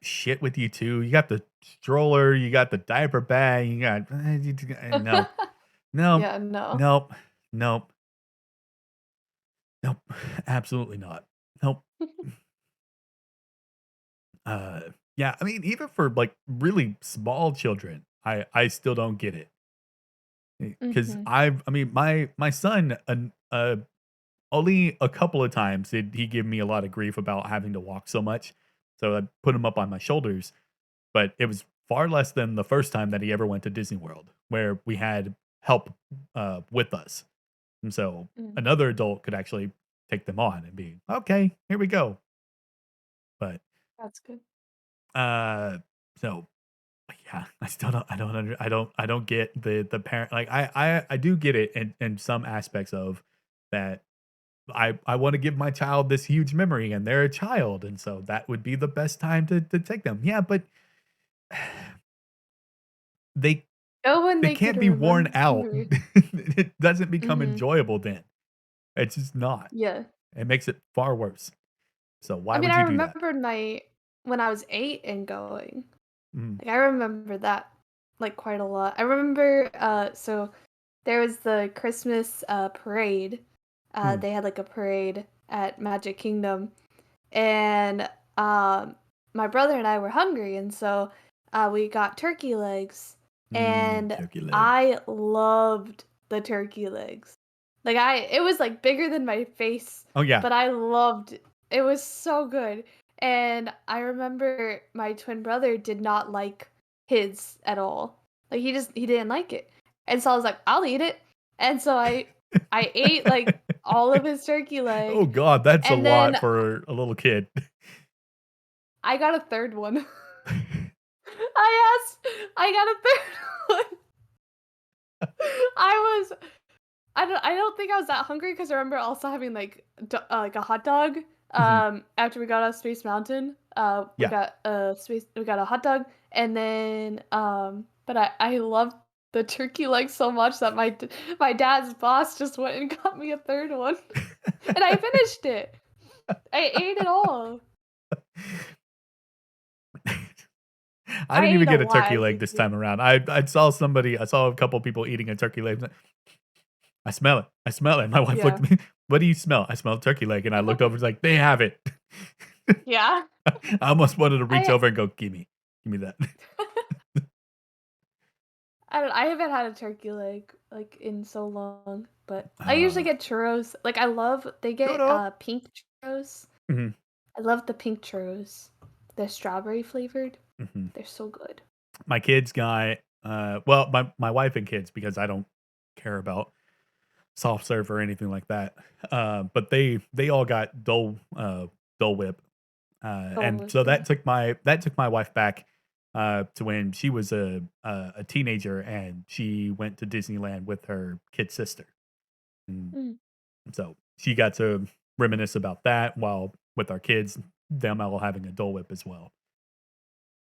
shit with you too. You got the stroller, you got the diaper bag, you got no, no, Yeah, no. nope, nope, nope, absolutely not. Nope. Uh, yeah, I mean, even for like really small children, I still don't get it because Mhm. I mean, my son, only a couple of times did he give me a lot of grief about having to walk so much, so I put him up on my shoulders. But it was far less than the first time that he ever went to Disney World, where we had help, with us. And so Mm, another adult could actually take them on and be, "Okay, here we go." But, that's good. uh, so, yeah, I don't get the parent like, I do get it in some aspects of that I wanna give my child this huge memory, and they're a child, and so that would be the best time to take them. Yeah, but they Go when they they could can't be worn out. remember. It doesn't become Mhm. enjoyable then. It's just not. Yeah. It makes it far worse. So I why mean, would I you do that? remembered my when I was 8 and going. Mhm, Like, I remember that, like, quite a lot. I remember, so there was the Christmas, parade. mhm, They had, like, a parade at Magic Kingdom, and, my brother and I were hungry, and so, we got turkey legs, and turkey leg. I loved the turkey legs. Like, it was, like, bigger than my face, Oh, yeah. but I loved it. It was so good, and I remember my twin brother did not like his at all. Like, he didn't like it, and so I was like, "I'll eat it," and so I ate, like, all of his turkey Oh leg, god, that's a and lot then for a little kid. I got a 3rd one. I got a 3rd one. I was I don't think I was that hungry because I remember also having, like, like, a hot dog, Mhm. after we got off Space Mountain. Yeah. We got a hot dog, and then, but I loved the turkey leg so much that my dad's boss just went and got me a 3rd one, and I finished it. I ate it all. I I didn't even ate a get a lot turkey as a leg this time kid. around. I saw a couple people eating a turkey leg. I smell it. I smell it. My wife looked Yeah. at me, "What do you smell?" "I smell turkey leg," and I looked over, it's like, "They have it." Yeah. I almost wanted to reach I over and go, Give me that." I don't I haven't had a turkey leg, like, in so long, but I usually Uh, get churros. Like, I love they get, Churro. pink churros. Mhm, I love the pink churros. They're strawberry flavored. mhm. They're so good. My kids got, well, my wife and kids, because I don't care about soft serve or anything like that, but they all got Dole Whip. And Dole so yeah. that took my wife back, to when she was a teenager and she went to Disneyland with her kid sister. And Mm, so she got to reminisce about that while with our kids, them all having a Dole Whip as well.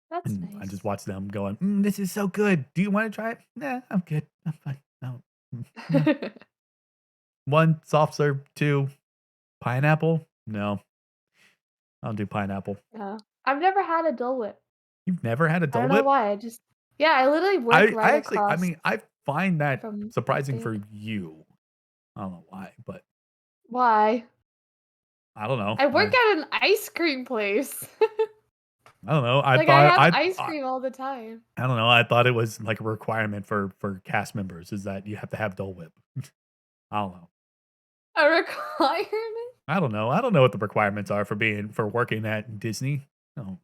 that's And I just nice. watched them going, "This is so good. Do you wanna try it?" "Nah, I'm good. I'm fine. No. No." 1, soft serve, 2, pineapple? No, I don't do pineapple. Yeah. I've never had a Dole Whip. You've never had a I Dole don't know Whip? why, I just yeah, I literally work right I across mean, I find that from the surprising for thing. you. I don't know why, but Why? I don't know. I work at an ice cream place. I don't know. Like, I have ice cream all the time. I don't know. I thought it was like a requirement for cast members is that you have to have Dole Whip. I don't know. A requirement? I don't know what the requirements are for working at Disney. No.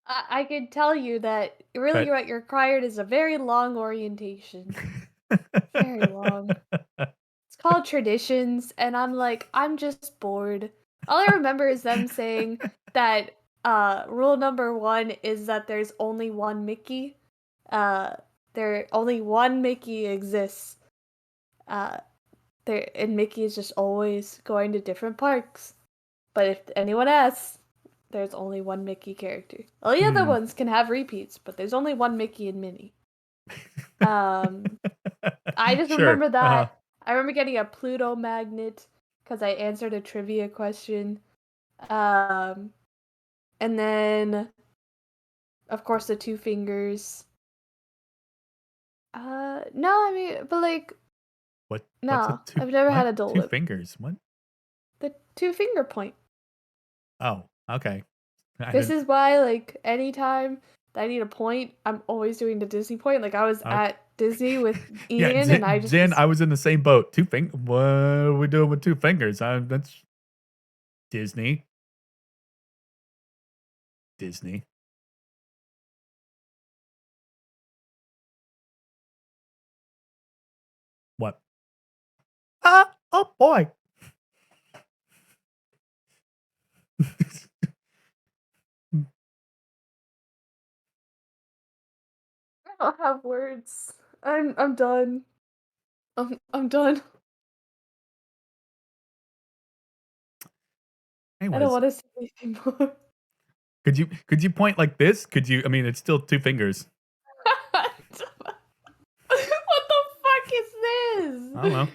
I could tell you that really But what you're required is a very long orientation. Very long. It's called traditions, and I'm like, I'm just bored. All I remember is them saying that rule number one is that there's only one Mickey. Uh there only one Mickey exists. Uh there and Mickey is just always going to different parks. But if anyone asks, there's only one Mickey character. All the other Hmm. ones can have repeats, but there's only one Mickey and Minnie. Um, I just Sure. remember Uh-huh. that. I remember getting a Pluto magnet because I answered a trivia question. Um, and then of course the two fingers. No, I mean, but like, What's a no, two I've never had what? a Dole 2 Whip. fingers? What? The two finger point. Oh, okay. I This didn't is why, like, anytime that I need a point, I'm always doing the Disney point. Like, I was okay. at Disney with Yeah, Ian, and I just Jen, was I was in the same boat. 2 what are we doing with 2 fingers? That's Disney. Disney. What? Ah, oh boy. I don't have words. I'm done. I'm done. I don't Anyways, wanna say anything more. could you point like this? Could you I mean, it's still 2 fingers. What the fuck is I don't this? know,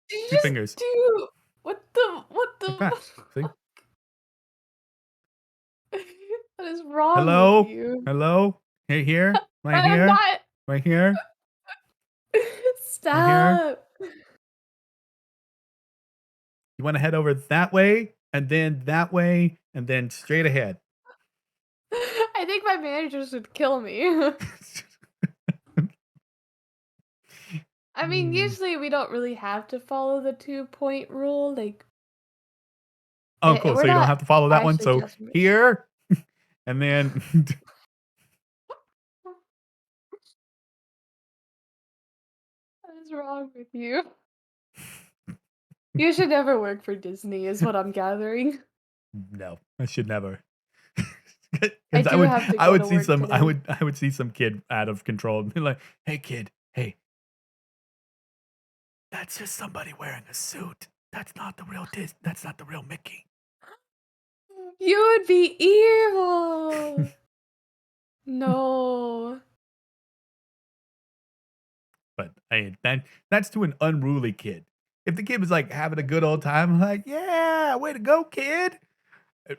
Did you 2 just fingers, do what like the that. See? what is wrong with "Hello? you? Hello? Hey, here? Right I'm here? not Right here? Right here? Stop. You wanna head over that way, and then that way, and then straight ahead." I think my managers would kill me. I mean, Mm. usually we don't really have to follow the 2-point rule, like, Oh, cool, we're so you don't not have to follow that one, actually so customers. here, and then What is wrong with you? You should never work for Disney is what I'm gathering. no, I should never. I Because do have to I go would to see work some today. I would see some kid out of control and be like, "Hey, kid, hey, that's just somebody wearing a suit. That's not the real Mickey." You would be evil. No. But, hey, that's to an unruly kid. If the kid was, like, having a good old time, I'm like, "Yeah, way to go, kid." Uh,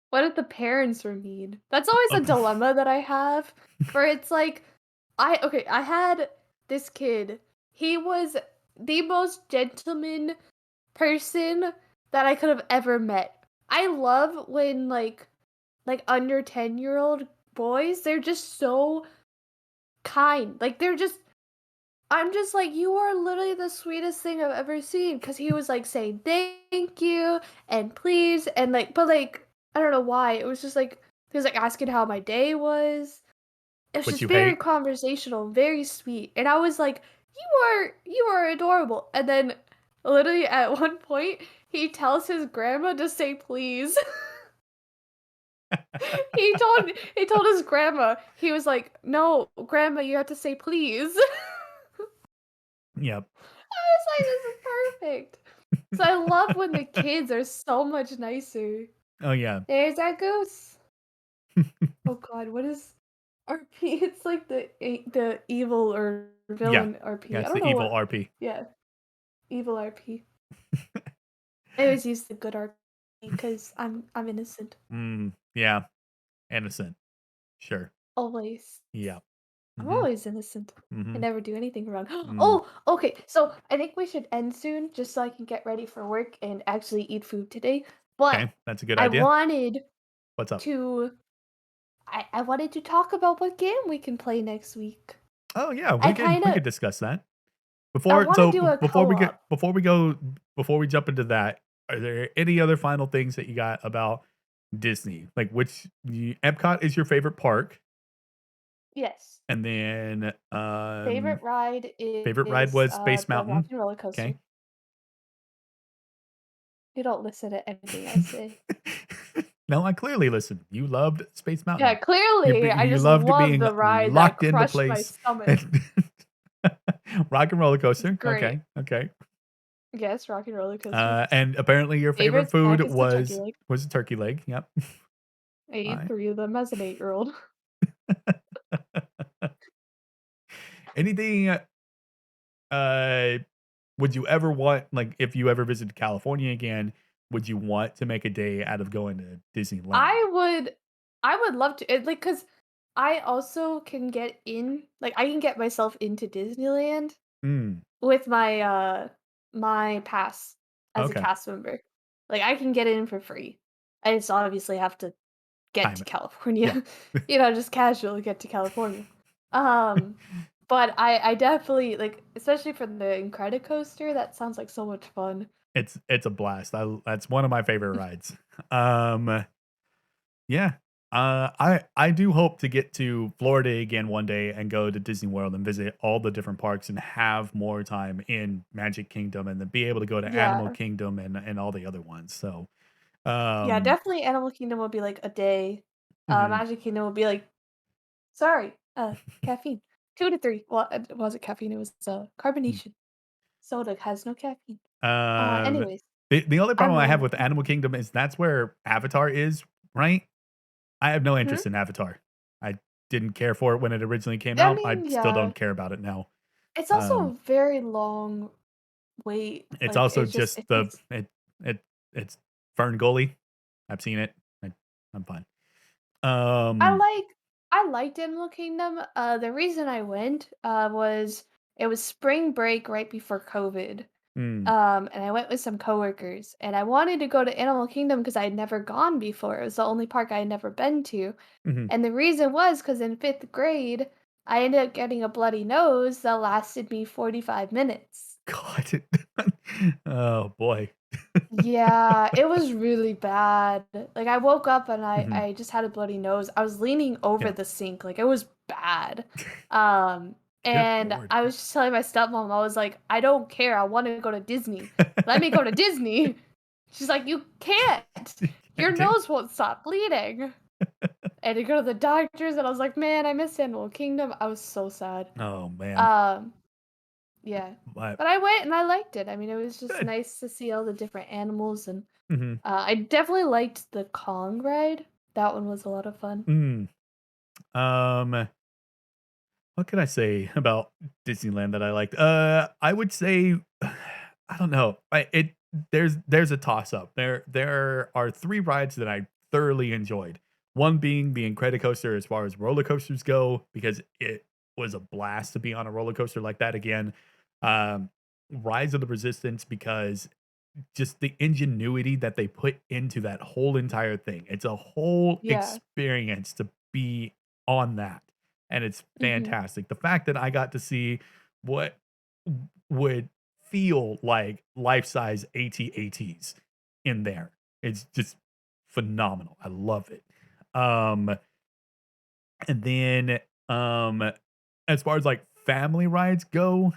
What if the parents were mean? That's always oh, a dilemma that I have, where it's like, I had this kid. He was the most gentleman person that I could have ever met. I love when under 10-year-old boys, they're just so kind. Like they're just I'm just like, "You are literally the sweetest thing I've ever seen." Because he was, like, saying "Thank you," and "Please," and, I don't know why, it was just, he was, asking how my day was. It was what just you very hate? conversational, very sweet, and I was like, "You are adorable," and then, literally, at one point, he tells his grandma to say "please." He told his grandma, he was like, "No, grandma, you have to say please." Yep. I was like, "This is perfect." So I love when the kids are so much nicer. Oh, yeah. There's our goose. Oh god, what is RP? It's like the evil or Yeah. villain Yeah, RP. I it's don't the know evil what. RP. Yeah, evil RP. I always use the good RP because I'm innocent. Yeah, innocent. Sure. Always. Yeah. I'm Mhm, always innocent. I mhm, never do anything wrong. mm. Oh, okay. So I think we should end soon just so I can get ready for work and actually eat food today. But Okay, that's a good I idea. wanted What's up? to I wanted to talk about what game we can play next week. Oh, yeah, I we kinda could discuss that. I Before wanna so do b a co-op. before we jump into that, are there any other final things that you got about Disney? Like, Epcot is your favorite park, Yes. and then, Favorite ride favorite ride is was Space the Mountain. Rocky Roller Coaster. Okay. You don't listen to anything I say. No, I clearly listened. You loved Space Yeah, Mountain. clearly, I You just loved love being the ride that locked into crushed my place. stomach. Rock and roller It's coaster. great. Okay, okay. Yes, Rocky Roller Coaster. And apparently your favorite Favorite food snack is the turkey leg. was a turkey leg. Yep. I All ate right. 3 of them as an 8-year-old. Anything uh would you ever want like if you ever visited California again, would you want to make a day out of going to Disneyland? I would I would love to cause I also can I can get myself into Disneyland Mm, with my pass as a okay. cast member. Like, I can get in for free. I just obviously have to get Time to it. Yeah. California, just casually get to California. Um, but I definitely especially for the Incredicoaster, that sounds like so much fun. It's a blast. That's one of my favorite rides. Um Yeah. I do hope to get to Florida again one day and go to Disney World and visit all the different parks and have more time in Magic Kingdom and then be able to go to Animal Yeah. Kingdom and all the other ones. So, Yeah, um, definitely Animal Kingdom will be, like, a day. mhm, Magic Kingdom will be like, "Sorry, caffeine." 2 to 3. Well, it wasn't caffeine, it was, mm. carbonation. Soda has no caffeine. Um, Anyways. The only I problem I have mean, with Animal Kingdom is that's where Avatar is, right? I have no hmm? interest in Avatar. I didn't care for it when it originally came I out. I mean, still yeah. don't care about it now. It's also a Um, very long wait. it's Like also it just just it takes. it it's Fern Gully. I've seen it. I, I'm fine. I Um, like I liked Animal Kingdom. The reason I went was it was spring break right before COVID. mm, And I went with some coworkers, and I wanted to go to Animal Kingdom because I had never gone before. It was the only park I had never been to. mhm. And the reason was because in fifth grade, I ended up getting a bloody nose that lasted me 45 minutes. God. Oh boy. Yeah, it was really bad. Like I woke up and I Mhm. I just had a bloody nose. I was leaning over Yeah. the sink. Like it was bad. Um Good and lord. I was just telling my stepmom, I was like, I don't care. I want to go to Disney. Let me go to Disney. She's like, you can't. I Your did. nose won't stop bleeding. And to go to the doctors, and I was like, man, I miss Animal Kingdom. I was so sad. Oh man. Um, yeah. But But I went and I liked it. I mean, it was just good. nice to see all the different animals, and Mhm. I definitely liked the Kong ride. That one was a lot of fun. Mm. Um, what can I say about Disneyland that I liked? I would say I don't know. There's a toss up. There are 3 rides that I thoroughly enjoyed. One being the Incredicoaster as far as roller coasters go, because it was a blast to be on a roller coaster like that again. Um, Rise of the Resistance because just the ingenuity that they put into that whole entire thing. It's a whole Yeah. experience to be on that, and it's Mhm. fantastic. The fact that I got to see what would feel like life-size AT-ATs in there, it's just phenomenal. I love it. Um, and then, as far as, like, family rides go,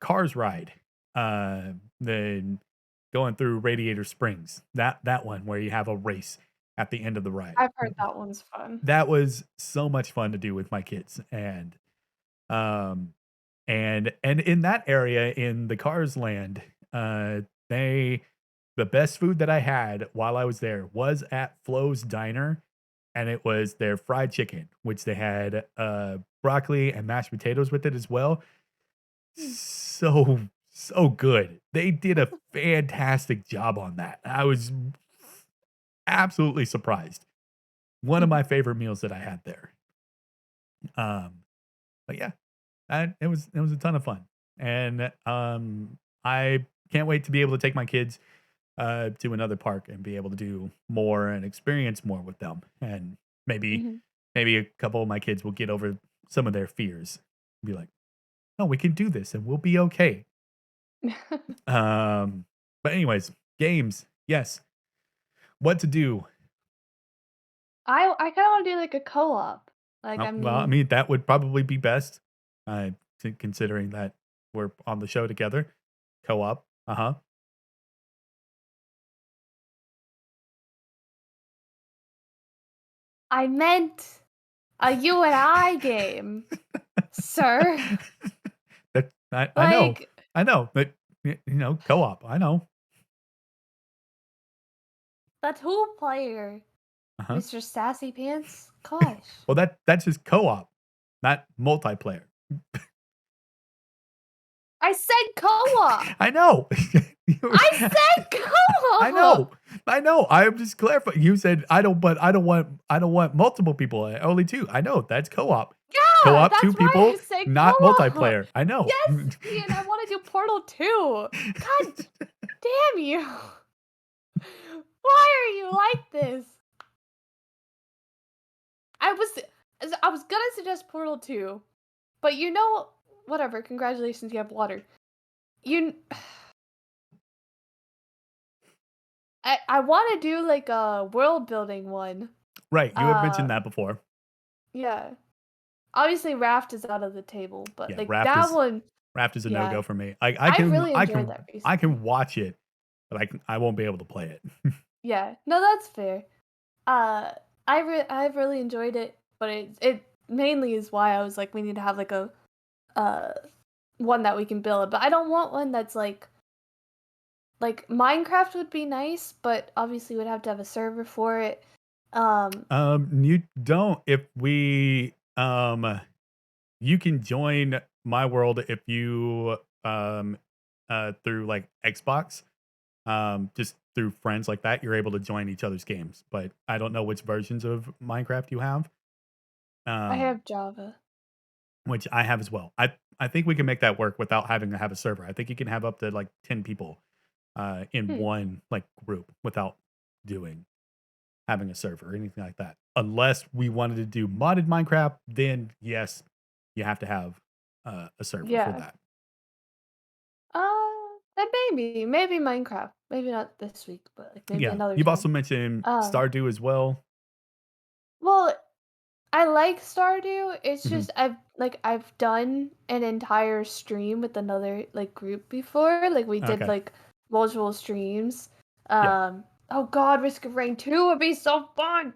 Cars ride, then going through Radiator Springs, that one where you have a race at the end of the ride. I've heard that one's fun. That was so much fun to do with my kids, um, and in that area in the Cars land, they the best food that I had while I was there was at Flo's Diner, and it was their fried chicken, which they had, broccoli and mashed potatoes with it as well. Hmm. So, so good. They did a fantastic job on that. I was absolutely surprised. One of my favorite meals that I had there. Um, but yeah, it was a ton of fun. And I can't wait to be able to take my kids to another park and be able to do more and experience more with them. And Mhm. maybe a couple of my kids will get over some of their fears. Be like, "No, we can do this and we'll be okay." Um, but anyways, games, yes. What to do? I kind of want to do like a co-op. Like, I Well, I mean, mean, that would probably be best, considering that we're on the show together. Co-op, uh-huh. I meant a you and I game, sir. That Like, I know, but co-op, I know. the two player, Uh-huh. Mr. Sassy Pants. Gosh. Well, that's just co-op, not multiplayer. I said co-op. I know. You were I said I co-op. know. I know. I'm just clarifying. You said I don't want multiple people, only 2. I know. That's co-op. Yeah, Co-op 2 that's why I people, said not co-op. multiplayer. I know. Yes, Ian, I want to do Portal 2. God damn you. Why are you like this? I was I was gonna suggest Portal 2, but whatever, congratulations, you have water. You I wanna do like a world building one. Right, you have mentioned Uh that before. yeah. Obviously Raft is out of the table, but Yeah, like that one, Raft is a no-go yeah. for me. I really enjoyed that I recently. can watch it, but I won't be able to play it. Yeah. No, that's fair. Uh I've really enjoyed it, but it mainly is why I was like we need to have like a uh one that we can build, but I don't want one that's like Minecraft would be nice, but obviously we'd have to have a server for it. Um, You don't if we you can join my world if you through like Xbox, just through friends like that, you're able to join each other's games. But I don't know which versions of Minecraft you have. I Um, have Java. which I have as well. I think we can make that work without having to have a server. I think you can have up to like 10 people in Hmm. one like group without doing having a server or anything like that. Unless we wanted to do modded Minecraft, then yes, you have to have a server for Yeah. that. Then maybe Minecraft. Maybe not this week, but like maybe Yeah. another You've also time. mentioned Um, Stardew as well. well, I like Stardew. It's Mhm. just I've done an entire stream with another like group before. Like we did Okay. like multiple streams. Yeah. Oh God, Risk of Rain 2 would be so fun.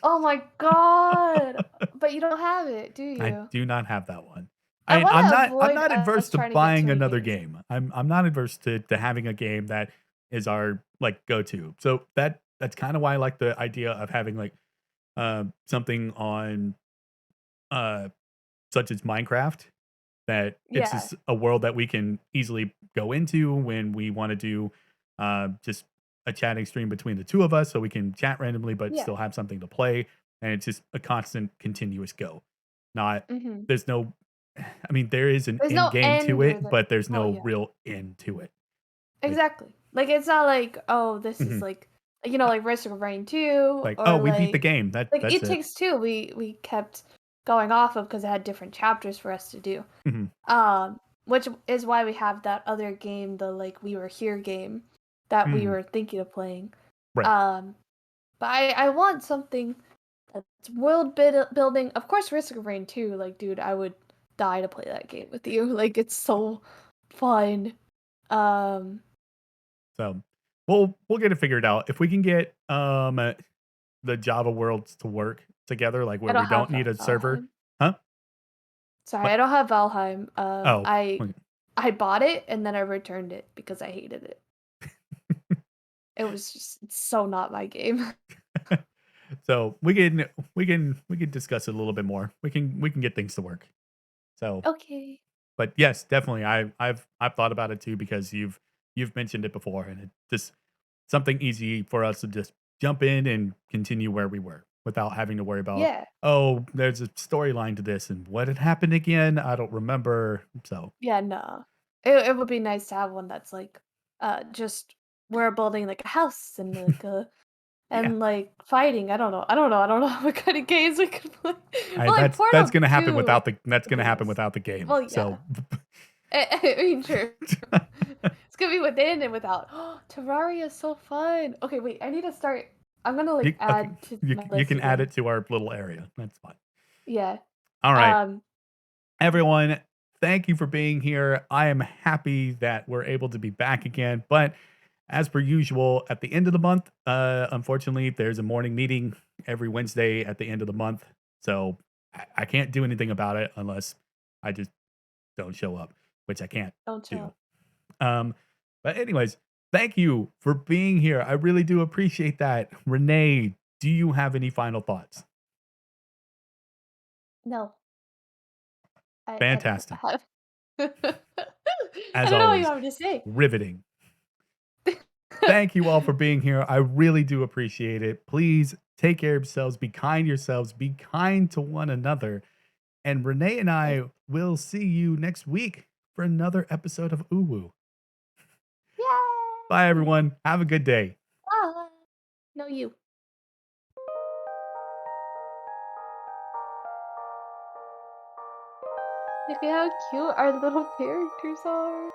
Oh my God. But you don't have it, do I you? do not have that one. I want I'm to I'm avoid not adverse us to trying to get too buying many another games. game. I'm not adverse to having a game that is our like go-to. So that's kind of why I like the idea of having like something on uh such as Minecraft, that it's Yeah. just a world that we can easily go into when we want to do just a chatting stream between the two of us so we can chat randomly but Yeah. still have something to play, and it's just a constant continuous go. Not Mhm. there's no I mean there is an There's end no game to end or it, the but there's well, no yeah. real end to it. Like Exactly. Like, it's not like, "Oh, this is mhm. like Risk of Rain 2 Like, or oh, we beat the game. That's It it. Takes Two, we kept going off of because it had different chapters for us to do. Mhm. Which is why we have that other game, the, like, We Were Here game that we Mm, were thinking of playing. right. Um, but I want something that's building. Of course, Risk of Rain 2, like, dude, I would die to play that game with you. Like, it's so fun. Um So we'll get it figured out. If we can get the Java worlds to work together, like I where don't we don't have need a server. Valheim. Huh? Sorry, What? I don't have Valheim. Oh, okay. I bought it and then I returned it because I hated it. It was just it's so not my game. So we can discuss it a little bit more. We can get things to work. So, Okay. but yes, definitely. I've thought about it too because you've mentioned it before, and it just something easy for us to just jump in and continue where we were without having to worry about, Yeah. oh, there's a storyline to this and what had happened again. I don't remember. So Yeah, no. It would be nice to have one that's like just we're building like a house and yeah, fighting. I don't know what kind of games we could play. Well, like that's Portal gonna happen 2 that's would gonna be happen nice. without the game. Well, yeah. So I mean, true. It's gonna be within and without. Terraria is so fun. Okay, wait. I need to start. I'm gonna like okay, add to my you list can add again. it to our little area. That's fine. Yeah. All right. Um. Everyone, thank you for being here. I am happy that we're able to be back again. But as per usual, at the end of the month, unfortunately, there's a morning meeting every Wednesday at the end of the month. So I can't do anything about it unless I just don't show up, which I can't Don't do. chill. Um, but, anyways, thank you for being here. I really do appreciate that. Renee, do you have any final thoughts? No, I don't Fantastic. have. I As don't know what you always, want me to say. riveting. Thank you all for being here. I really do appreciate it. Please take care of yourselves, be kind to yourselves, be kind to one another. And Renee and Yes. I will see you next week for another episode of Uwu. Bye, Yay! everyone. Have a good day. Ah, no, you. Look at how cute our little characters are.